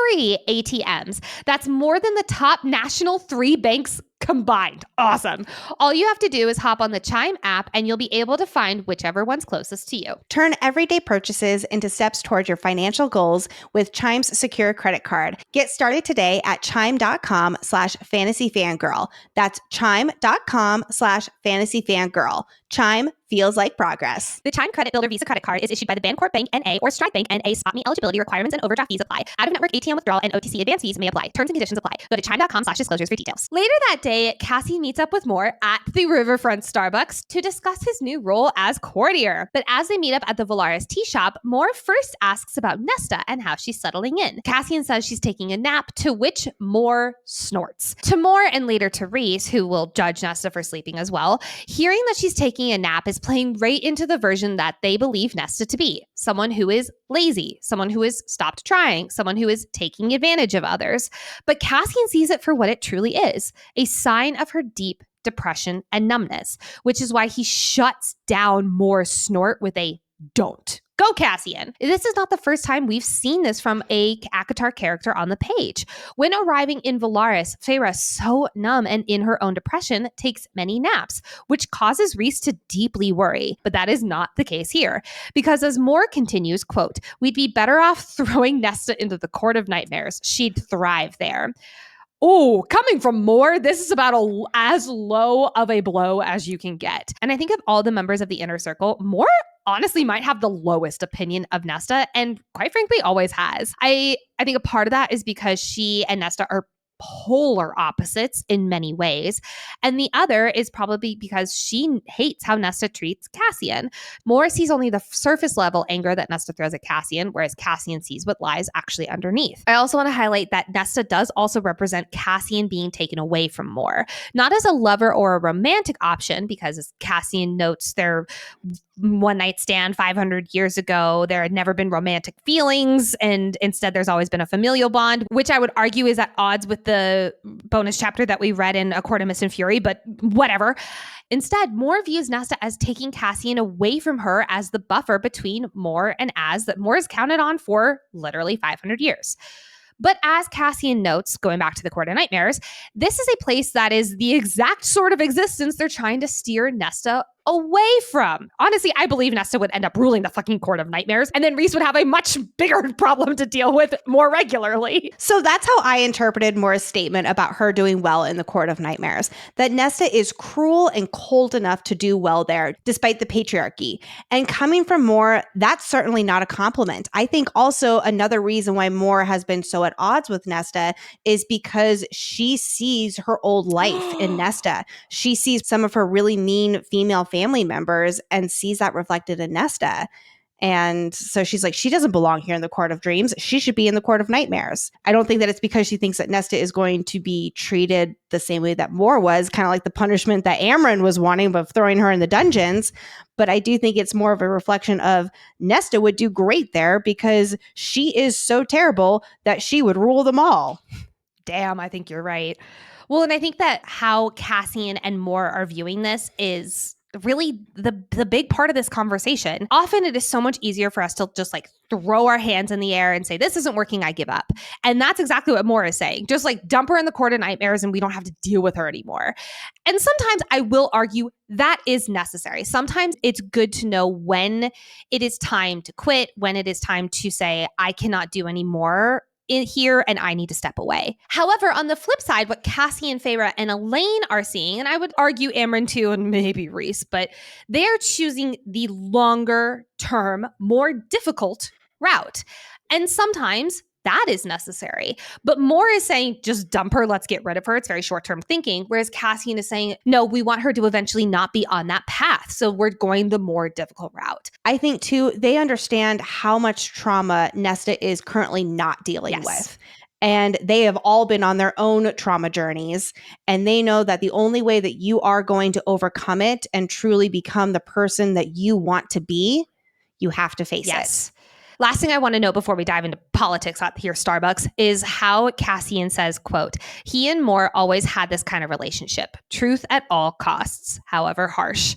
[SPEAKER 2] ATMs. That's more than the top national 3 banks combined. Awesome. All you have to do is hop on the Chime app and you'll be able to find whichever one's closest to you.
[SPEAKER 1] Turn everyday purchases into steps towards your financial goals with Chime's secure credit card. Get started today at chime.com/fantasyfangirl. That's chime.com/fantasyfangirl. Chime feels like progress.
[SPEAKER 2] The Chime Credit Builder Visa credit card is issued by the Bancorp Bank N.A. or Stride Bank N.A. Spot Me. Eligibility requirements and overdraft fees apply. Out-of-network ATM withdrawal and OTC advance fees may apply. Terms and conditions apply. Go to chime.com/disclosures for details. Later that day, Cassian meets up with Moore at the Riverfront Starbucks to discuss his new role as courtier. But as they meet up at the Valaris tea shop, Moore first asks about Nesta and how she's settling in. Cassian says she's taking a nap, to which Moore snorts. To Moore and later to Reese, who will judge Nesta for sleeping as well, hearing that she's taking a nap is playing right into the version that they believe Nesta to be. Someone who is lazy, someone who has stopped trying, someone who is taking advantage of others. But Cassian sees it for what it truly is, a sign of her deep depression and numbness, which is why he shuts down Moore's snort with a "don't." Go, Cassian. This is not the first time we've seen this from a ACOTAR character on the page. When arriving in Valaris, Feyre, so numb and in her own depression, takes many naps, which causes Reese to deeply worry. But that is not the case here. Because as Moore continues, quote, "We'd be better off throwing Nesta into the Court of Nightmares. She'd thrive there." Oh, coming from Moore, this is about as low of a blow as you can get. And I think of all the members of the Inner Circle, Moore honestly might have the lowest opinion of Nesta, and quite frankly always has. I think a part of that is because she and Nesta are polar opposites in many ways. And the other is probably because she hates how Nesta treats Cassian. Moore sees only the surface level anger that Nesta throws at Cassian, whereas Cassian sees what lies actually underneath. I also want to highlight that Nesta does also represent Cassian being taken away from Moore, not as a lover or a romantic option, because as Cassian notes, their one night stand 500 years ago, there had never been romantic feelings, and instead there's always been a familial bond, which I would argue is at odds with the bonus chapter that we read in A Court of Mist and Fury, but whatever. Instead, Moore views Nesta as taking Cassian away from her as the buffer between Moore and Az that Moore has counted on for literally 500 years. But as Cassian notes, going back to the Court of Nightmares, this is a place that is the exact sort of existence they're trying to steer Nesta away from. Honestly, I believe Nesta would end up ruling the fucking Court of Nightmares, and then Reese would have a much bigger problem to deal with more regularly.
[SPEAKER 1] So that's how I interpreted Moore's statement about her doing well in the Court of Nightmares, that Nesta is cruel and cold enough to do well there, despite the patriarchy. And coming from Moore, that's certainly not a compliment. I think also another reason why Moore has been so at odds with Nesta is because she sees her old life in Nesta. She sees some of her really mean female family members and sees that reflected in Nesta. And so she's like, she doesn't belong here in the Court of Dreams. She should be in the Court of Nightmares. I don't think that it's because she thinks that Nesta is going to be treated the same way that Moore was, kind of like the punishment that Amren was wanting of throwing her in the dungeons. But I do think it's more of a reflection of Nesta would do great there because she is so terrible that she would rule them all.
[SPEAKER 2] Damn, I think you're right. Well, and I think that how Cassian and Moore are viewing this is really the big part of this conversation. Often it is so much easier for us to just like throw our hands in the air and say, this isn't working, I give up. And that's exactly what Moore is saying. Just like dump her in the Court of Nightmares and we don't have to deal with her anymore. And sometimes I will argue that is necessary. Sometimes it's good to know when it is time to quit, when it is time to say, I cannot do any more in here and I need to step away. However, on the flip side, what Cassian, Feyre, and Elaine are seeing, and I would argue Amren too, and maybe Reese, but they're choosing the longer term, more difficult route. And sometimes that is necessary. But Moore is saying, just dump her, let's get rid of her. It's very short-term thinking. Whereas Cassian is saying, no, we want her to eventually not be on that path. So we're going the more difficult route.
[SPEAKER 1] I think too, they understand how much trauma Nesta is currently not dealing with. And they have all been on their own trauma journeys. And they know that the only way that you are going to overcome it and truly become the person that you want to be, you have to face it.
[SPEAKER 2] Last thing I want to know before we dive into politics out here, Starbucks, is how Cassian says, quote, he and Moore always had this kind of relationship. Truth at all costs, however harsh.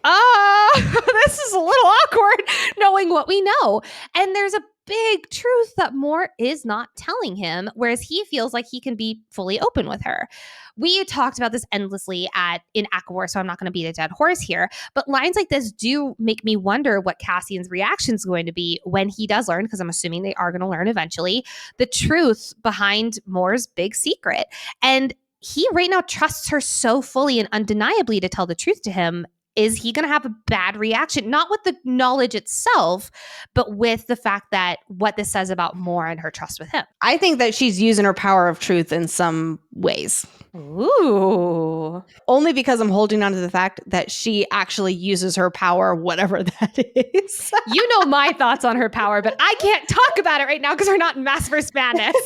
[SPEAKER 2] This is a little awkward knowing what we know. And there's a big truth that Moore is not telling him, whereas he feels like he can be fully open with her. We talked about this endlessly in ACOFAS, so I'm not going to beat a dead horse here, but lines like this do make me wonder what Cassian's reaction is going to be when he does learn, because I'm assuming they are going to learn eventually, the truth behind Moore's big secret. And he right now trusts her so fully and undeniably to tell the truth to him. Is he going to have a bad reaction? Not with the knowledge itself, but with the fact that what this says about Moore and her trust with him.
[SPEAKER 1] I think that she's using her power of truth in some ways.
[SPEAKER 2] Ooh.
[SPEAKER 1] Only because I'm holding on to the fact that she actually uses her power, whatever that is.
[SPEAKER 2] You know my thoughts on her power, but I can't talk about it right now because we're not in Maasverse Madness.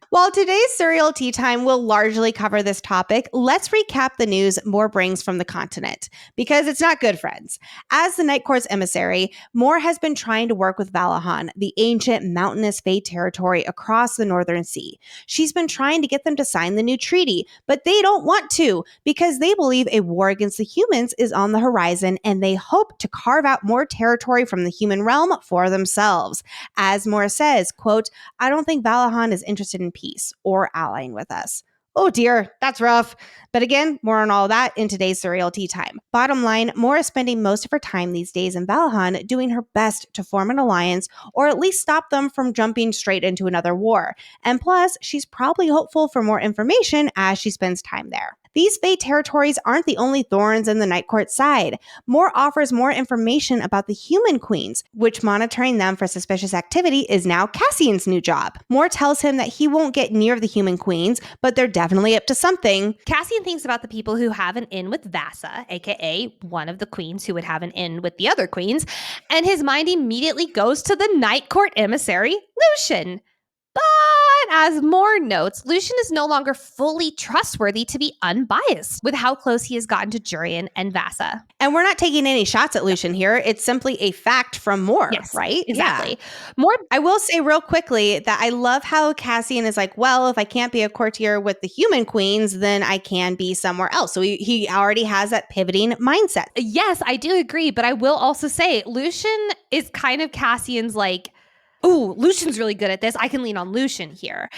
[SPEAKER 1] While today's Suriel Teatime will largely cover this topic, let's recap the news Moore brings from the continent, because it's not good, friends. As the Night Court's emissary, Moore has been trying to work with Valahan, the ancient mountainous Fae territory across the Northern Sea. She's been trying to get them to sign the new treaty, but they don't want to, because they believe a war against the humans is on the horizon, and they hope to carve out more territory from the human realm for themselves. As Moore says, quote, I don't think Valahan is interested in peace or allying with us. Oh dear, that's rough. But again, more on all that in today's Suriel Teatime. Bottom line, Moore is spending most of her time these days in Valahan doing her best to form an alliance or at least stop them from jumping straight into another war. And plus, she's probably hopeful for more information as she spends time there. These Fae territories aren't the only thorns in the Night Court side. Moore offers more information about the human queens, which monitoring them for suspicious activity is now Cassian's new job. Moore tells him that he won't get near the human queens, but they're definitely up to something.
[SPEAKER 2] Cassian thinks about the people who have an in with Vasa, aka one of the queens who would have an in with the other queens, and his mind immediately goes to the Night Court emissary, Lucian. But as Moore notes, Lucian is no longer fully trustworthy to be unbiased with how close he has gotten to Jurian and Vasa.
[SPEAKER 1] And we're not taking any shots at Lucian here. It's simply a fact from Moore, right?
[SPEAKER 2] Exactly.
[SPEAKER 1] Yeah. Moore, I will say real quickly that I love how Cassian is like, well, if I can't be a courtier with the human queens, then I can be somewhere else. So he already has that pivoting mindset.
[SPEAKER 2] Yes, I do agree. But I will also say Lucian is kind of Cassian's like, ooh, Lucian's really good at this. I can lean on Lucian here.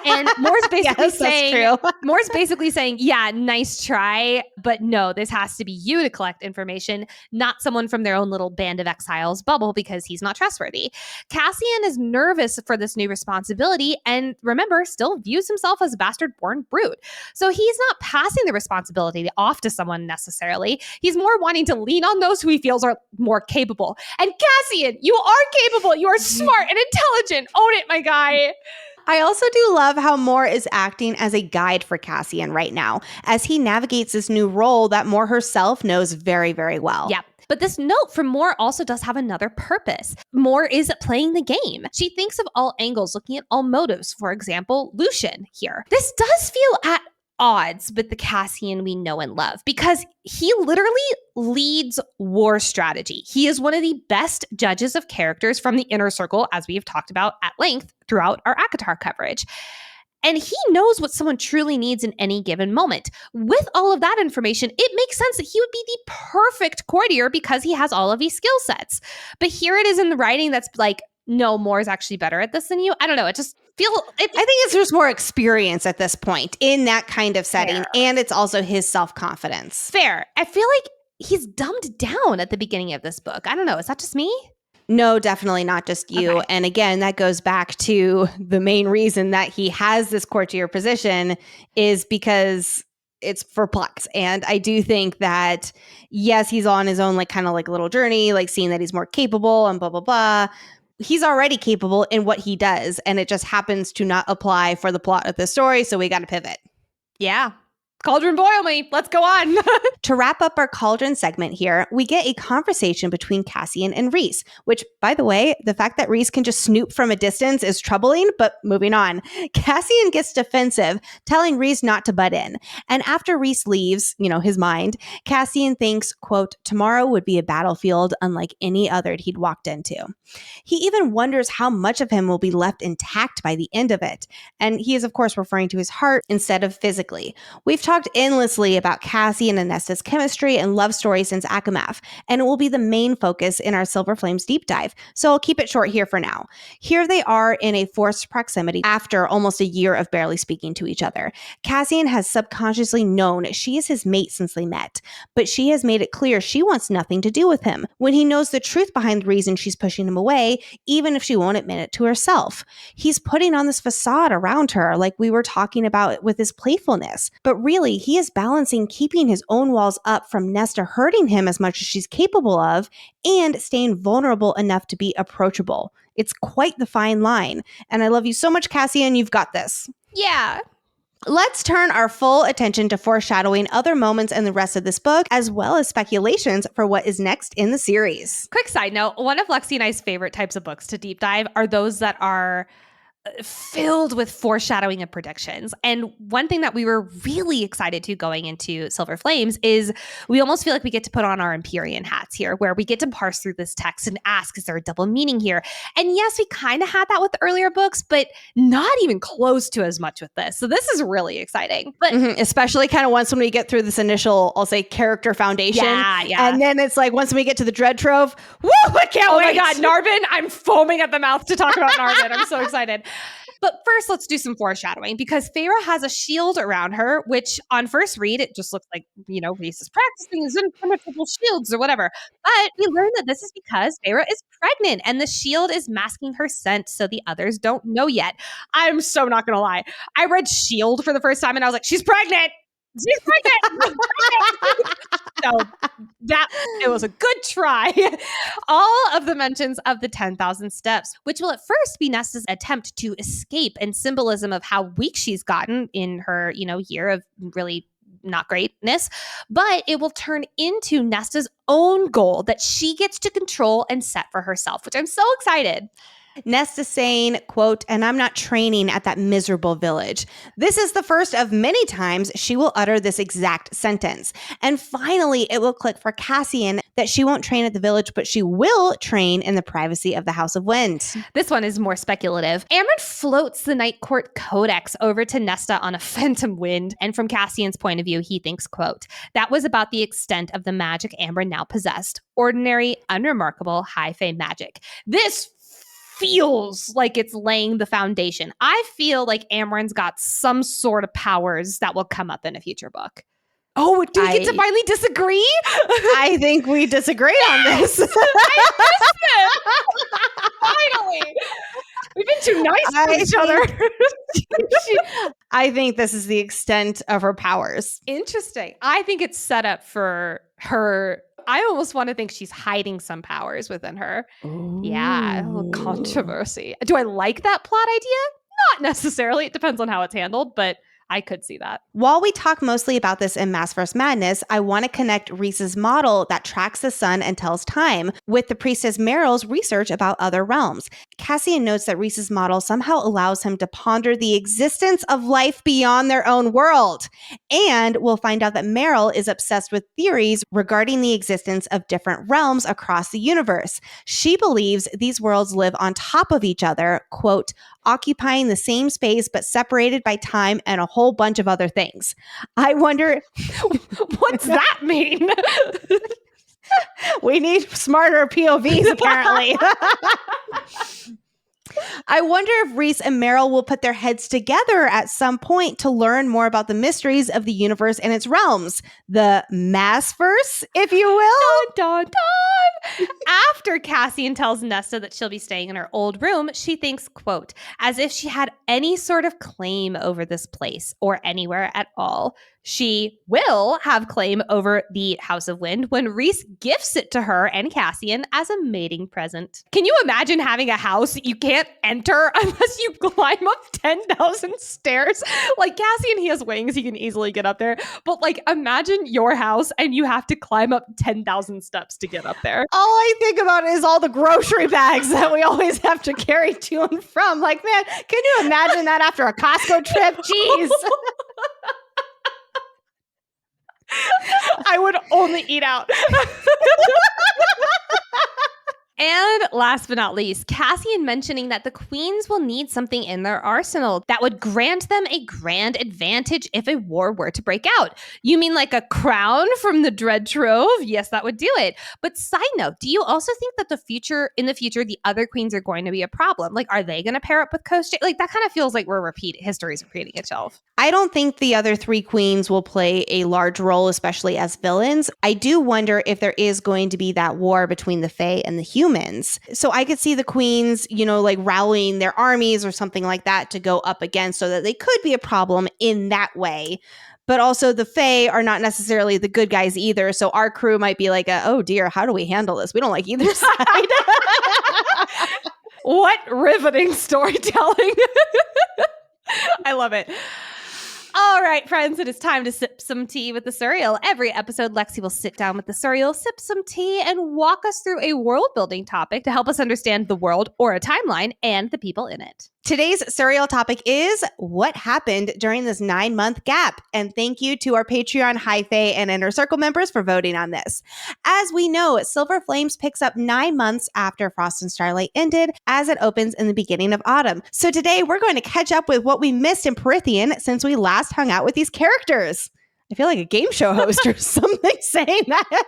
[SPEAKER 2] And Moore's basically Moore's basically saying, yeah, nice try, but no, this has to be you to collect information, not someone from their own little band of exiles bubble because he's not trustworthy. Cassian is nervous for this new responsibility and remember, still views himself as a bastard-born brute. So he's not passing the responsibility off to someone necessarily. He's more wanting to lean on those who he feels are more capable. And Cassian, you are capable. You are smart and intelligent. Own it, my guy.
[SPEAKER 1] I also do love how Moore is acting as a guide for Cassian right now, as he navigates this new role that Moore herself knows very, very well.
[SPEAKER 2] Yep. But this note from Moore also does have another purpose. Moore is playing the game. She thinks of all angles, looking at all motives. For example, Lucian here. This does feel at odds with the Cassian we know and love because he literally leads war strategy. He is one of the best judges of characters from the Inner Circle, as we have talked about at length throughout our ACOTAR coverage. And he knows what someone truly needs in any given moment. With all of that information, it makes sense that he would be the perfect courtier because he has all of these skill sets. But here it is in the writing that's like, no, Moore's actually better at this than you. I don't know. It just feels...
[SPEAKER 1] I think it's just more experience at this point in that kind of setting. Fair. And it's also his self-confidence.
[SPEAKER 2] Fair. I feel like he's dumbed down at the beginning of this book. I don't know. Is that just me?
[SPEAKER 1] No, definitely not just you. Okay. And again, that goes back to the main reason that he has this courtier position is because it's for Plex. And I do think that, yes, he's on his own, like kind of like little journey, like seeing that he's more capable and blah, blah, blah. he's already capable in what he does, and it just happens to not apply for the plot of the story, so we got to pivot.
[SPEAKER 2] Yeah. Cauldron boil me. Let's go on.
[SPEAKER 1] To wrap up our Cauldron segment here, we get a conversation between Cassian and Rhys, which, by the way, the fact that Rhys can just snoop from a distance is troubling, but moving on. Cassian gets defensive, telling Rhys not to butt in. And after Rhys leaves, his mind, Cassian thinks, quote, tomorrow would be a battlefield unlike any other he'd walked into. He even wonders how much of him will be left intact by the end of it. And he is, of course, referring to his heart instead of physically. We've talked endlessly about Cassian and Nesta's chemistry and love story since ACOFAS, and it will be the main focus in our Silver Flames deep dive, so I'll keep it short here for now. Here they are in a forced proximity after almost a year of barely speaking to each other. Cassian has subconsciously known she is his mate since they met, but she has made it clear she wants nothing to do with him when he knows the truth behind the reason she's pushing him away, even if she won't admit it to herself. He's putting on this facade around her like we were talking about with his playfulness, but really he is balancing keeping his own walls up from Nesta hurting him as much as she's capable of and staying vulnerable enough to be approachable. It's quite the fine line. And I love you so much, Cassian. You've got this.
[SPEAKER 2] Yeah.
[SPEAKER 1] Let's turn our full attention to foreshadowing other moments in the rest of this book, as well as speculations for what is next in the series.
[SPEAKER 2] Quick side note, one of Lexi and I's favorite types of books to deep dive are those that are filled with foreshadowing and predictions. And one thing that we were really excited to going into Silver Flames is we almost feel like we get to put on our Empyrean hats here, where we get to parse through this text and ask, is there a double meaning here? And yes, we kind of had that with the earlier books, but not even close to as much with this. So this is really exciting. But
[SPEAKER 1] especially kind of once when we get through this initial, I'll say, character foundation.
[SPEAKER 2] Yeah.
[SPEAKER 1] And then it's like, once we get to the Dread Trove, woo, I can't wait.
[SPEAKER 2] Oh my God, Narvin, I'm foaming at the mouth to talk about Narvin. I'm so excited. But first, let's do some foreshadowing, because Feyre has a shield around her, which on first read, it just looks like, Rhys is practicing his impenetrable shields or whatever. But we learn that this is because Feyre is pregnant and the shield is masking her scent so the others don't know yet. I'm so not going to lie. I read shield for the first time and I was like, she's pregnant. She's pregnant. So it was a good try. All of the mentions of the 10,000 steps, which will at first be Nesta's attempt to escape and symbolism of how weak she's gotten in her, year of really not greatness, but it will turn into Nesta's own goal that she gets to control and set for herself, which I'm so excited.
[SPEAKER 1] Nesta saying, quote, and I'm not training at that miserable village. This is the first of many times she will utter this exact sentence. And finally, it will click for Cassian that she won't train at the village, but she will train in the privacy of the House of Wind.
[SPEAKER 2] This one is more speculative. Amren floats the Night Court Codex over to Nesta on a phantom wind. And from Cassian's point of view, he thinks, quote, that was about the extent of the magic Amren now possessed. Ordinary, unremarkable, high fae magic. This feels like it's laying the foundation. I feel like Amren's got some sort of powers that will come up in a future book. Oh, do we get to finally disagree?
[SPEAKER 1] I think we disagree on this.
[SPEAKER 2] Finally. We've been too nice to each other.
[SPEAKER 1] I think this is the extent of her powers.
[SPEAKER 2] Interesting. I think it's set up for her. I almost want to think she's hiding some powers within her. Ooh. Yeah, a little controversy. Do I like that plot idea? Not necessarily. It depends on how it's handled, but I could see that.
[SPEAKER 1] While we talk mostly about this in Maasverse Madness, I want to connect Rhys's model that tracks the sun and tells time with the priestess Meryl's research about other realms. Cassian notes that Rhys's model somehow allows him to ponder the existence of life beyond their own world. And we'll find out that Meryl is obsessed with theories regarding the existence of different realms across the universe. She believes these worlds live on top of each other, quote, occupying the same space but separated by time and a whole bunch of other things. I wonder,
[SPEAKER 2] what's that mean?
[SPEAKER 1] We need smarter POVs, apparently. I wonder if Rhys and Meryl will put their heads together at some point to learn more about the mysteries of the universe and its realms. The Maasverse, if you will.
[SPEAKER 2] Dun, dun, dun. After Cassian tells Nesta that she'll be staying in her old room, she thinks, quote, as if she had any sort of claim over this place or anywhere at all. She will have claim over the House of Wind when Rhys gifts it to her and Cassian as a mating present. Can you imagine having a house you can't enter unless you climb up 10,000 stairs? Like Cassian, he has wings, he can easily get up there. But like imagine your house and you have to climb up 10,000 steps to get up there.
[SPEAKER 1] All I think about is all the grocery bags that we always have to carry to and from. Like, man, can you imagine that after a Costco trip? Jeez.
[SPEAKER 2] I would only eat out. And last but not least, Cassian mentioning that the queens will need something in their arsenal that would grant them a grand advantage if a war were to break out. You mean like a crown from the Dread Trove? Yes, that would do it. But side note, do you also think that in the future, the other queens are going to be a problem? Like, are they going to pair up with Coast? Like, that kind of feels like history's repeating itself.
[SPEAKER 1] I don't think the other three queens will play a large role, especially as villains. I do wonder if there is going to be that war between the Fae and the humans. So I could see the queens, like rallying their armies or something like that to go up against, so that they could be a problem in that way. But also the Fae are not necessarily the good guys either. So our crew might be like, oh dear, how do we handle this? We don't like either side.
[SPEAKER 2] What riveting storytelling. I love it. All right, friends, it is time to sip some tea with the Suriel. Every episode, Lexi will sit down with the Suriel, sip some tea, and walk us through a world-building topic to help us understand the world or a timeline and the people in it.
[SPEAKER 1] Today's Suriel topic is what happened during this 9-month gap. And thank you to our Patreon, High Fae, and Inner Circle members for voting on this. As we know, Silver Flames picks up 9 months after Frost and Starlight ended, as it opens in the beginning of autumn. So today we're going to catch up with what we missed in Prythian since we last hung out with these characters. I feel like a game show host or something saying that.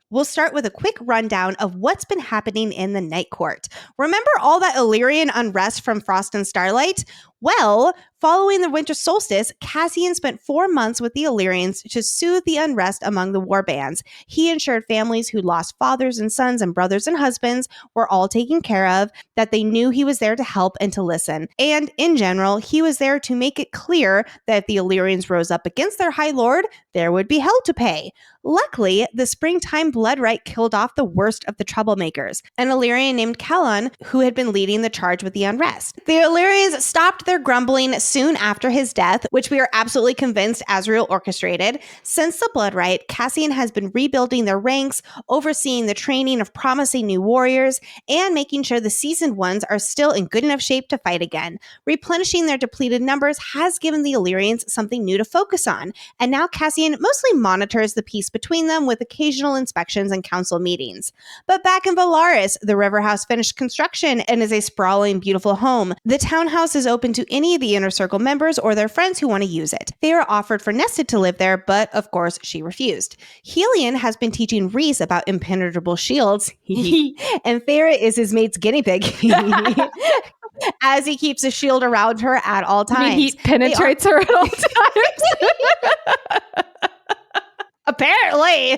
[SPEAKER 1] We'll start with a quick rundown of what's been happening in the Night Court. Remember all that Illyrian unrest from Frost and Starlight? Well, following the winter solstice, Cassian spent 4 months with the Illyrians to soothe the unrest among the warbands. He ensured families who lost fathers and sons and brothers and husbands were all taken care of, that they knew he was there to help and to listen. And in general, he was there to make it clear that if the Illyrians rose up against their High Lord, there would be hell to pay. Luckily, the springtime bloodrite killed off the worst of the troublemakers, an Illyrian named Kellon, who had been leading the charge with the unrest. The Illyrians stopped their grumbling soon after his death, which we are absolutely convinced Azrael orchestrated. Since the bloodrite, Cassian has been rebuilding their ranks, overseeing the training of promising new warriors, and making sure the seasoned ones are still in good enough shape to fight again. Replenishing their depleted numbers has given the Illyrians something new to focus on, and now Cassian mostly monitors the peace between them with occasional inspections and council meetings. But back in Valaris, the River House finished construction and is a sprawling, beautiful home. The townhouse is open to any of the Inner Circle members or their friends who want to use it. They were offered for Nesta to live there, but of course she refused. Helion has been teaching Rhys about impenetrable shields, and Farah is his mate's guinea pig. As he keeps a shield around her at all times.
[SPEAKER 2] He penetrates her at all times.
[SPEAKER 1] Apparently.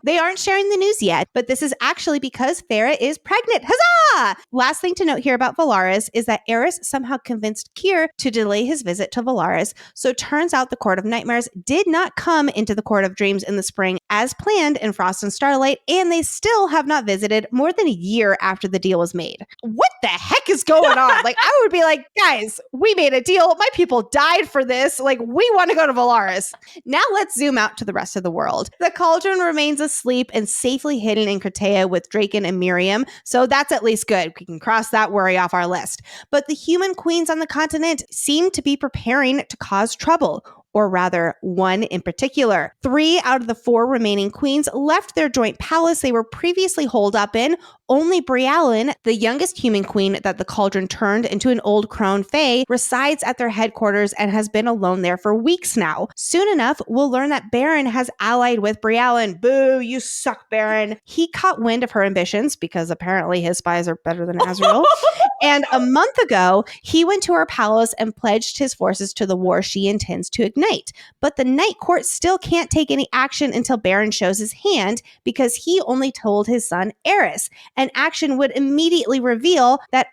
[SPEAKER 1] They aren't sharing the news yet, but this is actually because Farah is pregnant. Huzzah! Last thing to note here about Valaris is that Eris somehow convinced Kyr to delay his visit to Valaris, so it turns out the Court of Nightmares did not come into the Court of Dreams in the spring as planned in Frost and Starlight, and they still have not visited more than a year after the deal was made. What the heck is going on? Like, I would be like, guys, we made a deal. My people died for this. Like, we want to go to Valaris. Now let's zoom out to the rest of the world. The Cauldron remains asleep and safely hidden in Kratea with Draken and Miriam, so that's at least good. We can cross that worry off our list. But the human queens on the continent seem to be preparing to cause trouble, or rather, one in particular. 3 out of the 4 remaining queens left their joint palace they were previously holed up in, Only Brialyn, the youngest human queen that the Cauldron turned into an old crone fae, resides at their headquarters and has been alone there for weeks now. Soon enough, we'll learn that Baron has allied with Brialyn. Boo, you suck, Baron. He caught wind of her ambitions because apparently his spies are better than Azrael. And a month ago, he went to her palace and pledged his forces to the war she intends to ignite. But the Night Court still can't take any action until Baron shows his hand because he only told his son Eris. An action would immediately reveal that,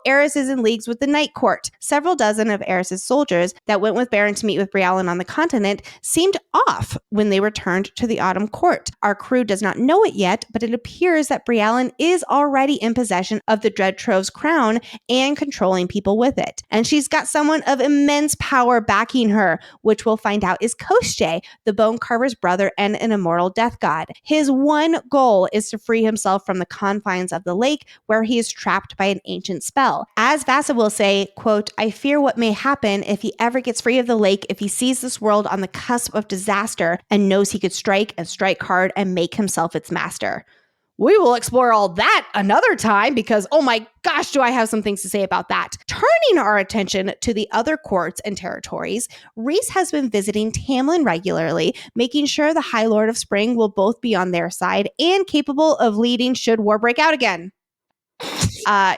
[SPEAKER 1] Eris is in leagues with the Night Court. Several dozen of Eris's soldiers that went with Baron to meet with Brialyn on the continent seemed off when they returned to the Autumn Court. Our crew does not know it yet, but it appears that Brialyn is already in possession of the Dread Trove's crown and controlling people with it. And she's got someone of immense power backing her, which we'll find out is Koschei, the Bone Carver's brother and an immortal death god. His one goal is to free himself from the confines of the lake where he is trapped by an ancient spell. As Vasa will say, quote, "I fear what may happen if he ever gets free of the lake, if he sees this world on the cusp of disaster and knows he could strike and strike hard and make himself its master." We will explore all that another time because, oh my gosh, do I have some things to say about that. Turning our attention to the other courts and territories, Rhys has been visiting Tamlin regularly, making sure the High Lord of Spring will both be on their side and capable of leading should war break out again.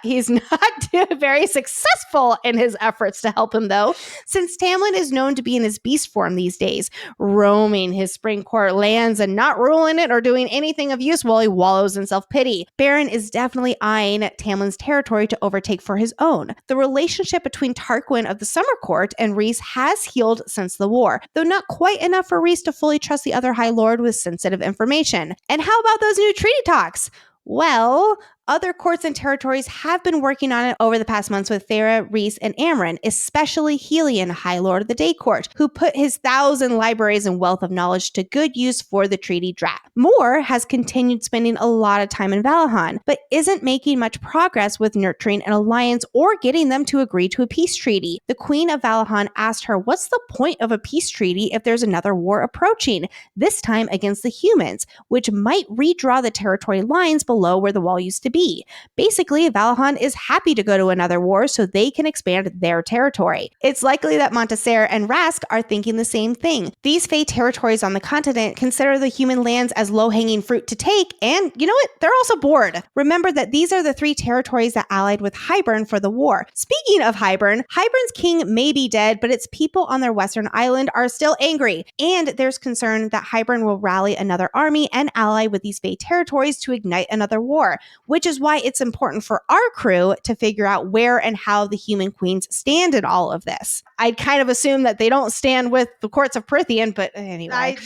[SPEAKER 1] He's not very successful in his efforts to help him, though, since Tamlin is known to be in his beast form these days, roaming his Spring Court lands and not ruling it or doing anything of use while he wallows in self-pity. Baron is definitely eyeing Tamlin's territory to overtake for his own. The relationship between Tarquin of the Summer Court and Rhys has healed since the war, though not quite enough for Rhys to fully trust the other High Lord with sensitive information. And how about those new treaty talks? Well, other courts and territories have been working on it over the past months with Thera, Rhys, and Amren, especially Helion, High Lord of the Day Court, who put his 1,000 libraries and wealth of knowledge to good use for the treaty draft. Moore has continued spending a lot of time in Valahan, but isn't making much progress with nurturing an alliance or getting them to agree to a peace treaty. The Queen of Valahan asked her, what's the point of a peace treaty if there's another war approaching, this time against the humans, which might redraw the territory lines below where the wall used to be. Basically, Valahan is happy to go to another war so they can expand their territory. It's likely that Montessor and Rask are thinking the same thing. These Fae territories on the continent consider the human lands as low-hanging fruit to take, and you know what? They're also bored. Remember that these are the 3 territories that allied with Hybern for the war. Speaking of Hybern, Hybern's king may be dead, but its people on their western island are still angry, and there's concern that Hybern will rally another army and ally with these Fae territories to ignite another war, which is why it's important for our crew to figure out where and how the human queens stand in all of this. I'd kind of assume that they don't stand with the courts of Prythian, but anyway.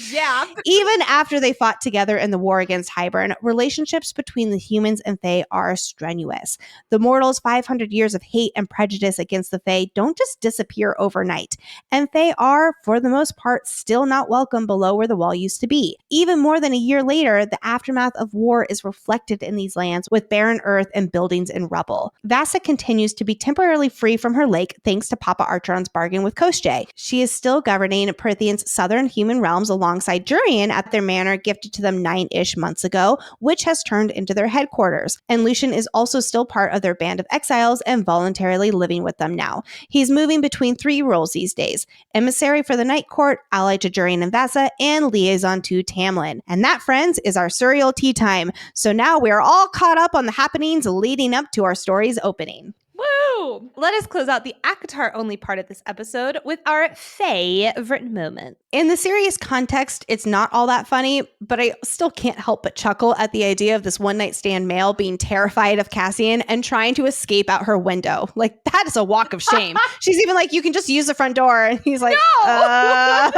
[SPEAKER 1] Even after they fought together in the war against Hybern, relationships between the humans and Fae are strenuous. The mortals' 500 years of hate and prejudice against the Fae don't just disappear overnight, and Fae are, for the most part, still not welcome below where the wall used to be. Even more than a year later, the aftermath of war is reflected in these lands with barren earth and buildings in rubble. Vasa continues to be temporarily free from her lake thanks to Papa Archeron's bargain with Koschei. She is still governing Prythian's southern human realms alongside Jurian at their manor gifted to them 9-ish months ago, which has turned into their headquarters. And Lucian is also still part of their band of exiles and voluntarily living with them now. He's moving between 3 roles these days: emissary for the Night Court, allied to Jurian and Vasa, and liaison to Tamlin. And that, friends, is our Suriel Teatime. So now we're all caught up on the happenings leading up to our story's opening.
[SPEAKER 2] Woo! Let us close out the ACOTAR-only part of this episode with our Fae-vorite Moments.
[SPEAKER 1] In the serious context, it's not all that funny, but I still can't help but chuckle at the idea of this one-night stand male being terrified of Cassian and trying to escape out her window. Like, that is a walk of shame. She's even like, you can just use the front door. And he's like, no!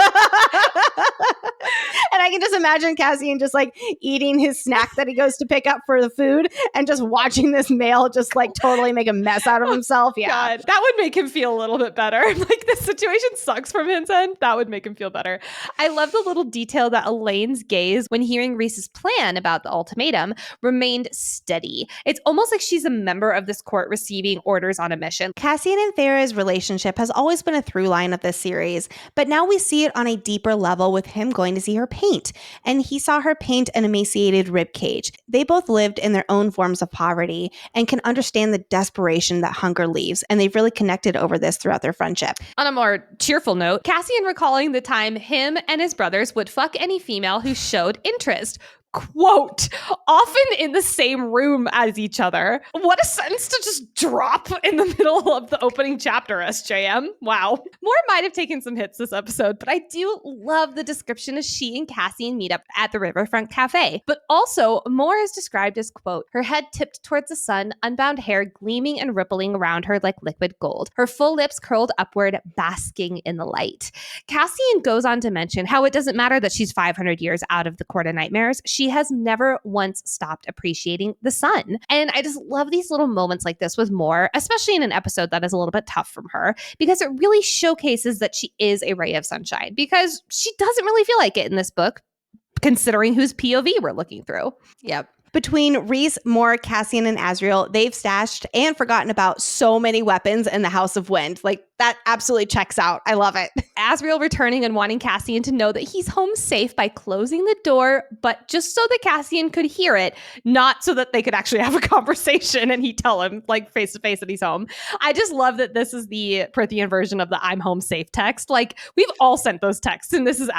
[SPEAKER 1] And I can just imagine Cassian just like eating his snack that he goes to pick up for the food and just watching this male just like totally make a mess out of himself. Yeah.
[SPEAKER 2] God, that would make him feel a little bit better. Like, the situation sucks from his end. That would make him feel better. I love the little detail that Elaine's gaze, when hearing Rhys's plan about the ultimatum, remained steady. It's almost like she's a member of this court receiving orders on a mission.
[SPEAKER 1] Cassian and Thera's relationship has always been a through line of this series, but now we see it on a deeper level with him going to see her paint. And he saw her paint an emaciated ribcage. They both lived in their own forms of poverty and can understand the desperation that hunger leaves, and they've really connected over this throughout their friendship.
[SPEAKER 2] On a more cheerful note, Cassian recalling the time him and his brothers would fuck any female who showed interest. Quote, often in the same room as each other. What a sentence to just drop in the middle of the opening chapter, SJM. Wow. Moore might have taken some hits this episode, but I do love the description as she and Cassian meet up at the Riverfront Cafe. But also, Moore is described as, quote, her head tipped towards the sun, unbound hair gleaming and rippling around her like liquid gold, her full lips curled upward, basking in the light. Cassian goes on to mention how it doesn't matter that she's 500 years out of the Court of Nightmares. She has never once stopped appreciating the sun. And I just love these little moments like this with Moore, especially in an episode that is a little bit tough from her, because it really showcases that she is a ray of sunshine, because she doesn't really feel like it in this book, considering whose POV we're looking through.
[SPEAKER 1] Yep. Between Rhys, Moore, Cassian, and Azriel, they've stashed and forgotten about so many weapons in the House of Wind. Like, that absolutely checks out. I love it.
[SPEAKER 2] Azriel returning and wanting Cassian to know that he's home safe by closing the door, but just so that Cassian could hear it, not so that they could actually have a conversation and he'd tell him, like, face to face that he's home. I just love that this is the Prithian version of the I'm home safe text. Like, we've all sent those texts, and this is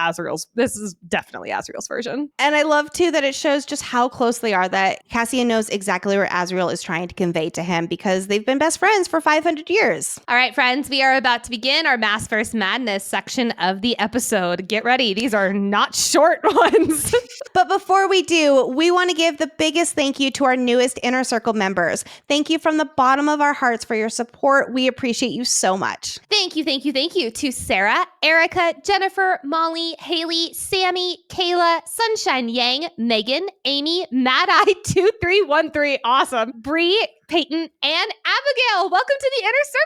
[SPEAKER 2] definitely Azriel's version.
[SPEAKER 1] And I love, too, that it shows just how close they are, that Cassian knows exactly where Azriel is trying to convey to him, because they've been best friends for 500 years.
[SPEAKER 2] All right, friends, we are about to begin our Maasverse Madness section of the episode. Get ready. These are not short ones.
[SPEAKER 1] But before we do, we want to give the biggest thank you to our newest Inner Circle members. Thank you from the bottom of our hearts for your support. We appreciate you so much.
[SPEAKER 2] Thank you to Sarah, Erica, Jennifer, Molly, Haley, Sammy, Kayla, Sunshine Yang, Megan, Amy, Mad Eye 2313, awesome, Bree, Peyton, and Abigail. Welcome to the Inner Circle.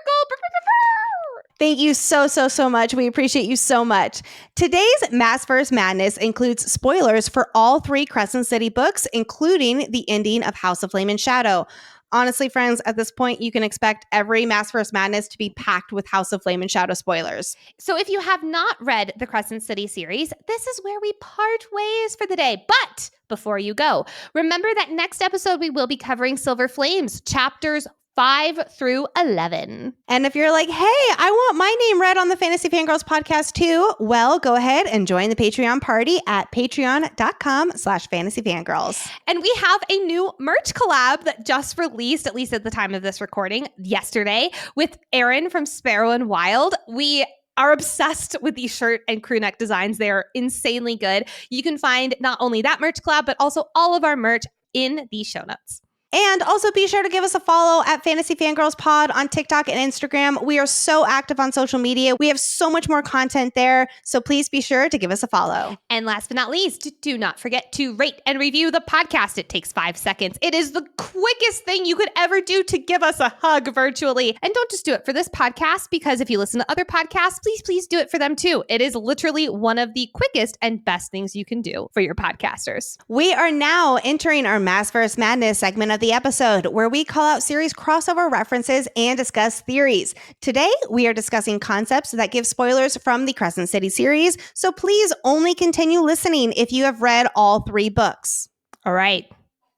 [SPEAKER 1] Thank you so much. We appreciate you so much. Today's Maasverse Madness includes spoilers for all 3 Crescent City books, including the ending of House of Flame and Shadow. Honestly, friends, at this point, you can expect every Maasverse Madness to be packed with House of Flame and Shadow spoilers.
[SPEAKER 2] So if you have not read the Crescent City series, this is where we part ways for the day. But before you go, remember that next episode we will be covering Silver Flames, chapters 5 through 11.
[SPEAKER 1] And if you're like, hey, I want my name read on the Fantasy Fangirls podcast too, well, go ahead and join the Patreon party at patreon.com/fantasyfangirls.
[SPEAKER 2] And we have a new merch collab that just released, at least at the time of this recording, yesterday, with Erin from Sparrow and Wild. We are obsessed with these shirt and crew neck designs. They are insanely good. You can find not only that merch collab, but also all of our merch in the show notes.
[SPEAKER 1] And also be sure to give us a follow at Fantasy Fangirls Pod on TikTok and Instagram. We are so active on social media. We have so much more content there. So please be sure to give us a follow.
[SPEAKER 2] And last but not least, do not forget to rate and review the podcast. It takes 5 seconds. It is the quickest thing you could ever do to give us a hug virtually. And don't just do it for this podcast, because if you listen to other podcasts, please do it for them too. It is literally one of the quickest and best things you can do for your podcasters.
[SPEAKER 1] We are now entering our Maasverse Madness segment of the episode, where we call out series crossover references and discuss theories. Today, we are discussing concepts that give spoilers from the Crescent City series, so please only continue listening if you have read all 3 books.
[SPEAKER 2] All right.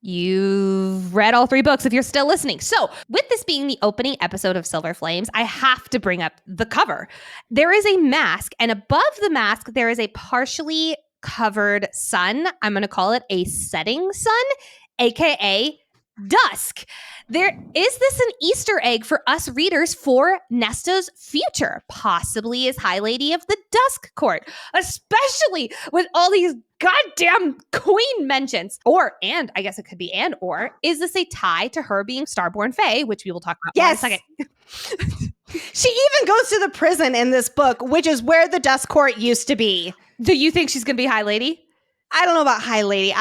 [SPEAKER 2] You've read all 3 books if you're still listening. So with this being the opening episode of Silver Flames, I have to bring up the cover. There is a mask, and above the mask, there is a partially covered sun. I'm going to call it a setting sun, aka dusk. Is this an Easter egg for us readers for Nesta's future? Possibly as High Lady of the Dusk Court, especially with all these goddamn queen mentions. And I guess it could be or is this a tie to her being Starborn Fae, which we will talk about in a second.
[SPEAKER 1] She even goes to the prison in this book, which is where the Dusk Court used to be.
[SPEAKER 2] Do you think she's going to be High Lady?
[SPEAKER 1] I don't know about High Lady.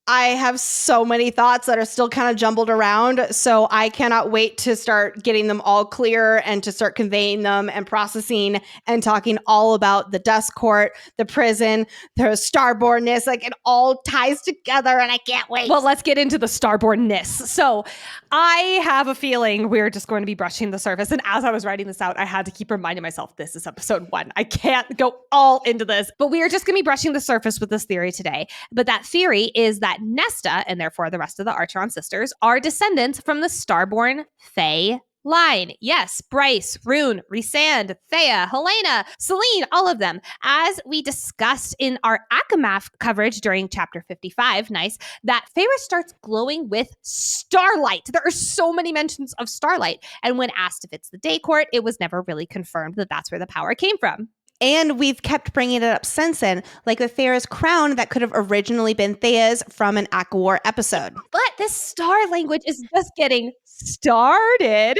[SPEAKER 1] I have so many thoughts that are still kind of jumbled around. So I cannot wait to start getting them all clear and to start conveying them and processing and talking all about the Dust Court, the prison, the starbornness. Like it all ties together and I can't wait.
[SPEAKER 2] Well, let's get into the starbornness. So I have a feeling we're just going to be brushing the surface. And as I was writing this out, I had to keep reminding myself this is episode 1. I can't go all into this, but we are just going to be brushing the surface with this theory today. But that theory is that Nesta, and therefore the rest of the Archeron sisters, are descendants from the starborn Fae line. Yes, Bryce, Rune, Rhysand, Thea, Helena, Celine, all of them. As we discussed in our ACOMAF coverage during chapter 55, nice, that Fae-vorite starts glowing with starlight. There are so many mentions of starlight. And when asked if it's the day court, it was never really confirmed that that's where the power came from.
[SPEAKER 1] And we've kept bringing it up since then, like with Thera's crown that could have originally been Thea's from an ACOWAR episode.
[SPEAKER 2] But this star language is just getting started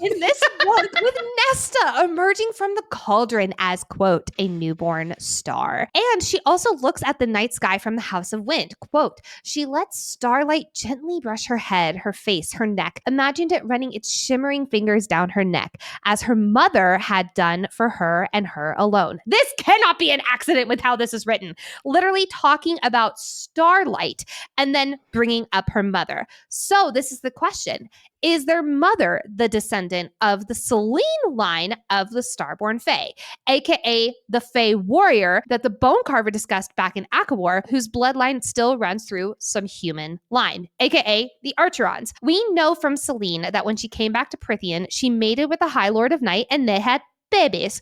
[SPEAKER 2] in this book with Nesta emerging from the cauldron as, quote, a newborn star. And she also looks at the night sky from the House of Wind. Quote, she lets starlight gently brush her head, her face, her neck, imagined it running its shimmering fingers down her neck, as her mother had done for her and her alone. This cannot be an accident with how this is written. Literally talking about starlight and then bringing up her mother. So this is the question. Is their mother the descendant of the Celine line of the Starborn Fae, aka the Fae warrior that the Bone Carver discussed back in ACOWAR, whose bloodline still runs through some human line, aka the Archerons? We know from Celine that when she came back to Prythian, she mated with the High Lord of Night and they had babies.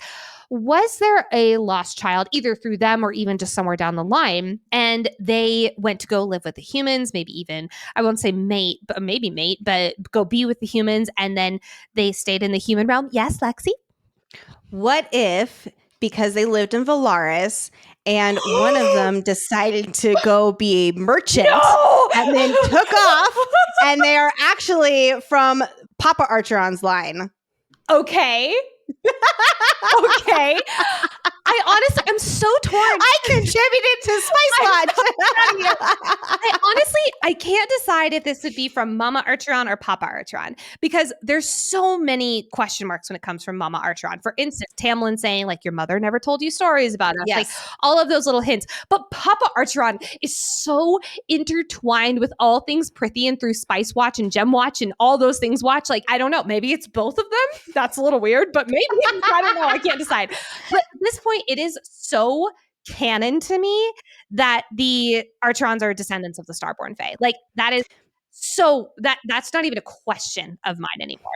[SPEAKER 2] Was there a lost child, either through them or even just somewhere down the line, and they went to go live with the humans, maybe even, I won't say mate, but maybe mate, but go be with the humans, and then they stayed in the human realm? Yes, Lexi?
[SPEAKER 1] What if, because they lived in Valaris, and one of them decided to go be a merchant and then took off, and they are actually from Papa Archeron's line?
[SPEAKER 2] Okay. Okay. I honestly, I'm so torn.
[SPEAKER 1] I contributed to Spice Watch.
[SPEAKER 2] I can't decide if this would be from Mama Archeron or Papa Archeron, because there's so many question marks when it comes from Mama Archeron. For instance, Tamlin saying, like, your mother never told you stories about us.
[SPEAKER 1] Yes.
[SPEAKER 2] Like, all of those little hints. But Papa Archeron is so intertwined with all things Prythian through Spice Watch and Gem Watch and all those things watch. Like, I don't know. Maybe it's both of them. That's a little weird, but maybe. I don't know. I can't decide. But at this point, it is so canon to me that the Archerons are descendants of the Starborn Fae. Like, that is so, that's not even a question of mine anymore.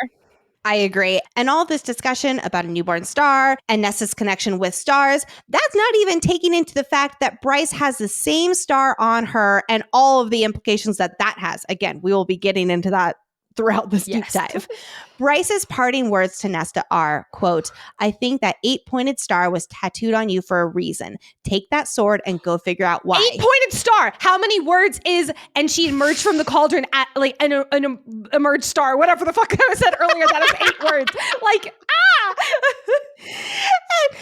[SPEAKER 1] I agree. And all this discussion about a newborn star and Nesta's connection with stars, that's not even taking into the fact that Bryce has the same star on her and all of the implications that that has. Again, we will be getting into that throughout this deep dive. Bryce's parting words to Nesta are, quote, I think that 8-pointed star was tattooed on you for a reason. Take that sword and go figure out why.
[SPEAKER 2] 8-pointed star. How many words is, and she emerged from the cauldron at like an emerged star, whatever the fuck I said earlier, that is 8 words. Like,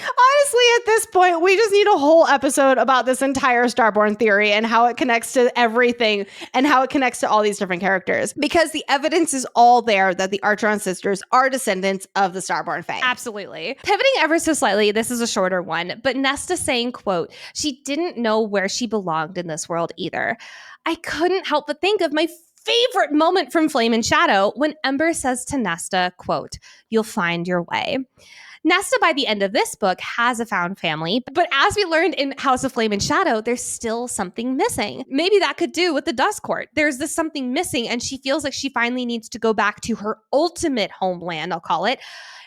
[SPEAKER 1] honestly, at this point, we just need a whole episode about this entire Starborn theory and how it connects to everything and how it connects to all these different characters. Because the evidence is all there that the Archeron sisters are descendants of the Starborn Fae.
[SPEAKER 2] Absolutely. Pivoting ever so slightly, this is a shorter one, but Nesta saying, quote, she didn't know where she belonged in this world either. I couldn't help but think of my favorite moment from Flame and Shadow when Ember says to Nesta, quote, you'll find your way. Nesta, by the end of this book, has a found family, but as we learned in House of Flame and Shadow, there's still something missing. Maybe that could do with the Dust Court. There's this something missing, and she feels like she finally needs to go back to her ultimate homeland, I'll call it.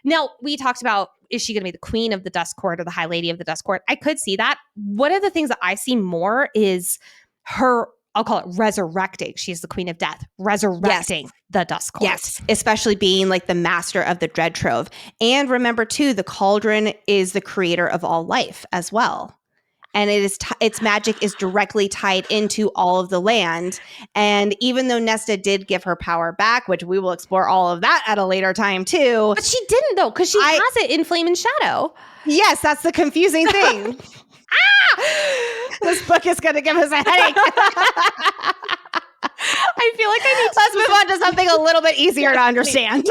[SPEAKER 2] Now, we talked about, is she going to be the queen of the Dust Court or the High Lady of the Dust Court? I could see that. One of the things that I see more is her, I'll call it resurrecting. She's the queen of death, resurrecting the Dust Court.
[SPEAKER 1] Yes, especially being like the master of the Dread Trove. And remember too, the Cauldron is the creator of all life as well. And it is its magic is directly tied into all of the land. And even though Nesta did give her power back, which we will explore all of that at a later time too.
[SPEAKER 2] But she didn't though, because she has it in Flame and Shadow.
[SPEAKER 1] Yes, that's the confusing thing. This book is going to give us a headache.
[SPEAKER 2] I feel like
[SPEAKER 1] Let's move on to something a little bit easier to understand.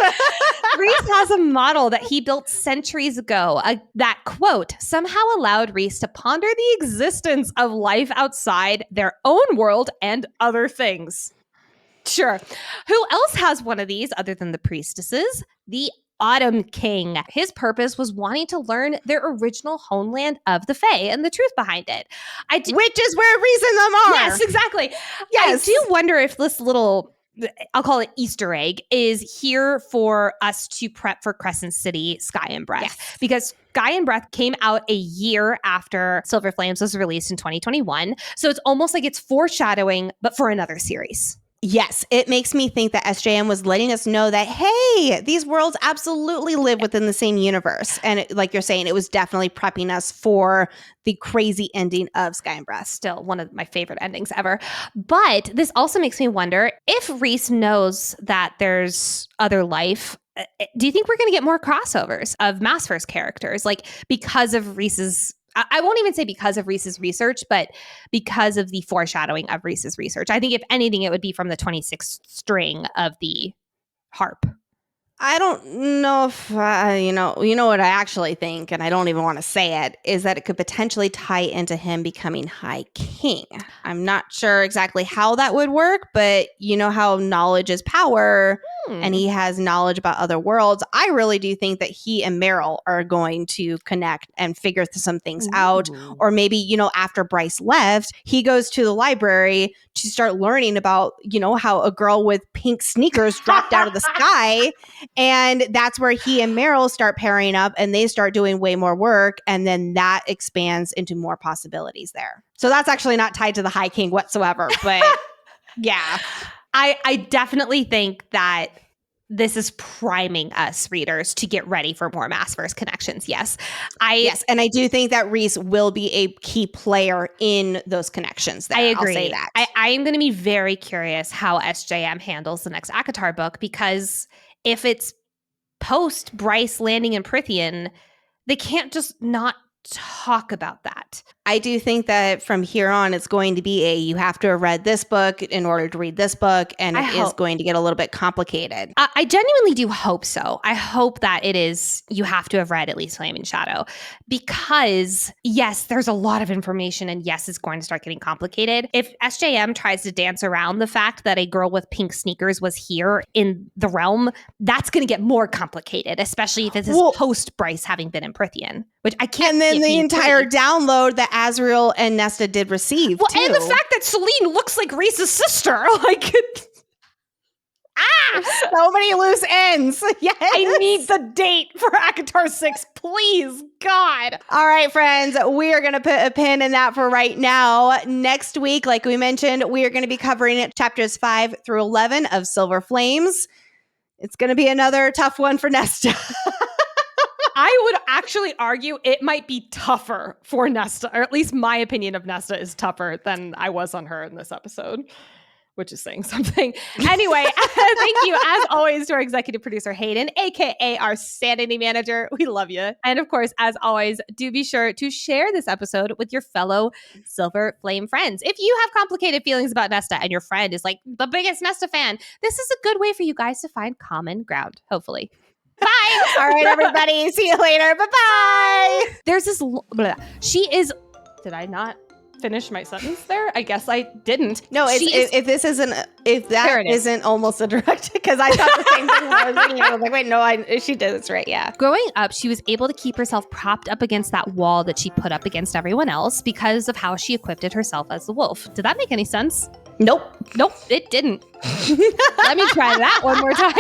[SPEAKER 2] Rhys has a model that he built centuries ago that, quote, somehow allowed Rhys to ponder the existence of life outside their own world and other things. Sure. Who else has one of these other than the priestesses? The Autumn King. His purpose was wanting to learn their original homeland of the Fae and the truth behind it.
[SPEAKER 1] Which is where Rhys and them are.
[SPEAKER 2] Yes, exactly.
[SPEAKER 1] Yes.
[SPEAKER 2] I do wonder if this little, I'll call it Easter egg, is here for us to prep for Crescent City Sky and Breath.
[SPEAKER 1] Yes.
[SPEAKER 2] Because Sky and Breath came out a year after Silver Flames was released in 2021. So it's almost like it's foreshadowing, but for another series.
[SPEAKER 1] Yes, it makes me think that SJM was letting us know that, hey, these worlds absolutely live within the same universe. And like you're saying, it was definitely prepping us for the crazy ending of Sky and Breath.
[SPEAKER 2] Still one of my favorite endings ever. But this also makes me wonder if Rhys knows that there's other life. Do you think we're going to get more crossovers of Maasverse characters? Like, because of Rhys's, I won't even say because of Rhys's research, but because of the foreshadowing of Rhys's research. I think if anything, it would be from the 26th string of the harp.
[SPEAKER 1] I don't know if, you know what I actually think, and I don't even want to say it, is that it could potentially tie into him becoming High King. I'm not sure exactly how that would work, but you know how knowledge is power, and he has knowledge about other worlds. I really do think that he and Meryl are going to connect and figure some things out. Or maybe, you know, after Bryce left, he goes to the library to start learning about, you know, how a girl with pink sneakers dropped out of the sky. And that's where he and Meryl start pairing up and they start doing way more work. And then that expands into more possibilities there. So that's actually not tied to the High King whatsoever. But yeah.
[SPEAKER 2] I definitely think that this is priming us readers to get ready for more Maasverse connections. Yes.
[SPEAKER 1] Yes. And I do think that Rhys will be a key player in those connections there.
[SPEAKER 2] I agree.
[SPEAKER 1] I'll say that.
[SPEAKER 2] I am going to be very curious how SJM handles the next ACOTAR book, because if it's post Bryce landing in Prythian, they can't just not talk about that.
[SPEAKER 1] I do think that from here on, it's going to be you have to have read this book in order to read this book, and it is going to get a little bit complicated.
[SPEAKER 2] I genuinely do hope so. I hope that it is, you have to have read at least Flame and Shadow, because yes, there's a lot of information, and yes, it's going to start getting complicated. If SJM tries to dance around the fact that a girl with pink sneakers was here in the realm, that's going to get more complicated, especially if this is post Bryce having been in Prythian, which I can't.
[SPEAKER 1] And then the entire download that Azriel and Nesta did receive,
[SPEAKER 2] well,
[SPEAKER 1] too.
[SPEAKER 2] And the fact that Celine looks like Rhys's sister. Like,
[SPEAKER 1] so many loose ends. Yes.
[SPEAKER 2] I need the date for ACOTAR 6, please, God.
[SPEAKER 1] All right, friends, we are going to put a pin in that for right now. Next week, like we mentioned, we are going to be covering chapters 5 through 11 of Silver Flames. It's going to be another tough one for Nesta.
[SPEAKER 2] I would actually argue it might be tougher for Nesta, or at least my opinion of Nesta is tougher than I was on her in this episode, which is saying something. Anyway, thank you, as always, to our executive producer, Hayden, aka our sanity manager. We love you. And of course, as always, do be sure to share this episode with your fellow Silver Flame friends. If you have complicated feelings about Nesta and your friend is like the biggest Nesta fan, this is a good way for you guys to find common ground, hopefully. Bye.
[SPEAKER 1] All right, everybody. See you later. Bye-bye.
[SPEAKER 2] There's this... She is... Did I not finish my sentence there? I guess I didn't.
[SPEAKER 1] No, if that isn't almost a direct... Because I thought the same thing when I was reading it. I was like, wait, no, she did this right. Yeah.
[SPEAKER 2] Growing up, she was able to keep herself propped up against that wall that she put up against everyone else because of how she equipped herself as the wolf. Did that make any sense?
[SPEAKER 1] Nope,
[SPEAKER 2] it didn't. Let me try that one more time.